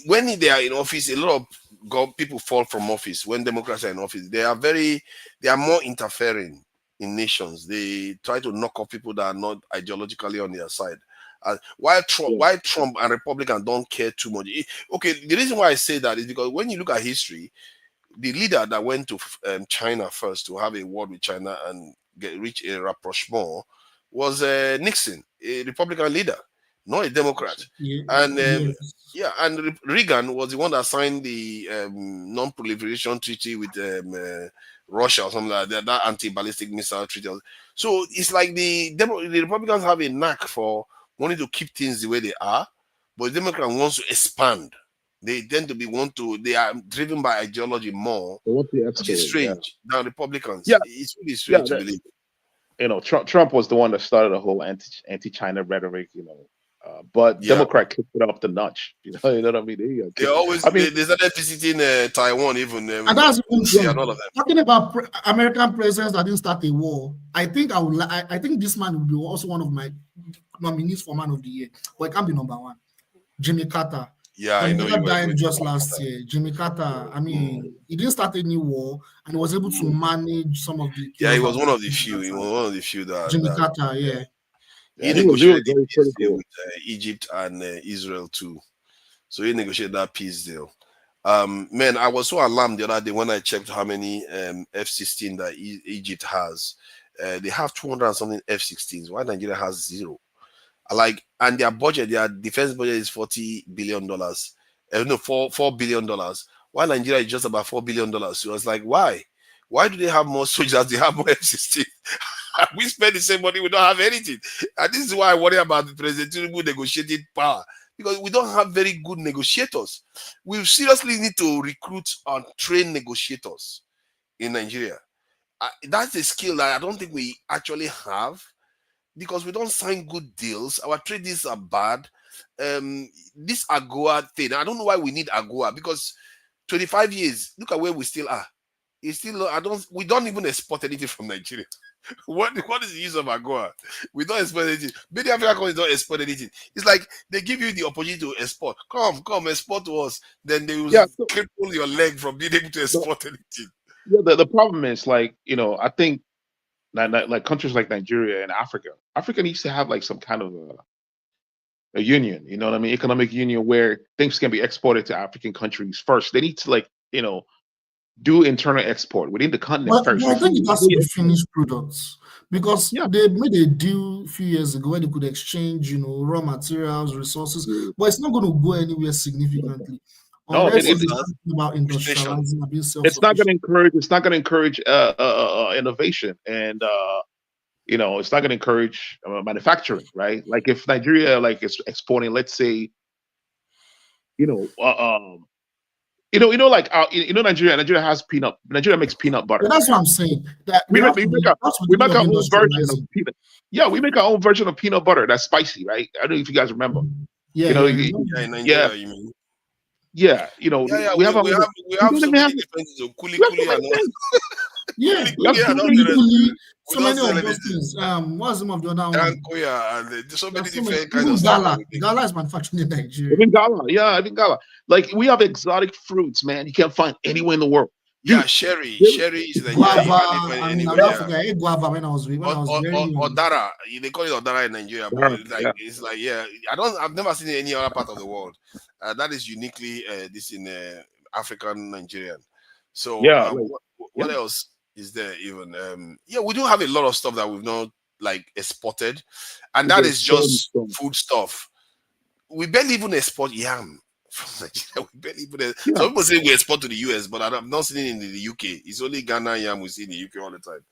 When they are in office, a lot of people fall from office. When Democrats are in office, they are more interfering in nations. They try to knock off people that are not ideologically on their side. While Trump and Republicans don't care too much. The reason why I say that is because when you look at history, the leader that went to China first to have a war with China and reach a rapprochement was Nixon, a Republican leader, not a Democrat. And Reagan was the one that signed the non-proliferation treaty with Russia or something like that anti-ballistic missile treaty. So it's like the Republicans have a knack for wanting to keep things the way they are, but the Democrat wants to expand. They tend to they are driven by ideology more, which is strange than Republicans. It's really strange to believe. Trump was the one that started the whole anti-China rhetoric, but Democrat kicked it up the notch. You know what I mean? They always they started visiting Taiwan even. And that's even true. Talking about American presidents that didn't start a war, I think this man will be also one of my nominees for Man of the Year, but it can't be number one. Jimmy Carter. Yeah, I know. He died just last year. Jimmy Carter. I mean, he didn't start a new war, and he was able to manage some of the. Yeah, he was one of the few. He was one of the few that. Jimmy Carter, he negotiated a peace deal with Egypt and Israel too. So he negotiated that peace deal. Man, I was so alarmed the other day when I checked how many F-16 that Egypt has. They have 200 and something F-16s. Why Nigeria has 0? And their budget, their defense budget is $40 billion. $4 billion. Why Nigeria is just about $4 billion? So I was like, why? Why do they have more soldiers? They have more F-16. We spend the same money, we don't have anything. And this is why I worry about the President Tinubu negotiating power, because we don't have very good negotiators. We seriously need to recruit and train negotiators in Nigeria. That's a skill that I don't think we actually have, because we don't sign good deals. Our trade deals are bad. This AGOA thing, I don't know why we need AGOA, because 25 years, look at where we still are. It's still, we don't even export anything from Nigeria. What is the use of AGOA? We don't export anything. Many African countries don't export anything. It's like they give you the opportunity to export. Come, export to us. Then they will cripple your leg from being able to export anything. Yeah, the problem is, like, I think like countries like Nigeria and Africa needs to have like some kind of a union, you know what I mean? Economic union where things can be exported to African countries first. They need to, like, do internal export within the continent first. I think it has to be finished products, because they made a deal a few years ago where they could exchange, raw materials, resources, but it's not going to go anywhere significantly. No, unless it's about industrializing, being self-sufficient. It's not going to encourage. It's not going to encourage innovation, and it's not going to encourage manufacturing, right? Like if Nigeria is exporting, let's say, Nigeria has peanut. Nigeria makes peanut butter. Yeah, that's what I'm saying. That we make our own version of peanut. Yeah, we make our own version of peanut butter that's spicy, right? I don't know if you guys remember. In Nigeria, you mean? Yeah, we have so many different things of kuli and all. Yeah, so many of those things. What's the name of the other one? And there's so many different kinds of stuff. Gala is manufactured in Nigeria. Even Gala. Like we have exotic fruits, man. You can't find anywhere in the world. Yeah, cherry is the guava. I mean, I ate guava when I was very young. Odara, they call it Odara in Nigeria, but I've never seen it in any other part of the world. That is uniquely this in African Nigerian. So what else is there even? We do have a lot of stuff that we've not exported, and that is just food stuff. We barely even export yam from Nigeria. We barely even some people say we export to the US, but I've not seen it in the UK. It's only Ghana yam we see in the UK all the time.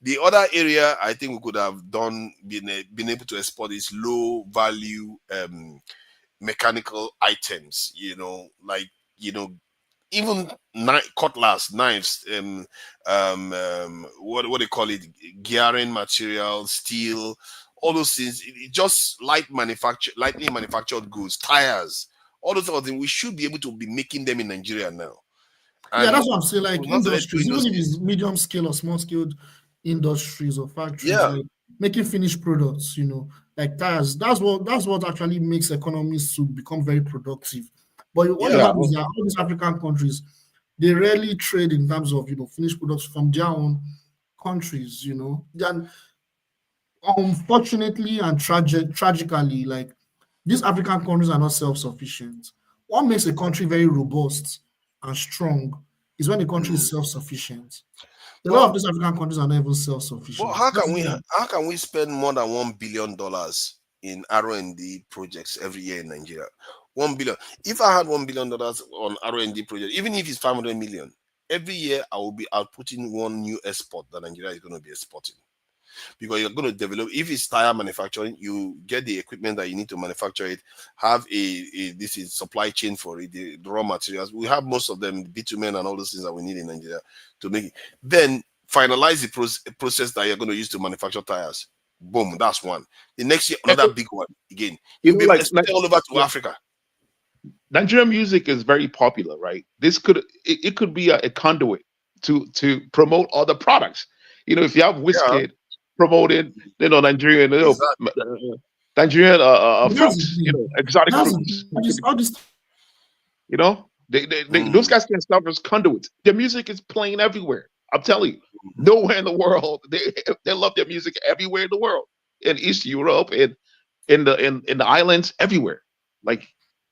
The other area I think we could have been able to export is low value mechanical items, even cutlass, knives, what they call it, gearing material, steel, all those things. Just lightly manufactured goods, tires, all those sort of things. We should be able to be making them in Nigeria now. And that's what I'm saying. Like industries, even if it's medium scale or small scale industries or factories, like making finished products, like tires. That's what actually makes economies to become very productive. But what happens is that all these African countries, they rarely trade in terms of finished products from their own countries. Then unfortunately and tragically, like these African countries are not self-sufficient. What makes a country very robust and strong is when the country is self-sufficient. A lot of these African countries are not even self-sufficient. Well, how can we spend more than $1 billion in R&D projects every year in Nigeria? 1 billion. If I had $1 billion on R&D project, even if it's 500 million, every year I will be outputting one new export that Nigeria is going to be exporting. Because you're going to develop, if it's tire manufacturing, you get the equipment that you need to manufacture it, have this is supply chain for it, the raw materials. We have most of them, bitumen and all those things that we need in Nigeria to make it. Then finalize the process that you're going to use to manufacture tires. Boom, that's one. The next year, another big one again. You'll be all over to Africa. Nigerian music is very popular, right? This could be a conduit to promote other products. If you have Wizkid promoted, Nigerian, Nigerian fruits, exotic fruits. Those guys can serve as conduits. Their music is playing everywhere. I'm telling you, nowhere in the world they love their music everywhere in the world, in East Europe, in the islands, everywhere. Like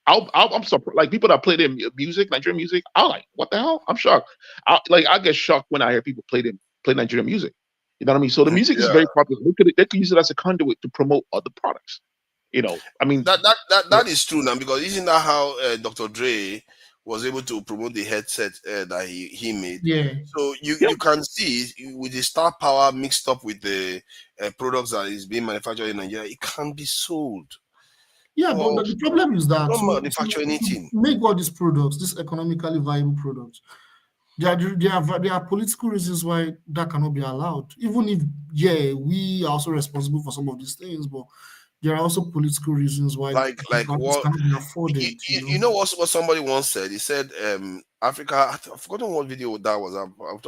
I'm surprised. Like people that play their music, Nigerian music, I'm like, what the hell? I'm shocked. I get shocked when I hear people play Nigerian music. You know what I mean? So the music is very popular. They could use it as a conduit to promote other products. I mean that is true now, because isn't that how Dr. Dre was able to promote the headset that he made. Yeah. So you can see with the star power mixed up with the products that is being manufactured in Nigeria, it can be sold. Yeah, but the problem is that don't manufacture anything. Make all these products, these economically viable products. There are political reasons why that cannot be allowed. Even if, we are also responsible for some of these things, but there are also political reasons why like what cannot be afforded. You know what somebody once said? He said, Africa, I've forgotten what video that was. I'll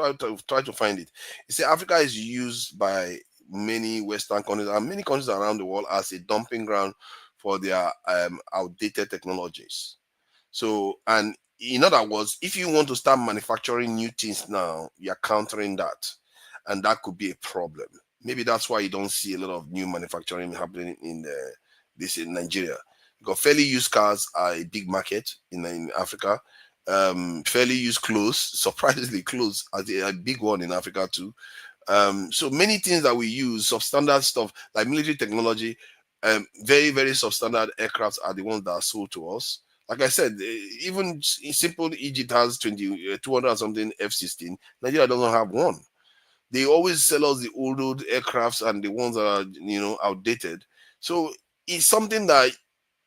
try to find it. He said Africa is used by many Western countries and many countries around the world as a dumping ground for their outdated technologies. So, and in other words, if you want to start manufacturing new things now, you're countering that, and that could be a problem. Maybe that's why you don't see a lot of new manufacturing happening in Nigeria, because fairly used cars are a big market in Africa. Fairly used clothes, surprisingly clothes, are a big one in Africa too. So many things that we use, substandard stuff like military technology, very, very substandard aircrafts are the ones that are sold to us. Like I said, even simple Egypt has 200 and something F-16. Nigeria doesn't have one. They always sell us the old aircrafts and the ones that are, outdated. So it's something that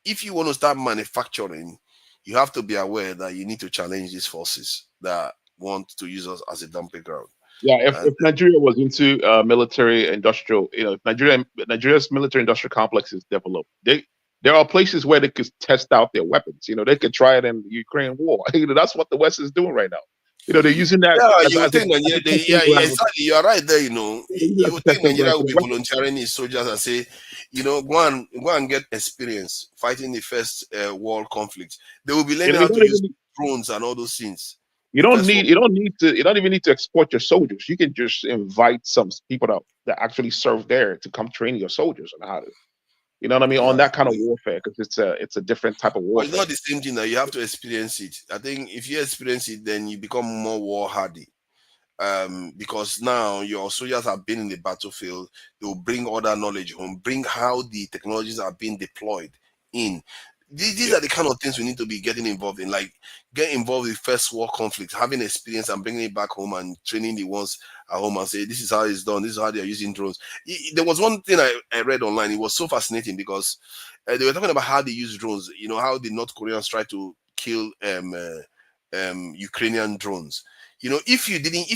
if you want to start manufacturing, you have to be aware that you need to challenge these forces that want to use us as a dumping ground. Yeah, if Nigeria was into military industrial, if Nigeria's military industrial complex is developed, there are places where they could test out their weapons. They could try it in the Ukraine war. That's what the West is doing right now. They're using that. You would think Nigeria, exactly. You are right there. You would think Nigeria will be volunteering its soldiers and say, go and get experience fighting the first world conflict. They will be learning how to use drones and all those things. You don't even need to export your soldiers. You can just invite some people that actually serve there to come train your soldiers on how to. You know what I mean? On that kind of warfare, because it's a different type of warfare. But it's not the same thing. That you have to experience it. I think if you experience it, then you become more war hardy. Because now your soldiers have been in the battlefield. They will bring other knowledge home, bring how the technologies are being deployed in. These are the kind of things we need to be getting involved in, like get involved in first war conflict, having experience and bringing it back home and training the ones at home and say, this is how it's done. This is how they are using drones. There was one thing I read online. It was so fascinating because they were talking about how they use drones, how the North Koreans try to kill Ukrainian drones. If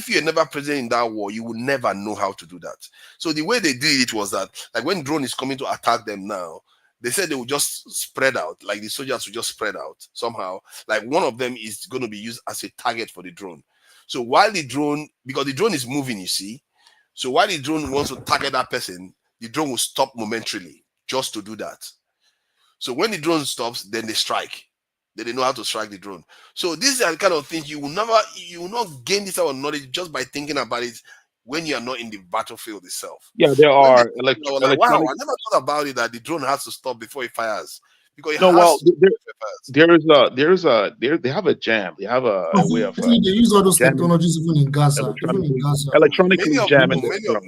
you had never present in that war, you would never know how to do that. So the way they did it was that, like when drone is coming to attack them now, they said they will just spread out, like the soldiers will just spread out somehow. Like one of them is going to be used as a target for the drone. So while because the drone is moving, you see. So while the drone wants to target that person, the drone will stop momentarily just to do that. So when the drone stops, then they strike. Then they know how to strike the drone. So these are the kind of things you will not gain this type of knowledge just by thinking about it when you are not in the battlefield itself. Yeah, there are electronic. Wow, I never thought about it that the drone has to stop before it fires. Because they have a jam. They have a way of they use all those technologies even in Gaza. Electronically jamming.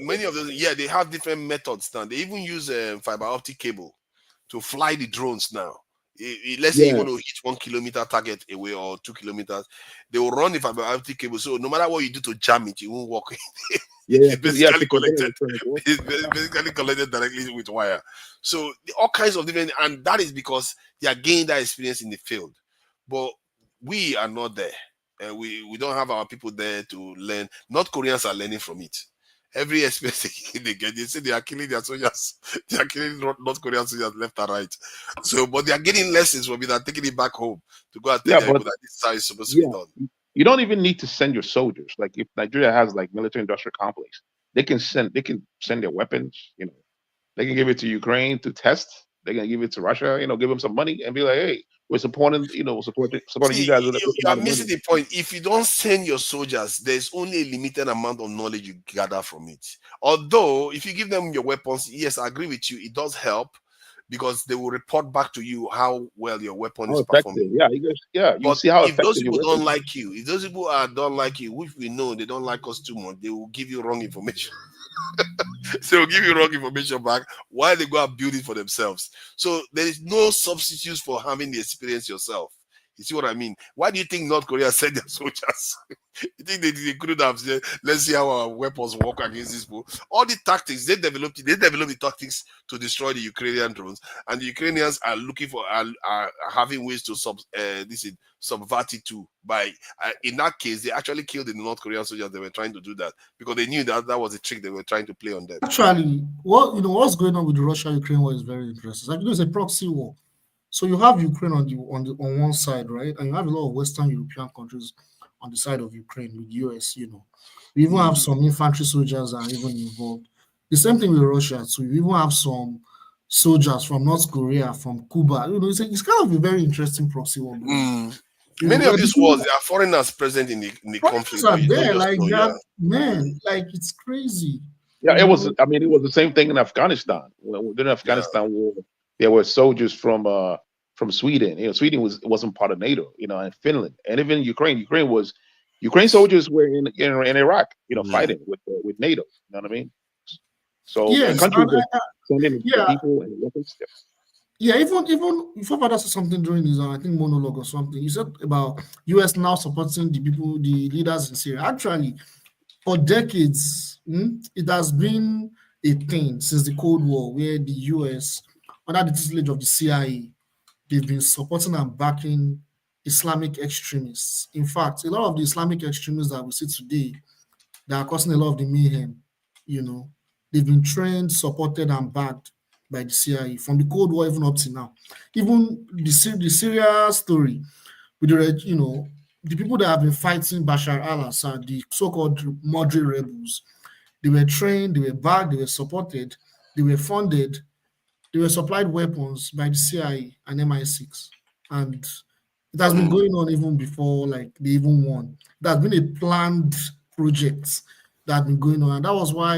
Many of those, they have different methods now. They even use fiber optic cable to fly the drones now. Let's say you want to hit 1 kilometer target away or 2 kilometers, they will run the fiber optic cable. So no matter what you do to jam it, it won't work. It's basically connected directly with wire. So all kinds of different, and that is because they are gaining that experience in the field. But we are not there. We don't have our people there to learn. North Koreans are learning from it. Every experience they get, they say they are killing their soldiers. They are killing North Korean soldiers left and right. So, but they are getting lessons from it and taking it back home to go and tell people that this is how it's supposed to be done. You don't even need to send your soldiers. Like if Nigeria has like military industrial complex, they can send their weapons. They can give it to Ukraine to test. They can give it to Russia. Give them some money and be like, hey, we're supporting. Supporting you guys. You are missing the point. If you don't send your soldiers, there's only a limited amount of knowledge you gather from it. Although, if you give them your weapons, yes, I agree with you. It does help because they will report back to you how well your weapon is performing. You see how if those people don't like you, if those people don't like you, which we know they don't like us too much, they will give you wrong information. So they'll give you wrong information back while they go and build it for themselves. So there is no substitute for having the experience yourself. You see what I mean? Why do you think North Korea sent their soldiers? You think they couldn't have said, let's see how our weapons work against these people? All the tactics, they developed the tactics to destroy the Ukrainian drones, and the Ukrainians are looking for are having ways to subvert it too. By in that case, they actually killed the North Korean soldiers. They were trying to do that because they knew that that was a trick they were trying to play on them. Actually, what's going on with the Russia-Ukraine war is very interesting. Like, it's a proxy war. So you have Ukraine on one side, right? And you have a lot of Western European countries on the side of Ukraine with US, You even have some infantry soldiers that are even involved. The same thing with Russia. So you even have some soldiers from North Korea, from Cuba. It's kind of a very interesting proxy war. Many of these wars, there are foreigners present in the conflict. Are there, like that, man, like it's crazy. Yeah, it was. I mean, it was the same thing in Afghanistan. During the Afghanistan war, there were soldiers from Sweden. Sweden wasn't part of NATO. And Finland, and even Ukraine. Ukraine soldiers were in Iraq. Fighting with NATO. You know what I mean? So yes, countries sending people and weapons. Yeah, even if father said something during his I think monologue or something, he said about US now supporting the leaders in Syria. Actually, for decades, it has been a thing since the Cold War where the US, under the tutelage of the CIA, they've been supporting and backing Islamic extremists. In fact, a lot of the Islamic extremists that we see today that are causing a lot of the mayhem, they've been trained, supported, and backed by the CIA from the Cold War even up to now. Even the Syria story with the people that have been fighting Bashar al-Assad, the so-called moderate rebels, they were trained, they were backed, they were supported, they were funded, they were supplied weapons by the CIA and MI6. And it has been going on even before they even won. It has been a planned project that has been going on. And that was why,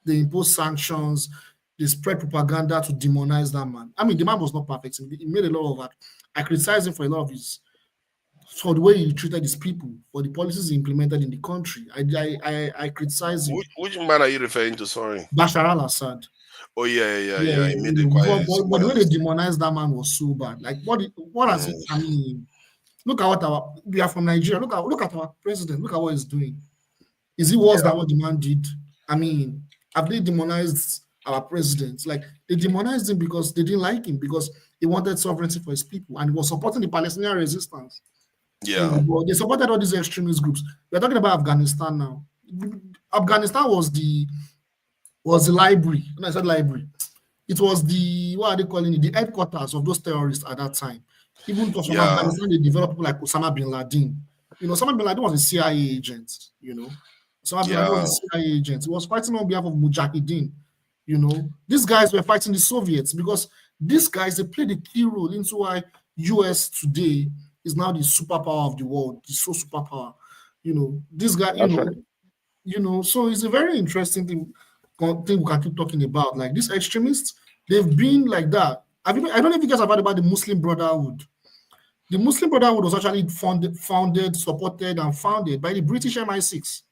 they imposed sanctions, they spread propaganda to demonize that man. I mean, the man was not perfect. He made a lot of that. I criticize him for a lot of for the way he treated his people, for the policies he implemented in the country. I criticize him. Which man are you referring to? Sorry. Bashar al-Assad. Oh yeah. He made it quite. But the way they demonized that man was so bad. Like what has it? I mean, look at we are from Nigeria. Look at our president. Look at what he's doing. Is it worse than what the man did? I mean, have they demonized our president? Like, they demonized him because they didn't like him, because he wanted sovereignty for his people and he was supporting the Palestinian resistance. Yeah. They supported all these extremist groups. We're talking about Afghanistan now. Afghanistan was the library. When I said library, it was the, what are they calling it? The headquarters of those terrorists at that time. Even from Afghanistan, they developed people like Osama bin Laden. Osama bin Laden was a CIA agent, Osama bin Laden was a CIA agent. He was fighting on behalf of Mujahideen. These guys were fighting the Soviets because these guys, they played a key role into why US today is now the superpower of the world, the sole superpower. This guy, so it's a very interesting thing we can keep talking about. Like, these extremists, they've been like that. I don't know if you guys have heard about the Muslim Brotherhood. The Muslim Brotherhood was actually founded, supported, and founded by the British MI6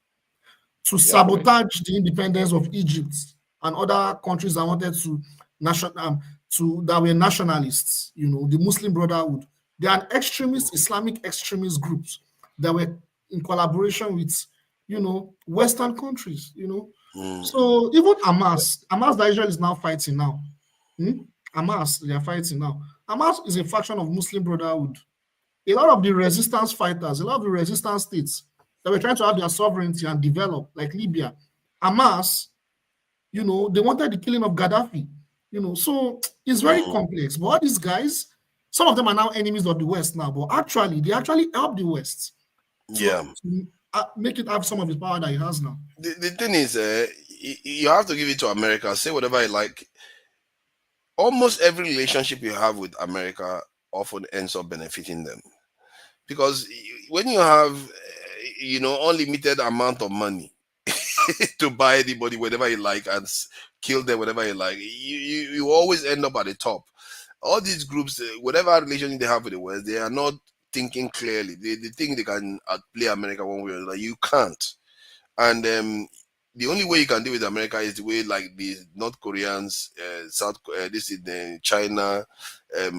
to sabotage the independence of Egypt and other countries that wanted to that were nationalists. The Muslim Brotherhood. They are an extremist, Islamic extremist groups that were in collaboration with, Western countries. So even Hamas that Israel is now fighting now. Hamas, they are fighting now. Hamas is a faction of Muslim Brotherhood. A lot of the resistance fighters, a lot of the resistance states that were trying to have their sovereignty and develop, like Libya, Hamas, they wanted the killing of Gaddafi. So it's very complex. But all these guys, some of them are now enemies of the West now, but actually, they actually help the West to make it have some of the power that it has now. The thing is, you have to give it to America. Say whatever you like. Almost every relationship you have with America often ends up benefiting them, because when you have, unlimited amount of money to buy anybody whatever you like and kill them whatever you like, you always end up at the top. All these groups, whatever relationship they have with the West, they are not thinking clearly. They think they can outplay America one way or another. You can't. And the only way you can deal with America is the way like the North Koreans, this is China,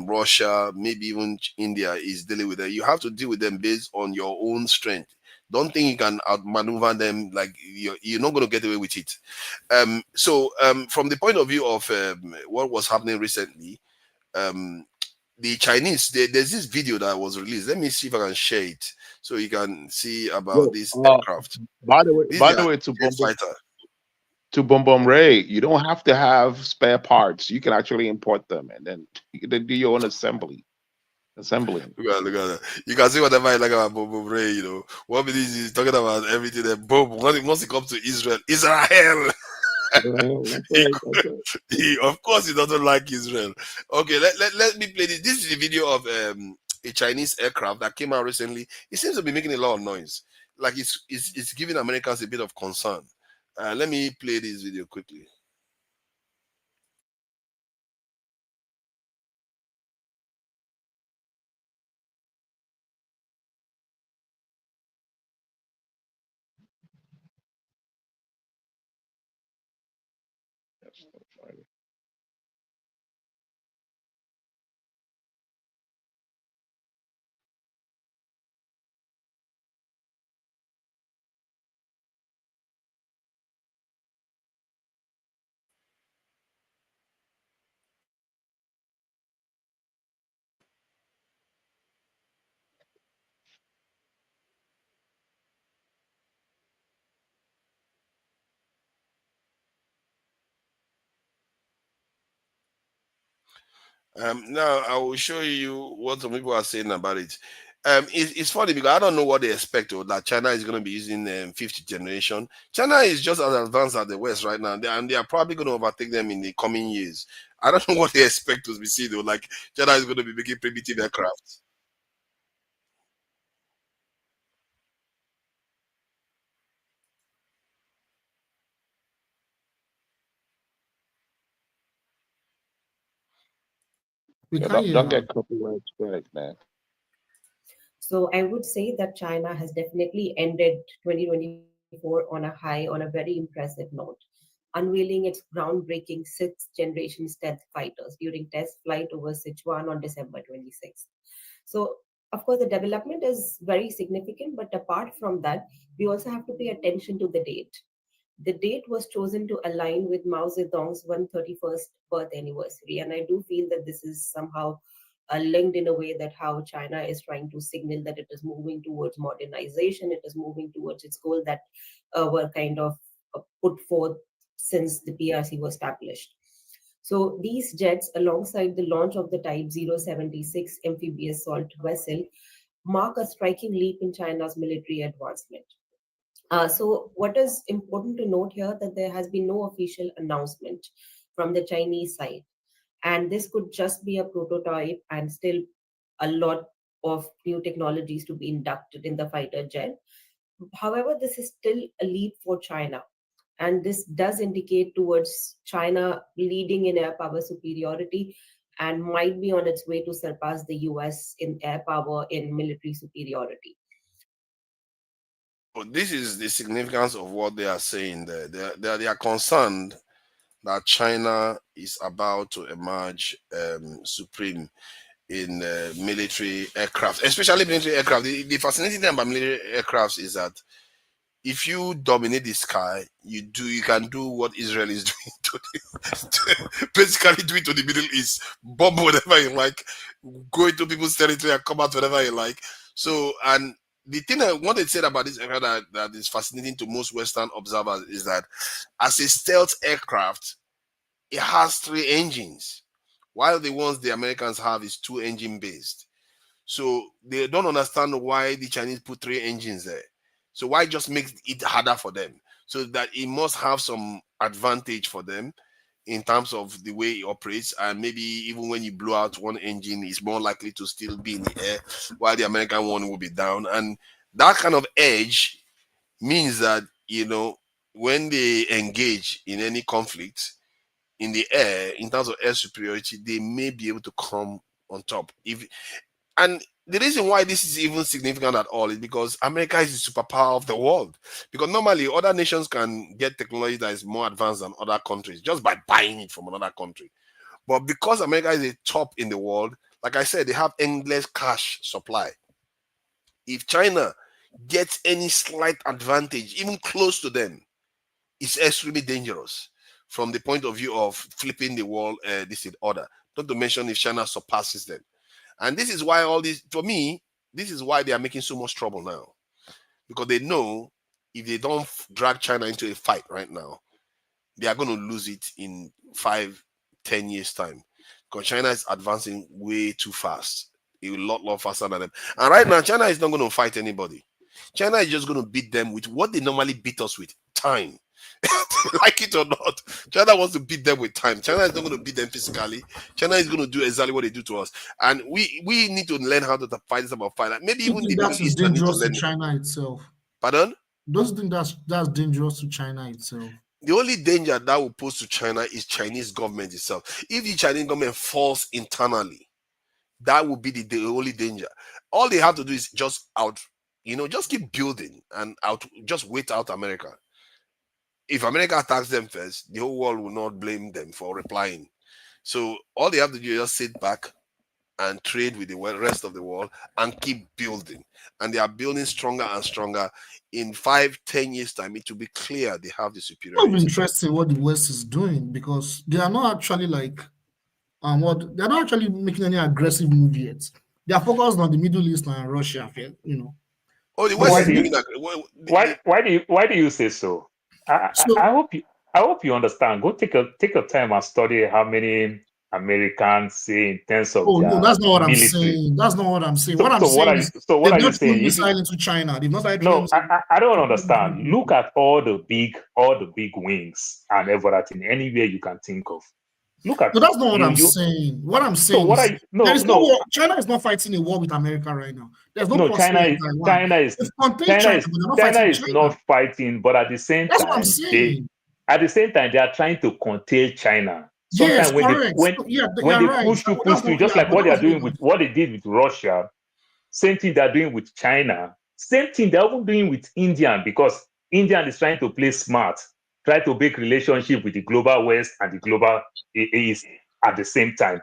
Russia, maybe even India is dealing with it. You have to deal with them based on your own strength. Don't think you can outmaneuver them. Like you're not going to get away with it. So from the point of view of what was happening recently, the Chinese, there's this video that was released. Let me see if I can share it so you can see about this aircraft. By the way, This is their to jet fighter. Bum Bum Ray, you don't have to have spare parts. You can actually import them and then do your own assembling. Look at that. You can see whatever I like about Bob Ray, you know. What it is, he's talking about everything that Bob, once it comes to Israel, of course he doesn't like Israel. Okay, let me play this. This is the video of a Chinese aircraft that came out recently. It seems to be making a lot of noise. Like it's giving Americans a bit of concern. Let me play this video quickly. Now I will show you what some people are saying about it. It's funny because I don't know what they expect or that China is going to be using fifth generation. China is just as advanced as the West right now, and they are probably going to overtake them in the coming years. I don't know what they expect to be seen though. Like China is going to be making primitive aircraft. Don't get copyright strike, man. So I would say that China has definitely ended 2024 on a high, on a very impressive note, unveiling its groundbreaking sixth generation stealth fighters during test flight over Sichuan on December 26th. So, of course, the development is very significant, but apart from that, we also have to pay attention to the date. The date was chosen to align with Mao Zedong's 131st birth anniversary, and I do feel that this is somehow linked in a way that how China is trying to signal that it is moving towards modernization, it is moving towards its goal that were kind of put forth since the PRC was established. So these jets, alongside the launch of the Type 076 amphibious assault vessel, mark a striking leap in China's military advancement. So what is important to note here that there has been no official announcement from the Chinese side. And this could just be a prototype and still a lot of new technologies to be inducted in the fighter jet. However, this is still a leap for China. And this does indicate towards China leading in air power superiority and might be on its way to surpass the US in air power in military superiority. But this is the significance of what they are saying there. They are concerned that China is about to emerge supreme in military aircraft, especially military aircraft. The fascinating thing about military aircrafts is that if you dominate the sky, you can do what Israel is doing basically do it to the Middle East, bomb whatever you like, go into people's territory and come out whenever you like. So, and the thing I wanted to say about this aircraft that is fascinating to most Western observers is that as a stealth aircraft, it has 3 engines, while the ones the Americans have is 2 engine based. So they don't understand why the Chinese put 3 engines there. So why just make it harder for them? So that it must have some advantage for them in terms of the way it operates, and maybe even when you blow out one engine, it's more likely to still be in the air, while the American one will be down. And that kind of edge means that, when they engage in any conflict in the air, in terms of air superiority, they may be able to come on top. And the reason why this is even significant at all is because America is the superpower of the world. Because normally other nations can get technology that is more advanced than other countries just by buying it from another country. But because America is the top in the world, like I said, they have endless cash supply. If China gets any slight advantage, even close to them, it's extremely dangerous from the point of view of flipping the world this in order. Not to mention if China surpasses them. And this is why all this, for me, this is why they are making so much trouble now. Because they know if they don't drag China into a fight right now, they are going to lose it in 5, 10 years' time. Because China is advancing way too fast. A lot faster than them. And right now, China is not going to fight anybody. China is just going to beat them with what they normally beat us with, time. Like it or not, China wants to beat them with time. China is not going to beat them physically. China is going to do exactly what they do to us. And we need to learn how to fight this about fight. Maybe even the Middle That is East need to dangerous to learn. China itself. Pardon? Don't you think that's dangerous to China itself? The only danger that will pose to China is Chinese government itself. If the Chinese government falls internally, that will be the only danger. All they have to do is just just keep building and just wait out America. If America attacks them first, the whole world will not blame them for replying. So all they have to do is just sit back and trade with the rest of the world and keep building. And they are building stronger and stronger. In 5, 10 years' time, it will be clear they have the superiority. It's interesting what the West is doing because they are not actually they're not actually making any aggressive move yet. They are focused on the Middle East and Russia, Oh, the West is doing that. Why do you say so? I hope you understand. Go take a time and study how many Americans say in terms of no, that's not what military. I'm saying. That's not what I'm saying. What are you saying? Missile into China. They've not no, I don't understand. Look at all the big wings and everything anywhere you can think of. Look at. No, that's not what I'm saying. What I'm saying. So what are you? No, war. China is not fighting a war with America right now. There's no. China is not fighting, but at the same that's time, what I'm saying. At the same time, they are trying to contain China. Sometimes when they push you, just like what they are doing with what they did with Russia, same thing they're doing with China. Same thing they're even doing with India because India is trying to play smart, try to make relationship with the global West and the global East at the same time.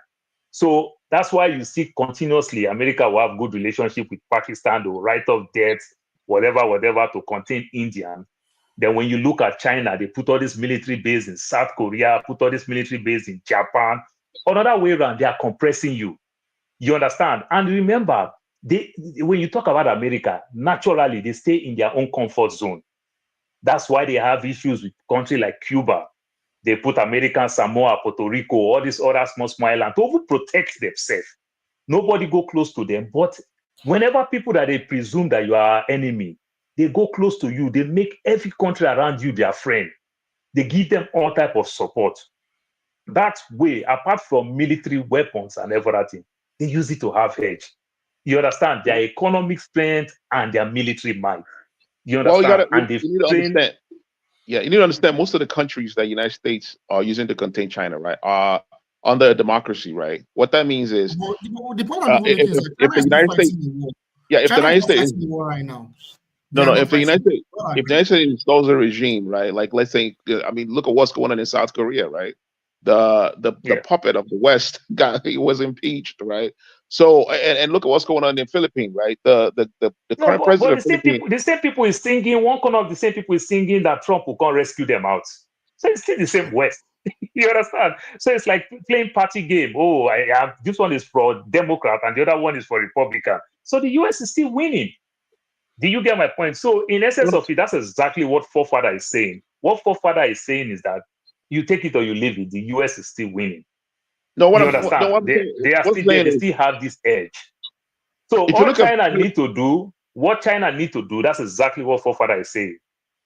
So that's why you see continuously America will have good relationship with Pakistan, they will write off debts, whatever, to contain India. Then when you look at China, they put all this military base in South Korea, put all this military base in Japan. Another way around, they are compressing you. You understand? And remember, when you talk about America, naturally, they stay in their own comfort zone. That's why they have issues with countries like Cuba. They put American Samoa, Puerto Rico, all these other small islands to even protect themselves. Nobody go close to them. But whenever people that they presume that you are enemy, they go close to you. They make every country around you their friend. They give them all type of support. That way, apart from military weapons and everything, they use it to have edge. You understand? Their economic strength and their military might. You understand? You need to understand. Yeah, you need to understand most of the countries that the United States are using to contain China, right, are under a democracy, right? What that means is if the United States, if the United States is right now. If the United States installs a regime, right? Like let's say, look at what's going on in South Korea, right? The puppet of the West he was impeached, right? So and look at what's going on in the Philippines, right? The current president. But the same people is singing. One corner of the same people is singing that Trump will come rescue them out. So it's still the same West. You understand? So it's like playing party game. Oh, this one is for Democrat and the other one is for Republican. So the US is still winning. Do you get my point? So in essence of it, that's exactly what forefather is saying. What forefather is saying is that you take it or you leave it. The US is still winning. You understand? They still have this edge. So what China need to do, that's exactly what forefather is saying.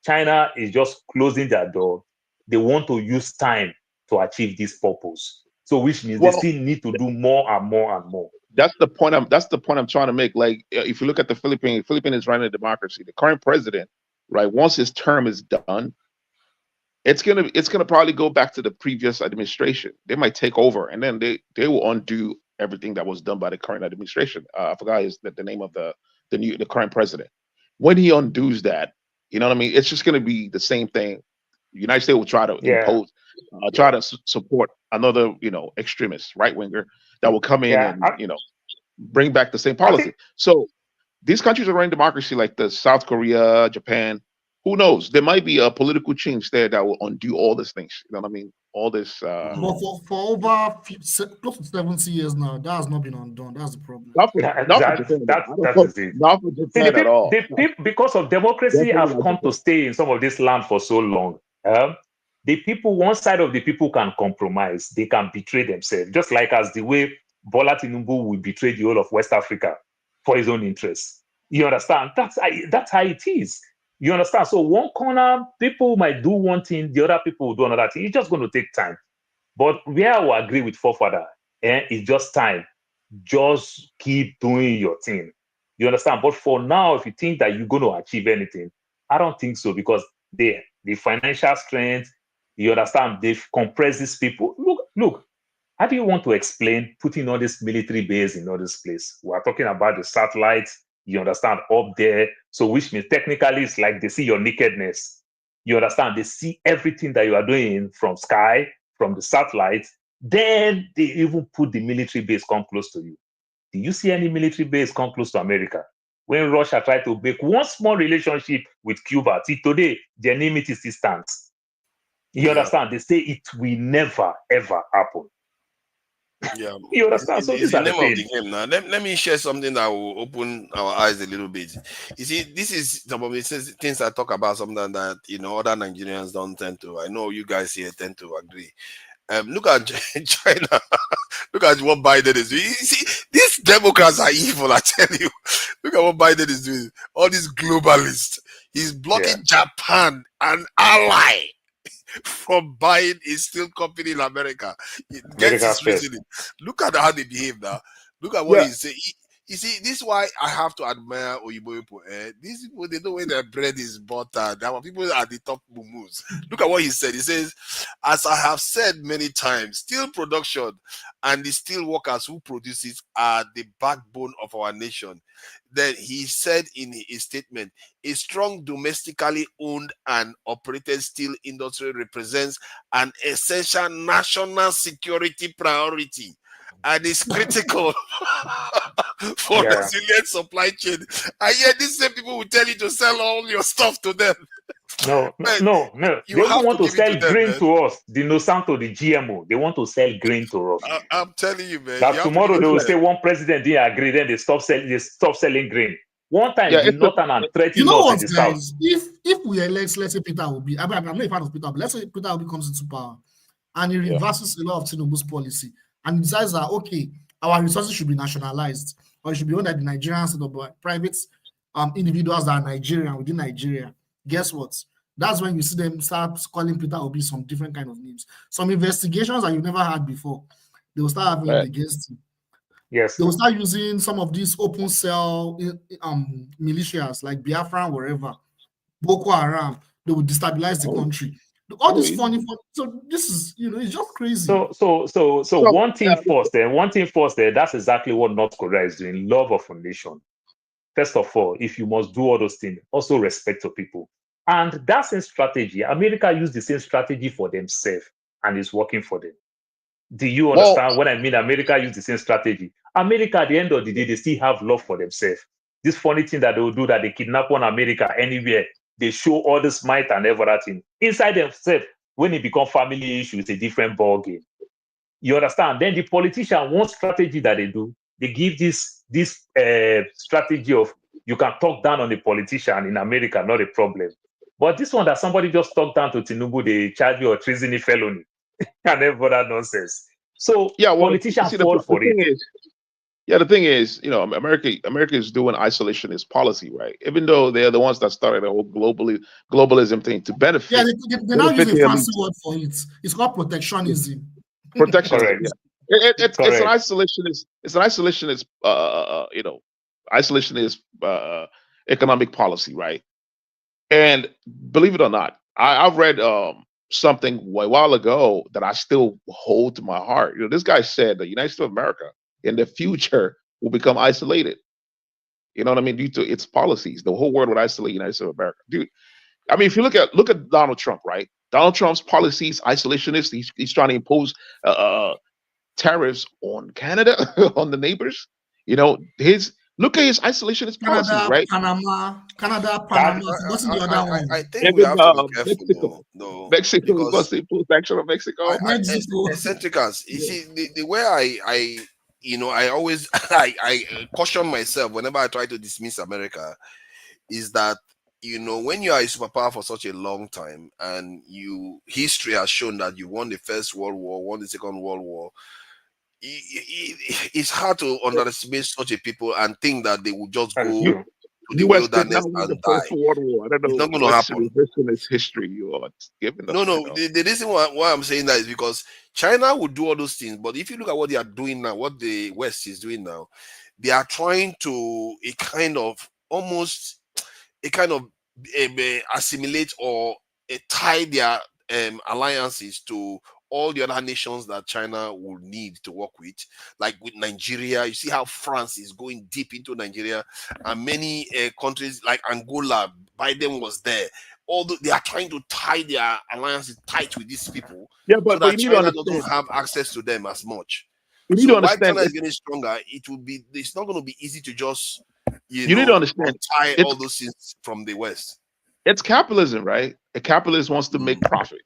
China is just closing their door. They want to use time to achieve this purpose. So which means they still need to do more and more and more. That's the point I'm trying to make. Like, if you look at the Philippines is running a democracy. The current president, right, once his term is done, it's gonna probably go back to the previous administration. They might take over, and then they will undo everything that was done by the current administration. I forgot the name of the current president. When he undoes that, you know what I mean? It's just going to be the same thing. The United States will try to impose, try to support another, extremist right winger that will come in and bring back the same policy. So these countries are running democracy like the South Korea, Japan. Who knows? There might be a political change there that will undo all these things. You know what I mean? All this. But for over close to 70 years now, that has not been undone. That's the problem. Not for Japan. That is it. Not for Japan at all. The people, because of democracy, have come to stay in some of this land for so long. The people, one side of the people can compromise. They can betray themselves, just like as the way Bola Tinubu will betray the whole of West Africa for his own interests. You understand? That's how it is. You understand? So one corner, people might do one thing, the other people will do another thing. It's just going to take time. But where I will agree with Forefather, it's just time. Just keep doing your thing. You understand? But for now, if you think that you're going to achieve anything, I don't think so, because the financial strength, you understand, they've compressed these people. Look, how do you want to explain putting all this military base in all this place? We're talking about the satellites, you understand, up there. So which means technically it's like they see your nakedness. You understand? They see everything that you are doing from sky, from the satellites. Then they even put the military base come close to you. Do you see any military base come close to America? When Russia tried to make one small relationship with Cuba, till today, the enmity still stands. You understand? They say it will never, ever happen. Yeah, you understand? So it's the name of the game now. Let me share something that will open our eyes a little bit. You see, this is some of the things I talk about, something that other Nigerians don't tend to. I know you guys here tend to agree. Look at China. Look at what Biden is doing. You see, these Democrats are evil, I tell you. Look at what Biden is doing. All these globalists. He's blocking Japan, an ally, from buying a steel company in America. Get his reasoning. Look at how they behave now. Look at what he's saying. You see, this is why I have to admire Oyibo people. These people, they know when their bread is buttered. There are people at the top mumus. Look at what he said. He says, as I have said many times, steel production and the steel workers who produce it are the backbone of our nation. Then he said in his statement, a strong domestically owned and operated steel industry represents an essential national security priority and is critical for resilient supply chain. And yet these same people will tell you to sell all your stuff to them. No. They don't want to sell grain to us. The Nosanto, the GMO. They want to sell grain to us. I'm telling you, man. That tomorrow they will say one president didn't agree, then they stop selling grain. One time the Northern and threatening us in the South. If we elect, let's say Peter Obi, I'm not a fan of Peter Obi, let's say Peter Obi comes into power and he reverses a lot of Tinubu's policy and he decides that, okay, our resources should be nationalized or it should be owned by the Nigerians instead of private individuals that are Nigerian within Nigeria. Guess what? That's when you see them start calling Peter Obi some different kind of names. Some investigations that you've never had before, they will start having it against him. Yes. They will start using some of these open cell militias like Biafra, wherever, Boko Haram. They will destabilize the country. All this funny. So this is, it's just crazy. So one thing first. There. That's exactly what North Korea is doing. Love of a nation. First of all, if you must do all those things, also respect your people. And that same strategy, America used the same strategy for themselves, and it's working for them. Do you understand what I mean? America used the same strategy. America, at the end of the day, they still have love for themselves. This funny thing that they will do, that they kidnap one America anywhere, they show all this might and everything. Inside themselves, when it becomes family issue, it's a different ball game. You understand? Then the politician, one strategy that they do, they give this strategy of you can talk down on the politician in America, not a problem. But this one that somebody just talked down to Tinubu, they charge you a treason felony and every other nonsense. So politicians fall for it. The thing is, America is doing isolationist policy, right? Even though they're the ones that started the whole globalism thing to benefit. Yeah, they now use a fancy word for it. It's called protectionism. Protectionism. It's an isolationist. It's an isolationist. Isolationist economic policy, right? And believe it or not, I've read something a while ago that I still hold to my heart. This guy said the United States of America in the future will become isolated. You know what I mean? Due to its policies, the whole world would isolate the United States of America. Dude, I mean, if you look at Donald Trump, right? Donald Trump's policies, isolationist. He's trying to impose tariffs on Canada, on the neighbors. You know, look at his isolationist policies, right? Panama. What's the other one? I think we have to be careful, Mexico. though, Mexico was because going to impose action on Mexico. eccentricals. You see, the way I I always I caution myself whenever I try to dismiss America is that when you are a superpower for such a long time and history has shown that you won the First World War, won the Second World War, it's hard to underestimate such a people and think that they will just go to the US did wilderness not win and the First die. World War. I don't know It's not going to what's happen. reversing its history you are giving us. No. The reason why I'm saying that is because China would do all those things, but if you look at what they are doing now, what the West is doing now, they are trying to assimilate or tie their alliances to all the other nations that China will need to work with, like with Nigeria. You see how France is going deep into Nigeria, and many countries like Angola, Biden was there. Although they are trying to tie their alliances tight with these people, so that China doesn't have access to them as much. So while China is getting stronger, it's not going to be easy to just you need to understand untie all those things from the West. It's capitalism, right? A capitalist wants to make profit.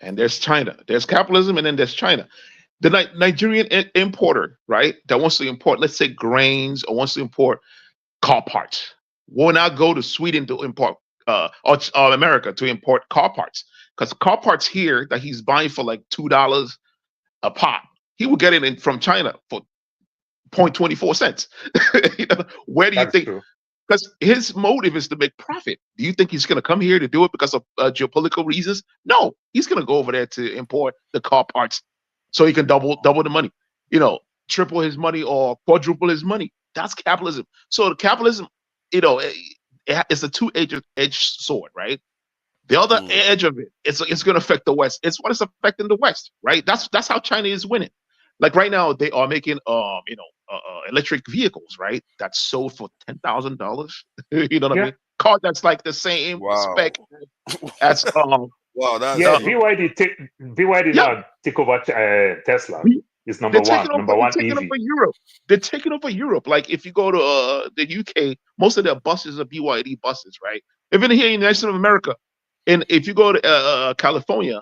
And there's China. There's capitalism, and then there's China. The Nigerian importer, right, that wants to import, let's say, grains or wants to import car parts, will not go to Sweden to import or America to import car parts, because car parts here that he's buying for like $2 a pop, he will get it in from China for 0.24 cents. Where do you think? Because his motive is to make profit. Do you think he's going to come here to do it because of geopolitical reasons? No, he's going to go over there to import the car parts so he can double the money, triple his money or quadruple his money. That's capitalism. So the capitalism, it's a two-edged sword, right? The other edge of it, it's going to affect the West. It's what is affecting the West, right? That's how China is winning. Like right now, they are making electric vehicles, right? That's sold for $10,000. You know what I mean? Car that's like the same spec as wow. BYD now take over Tesla. It's number one. They're taking over Europe. Like if you go to the UK, most of their buses are BYD buses, right? Even here in the United States of America, and if you go to California,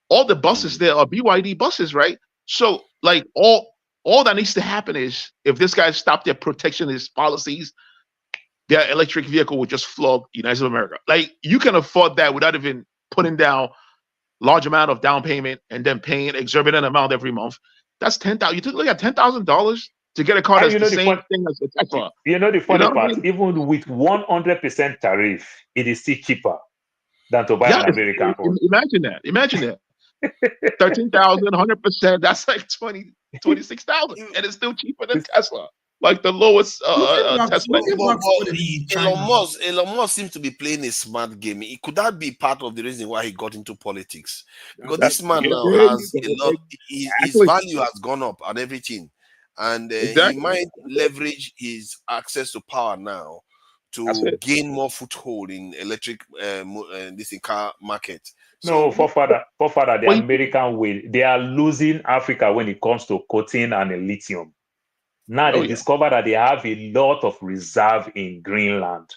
all the buses there are BYD buses, right? So like all that needs to happen is if this guy stopped their protectionist policies, their electric vehicle would just flog the United States of America. Like you can afford that without even putting down large amount of down payment and then paying exorbitant amount every month. That's $10,000. You look at $10,000 to get a car that's the same thing as a Tesla. You know the funny part, even with 100% tariff, it is still cheaper than to buy an American car. Imagine that. 13,000, 100%. That's like 26,000, and it's still cheaper than Tesla. Like the lowest Tesla. Elon Musk seems to be playing a smart game. Could that be part of the reason why he got into politics? Because this man now has a lot. His value has gone up and everything, and he might leverage his access to power now to gain more foothold in electric car market. No, forefather, the American way, they are losing Africa when it comes to cotton and lithium. Now they discover that they have a lot of reserve in Greenland.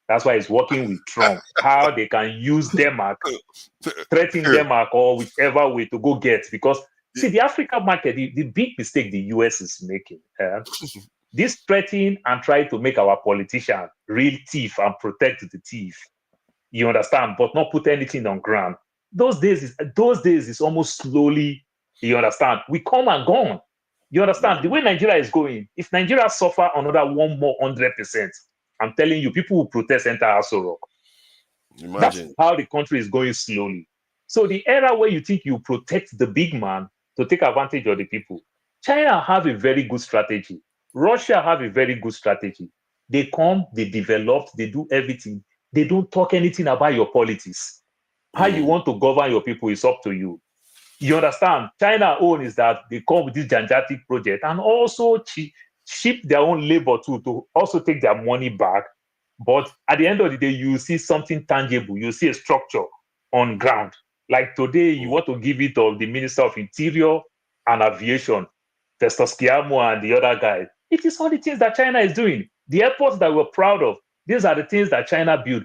That's why it's working with Trump. How they can use Denmark, threaten Denmark or whichever way to go get. Because see, the African market, the big mistake the US is making, this threatening and trying to make our politician real thief and protect the thief. You understand, but not put anything on ground. Those days is almost slowly. You understand? We come and gone. You understand the way Nigeria is going. If Nigeria suffer another 100%, I'm telling you, people will protest enter Aso Rock. Imagine. That's how the country is going slowly. So the era where you think you protect the big man to take advantage of the people, China have a very good strategy. Russia have a very good strategy. They come, they develop, they do everything. They don't talk anything about your politics. How you want to govern your people is up to you. You understand? China own is that they come with this gigantic project and also ship their own labor to also take their money back. But at the end of the day, you see something tangible. You see a structure on ground. Like today, you want to give it to the Minister of Interior and Aviation, Festus Keyamo and the other guys. It is all the things that China is doing. The airports that we're proud of, these are the things that China built.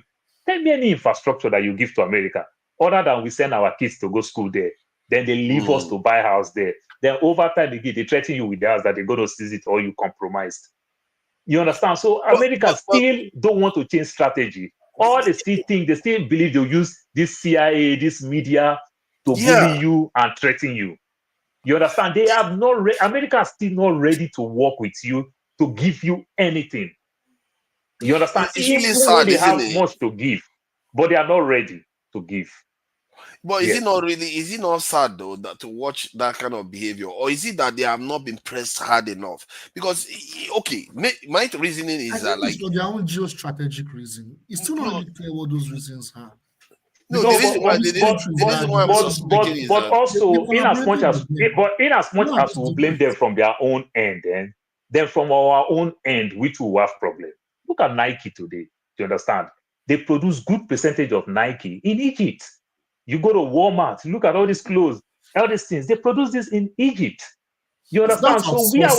Tell me any infrastructure that you give to America, other than we send our kids to go school there. Then they leave us to buy house there. Then over time, they threaten you with the house that they're going to seize it or you compromised. You understand? So America still don't want to change strategy. Or they still think, they still believe they'll use this CIA, this media to bully you and threaten you. You understand? They have not. America is still not ready to work with you to give you anything. You understand? It's really Even sad, when they isn't have it? much to give, but they are not ready to give. But is it not sad though that to watch that kind of behavior, or is it that they have not been pressed hard enough? Because okay, my reasoning is that like it's for their own geostrategic reason. It's still not really clear what those reasons are. No, the reason why but also in as much as we blame them from their own end, then from our own end, which will have problem. Look at Nike today. Do you understand? They produce good percentage of Nike in Egypt. You go to Walmart, look at all these clothes, all these things. They produce this in Egypt. You understand? So we are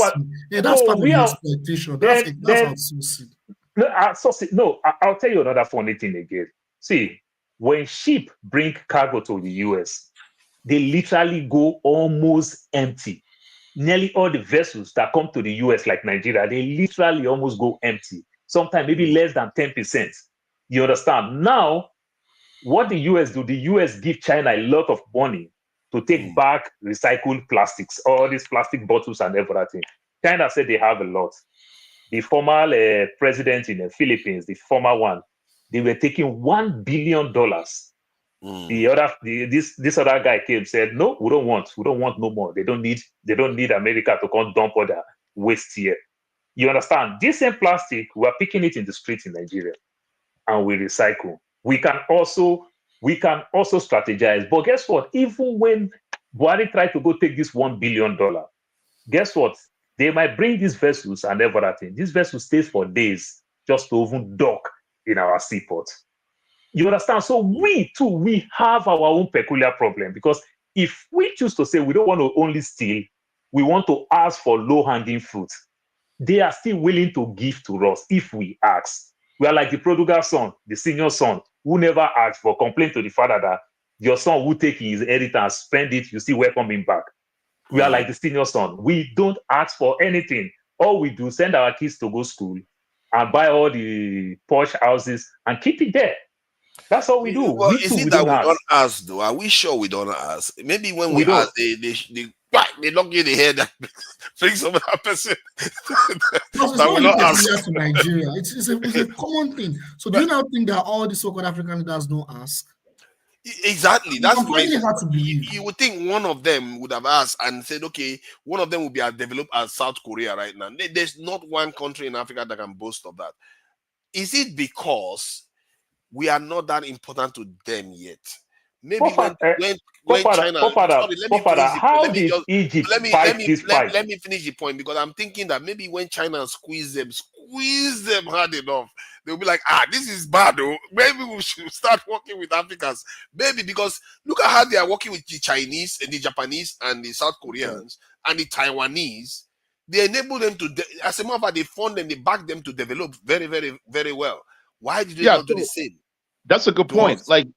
that's part of the exploitation. That's outsourcing. No, I'll tell you another funny thing again. See, when ship bring cargo to the US, they literally go almost empty. Nearly all the vessels that come to the US, like Nigeria, they literally almost go empty. Sometimes maybe less than 10%. You understand? Now, what the US do, the US give China a lot of money to take back recycled plastics, all these plastic bottles and everything. China said they have a lot. The former president in the Philippines, the former one, they were taking $1 billion. This other guy came said, no, we don't want no more. They don't need America to come dump all their waste here. You understand? This same plastic, we're picking it in the streets in Nigeria and we recycle. We can also strategize. But guess what? Even when Buhari tried to go take this $1 billion, guess what? They might bring these vessels and everything. This vessel stays for days just to even dock in our seaport. You understand? So we have our own peculiar problem, because if we choose to say we don't want to only steal, we want to ask for low-hanging fruit, they are still willing to give to us if we ask. We are like the prodigal son, the senior son, who never asked for, complaint to the father that your son will take his inheritance, spend it, you still welcome him back. We are like the senior son. We don't ask for anything. All we do, send our kids to go school and buy all the posh houses and keep it there. That's all we do. Well, is it that we don't ask though? Are we sure we don't ask? Maybe when we ask, they lock you in the head and bring some other person. It's not really peculiar to Nigeria. It's a common thing. So do you now think that all the so-called African leaders don't ask? Exactly. That's my. Hard to believe. You would think one of them would have asked and said, okay, one of them would be as developed as South Korea right now. There's not one country in Africa that can boast of that. Is it because we are not that important to them yet? Maybe when China, how did Egypt fight this fight? Let me finish the point, because I'm thinking that maybe when China squeeze them hard enough, they'll be like, this is bad though. Maybe we should start working with Africans. Maybe, because look at how they are working with the Chinese and the Japanese and the South Koreans and the Taiwanese. They enable them to, as a matter of fact, they fund them, they back them to develop very, very, very well. Why did they not do the same? That's a good point. Like,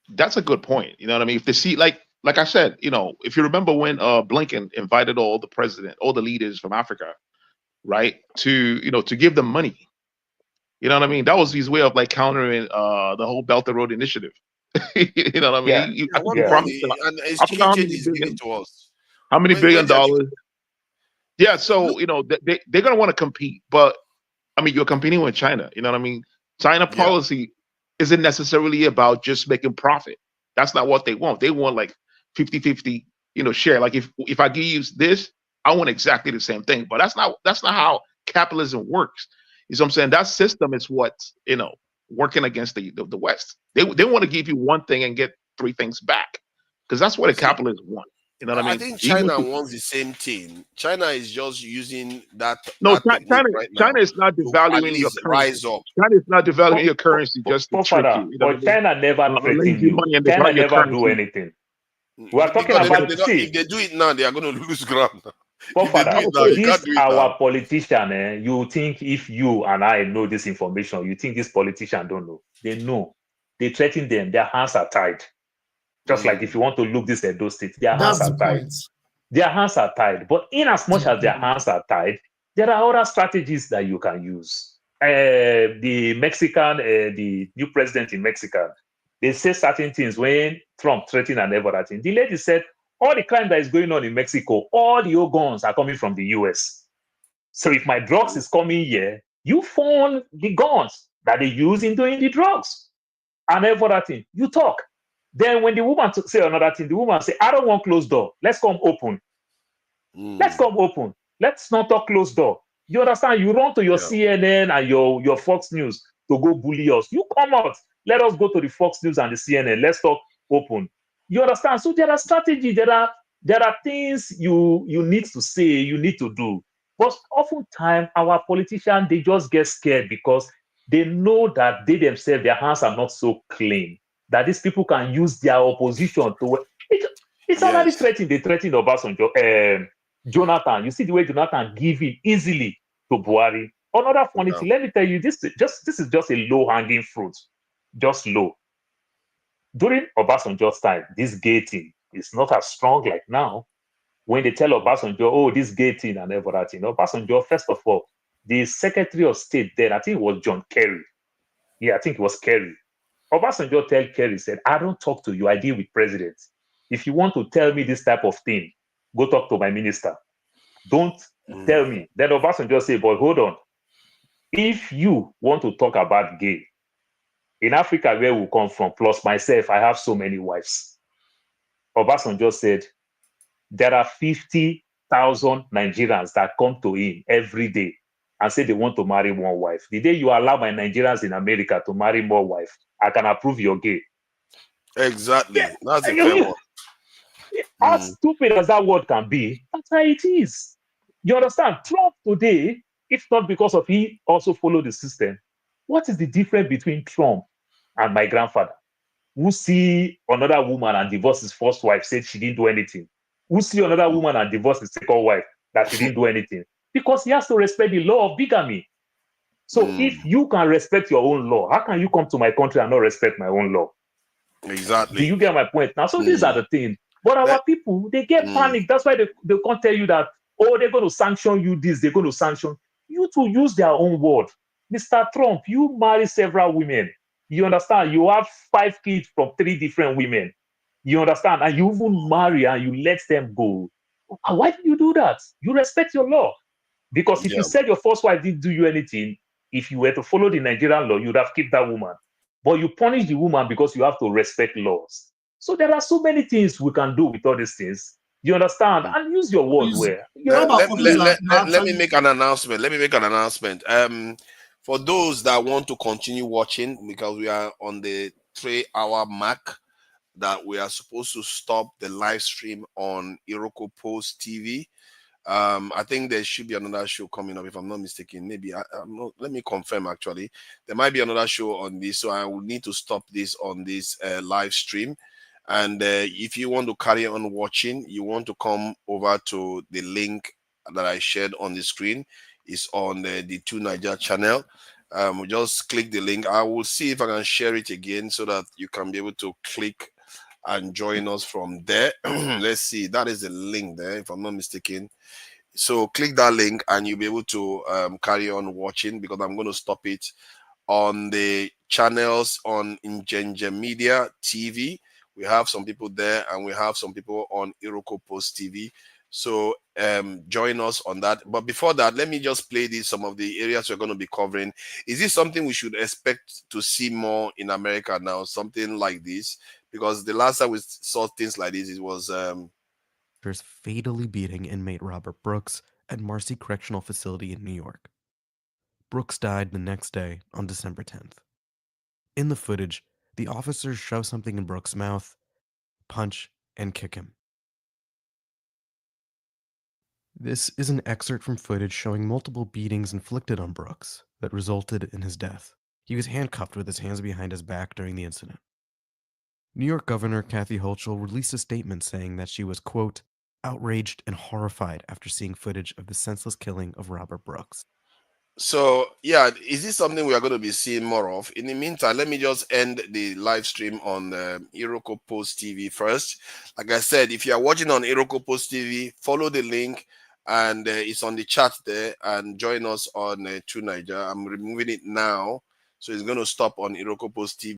that's a good point. You know what I mean? If they see, like I said, if you remember when Blinken invited all the leaders from Africa, right, to give them money. You know what I mean? That was his way of like countering the whole Belt and Road Initiative. You know what I mean? How many billion dollars? Yeah, so they're gonna want to compete, but I mean, you're competing with China. You know what I mean? China policy isn't necessarily about just making profit. That's not what they want. They want like 50-50, share. Like if I give you this, I want exactly the same thing. But that's not how capitalism works. You know what I'm saying? That system is what's working against the West. They want to give you one thing and get three things back. because that's what the capitalists want. You know what I mean? think Even China if wants the same thing. China is just using that no, technique right now China is not to at devaluing your least currency. rise up. China is not devaluing your currency just to trick Father, you. You know what I but mean? China never I'll lend threaten you you. money and they China value your never do currency. anything. We are talking Because about if they do it now, they are going to lose ground. If they do Father, it now, you can't this do it our now. politician, you think if you and I know this information, you think this politician don't know. They know. They threaten them. Their hands are tied. Just like if you want to look this Edo State, their hands That's are the tied. point. Their hands are tied. But in as much as their hands are tied, there are other strategies that you can use. The Mexican, the new president in Mexico, they say certain things when Trump threatened and everything. The lady said, all the crime that is going on in Mexico, all the old guns are coming from the US. So if my drugs is coming here, you fund the guns that they use in doing the drugs and everything. You talk. Then when the woman say another thing, the woman say, I don't want closed door. Let's come open. Let's come open. Let's not talk closed door. You understand? You run to your CNN and your Fox News to go bully us. You come out. Let us go to the Fox News and the CNN. Let's talk open. You understand? So there are strategies. There are things you need to say, you need to do. But oftentimes our politicians, they just get scared because they know that they themselves, their hands are not so clean, that these people can use their opposition to... It's already threatened. They threatened Obasanjo. Jonathan, you see the way Jonathan give in easily to Buhari. Another funny thing, let me tell you, this is just a low-hanging fruit, just low. During Obasanjo's time, this gay thing is not as strong like now. When they tell Obasanjo, oh, this gay thing and everything, Obasanjo, first of all, the Secretary of State then, I think it was John Kerry. Yeah, I think it was Kerry. Obasanjo tell Kerry, said, I don't talk to you, I deal with presidents. If you want to tell me this type of thing, go talk to my minister. Don't tell me. Then Obasanjo say, but hold on. If you want to talk about gay, in Africa where we come from, plus myself, I have so many wives. Obasanjo said, there are 50,000 Nigerians that come to him every day and say they want to marry one wife. The day you allow my Nigerians in America to marry more wives, I can approve you're gay. Exactly. That's a fair one. As stupid as that word can be, that's how it is. You understand? Trump today, if not because of he also followed the system, what is the difference between Trump and my grandfather, who see another woman and divorce his first wife, said she didn't do anything? Who see another woman and divorce his second wife, that she didn't do anything? Because he has to respect the law of bigamy. So if you can respect your own law, how can you come to my country and not respect my own law? Exactly. Do you get my point? Now, so these are the things. But our people, they get panicked. That's why they can't tell you that, oh, they're going to sanction you this, they're going to sanction you to use their own word. Mr. Trump, you marry several women. You understand? You have 5 kids from 3 different women. You understand? And you even marry and you let them go. Why do you do that? You respect your law. Because if you said your first wife didn't do you anything, if you were to follow the Nigerian law, you'd have kept that woman. But you punish the woman because you have to respect laws. So there are so many things we can do with all these things. You understand? And use your words well. Let me make an announcement. For those that want to continue watching, because we are on the 3-hour mark, that we are supposed to stop the live stream on Iroko Post TV. I think there should be another show coming up, if I'm not mistaken. Maybe I'm not. Let me confirm. Actually, there might be another show on this, so I will need to stop this on this live stream. And if you want to carry on watching, you want to come over to the link that I shared on the screen. It's on the 2 Niger channel. Just click the link. I will see if I can share it again so that you can be able to click and join us from there. Let's see. That is the link there, if I'm not mistaken. So click that link and you'll be able to carry on watching, because I'm going to stop it on the channels on Ingenja Media TV. We have some people there and we have some people on Iroko Post TV. So join us on that. But before that, let me just play some of the areas we're going to be covering. Is this something we should expect to see more in America now? Something like this? Because the last time we saw things like this, it was... fatally beating inmate Robert Brooks at Marcy Correctional Facility in New York. Brooks died the next day on December 10th. In the footage, the officers shove something in Brooks' mouth, punch, and kick him. This is an excerpt from footage showing multiple beatings inflicted on Brooks that resulted in his death. He was handcuffed with his hands behind his back during the incident. New York Governor Kathy Hochul released a statement saying that she was, quote, outraged and horrified after seeing footage of the senseless killing of Robert Brooks. So, yeah, is this something we are going to be seeing more of? In the meantime, let me just end the live stream on Iroko Post TV first. Like I said, if you are watching on Iroko Post TV, follow the link, and it's on the chat there, and join us on True Niger. I'm removing it now, so it's going to stop on Iroko Post TV.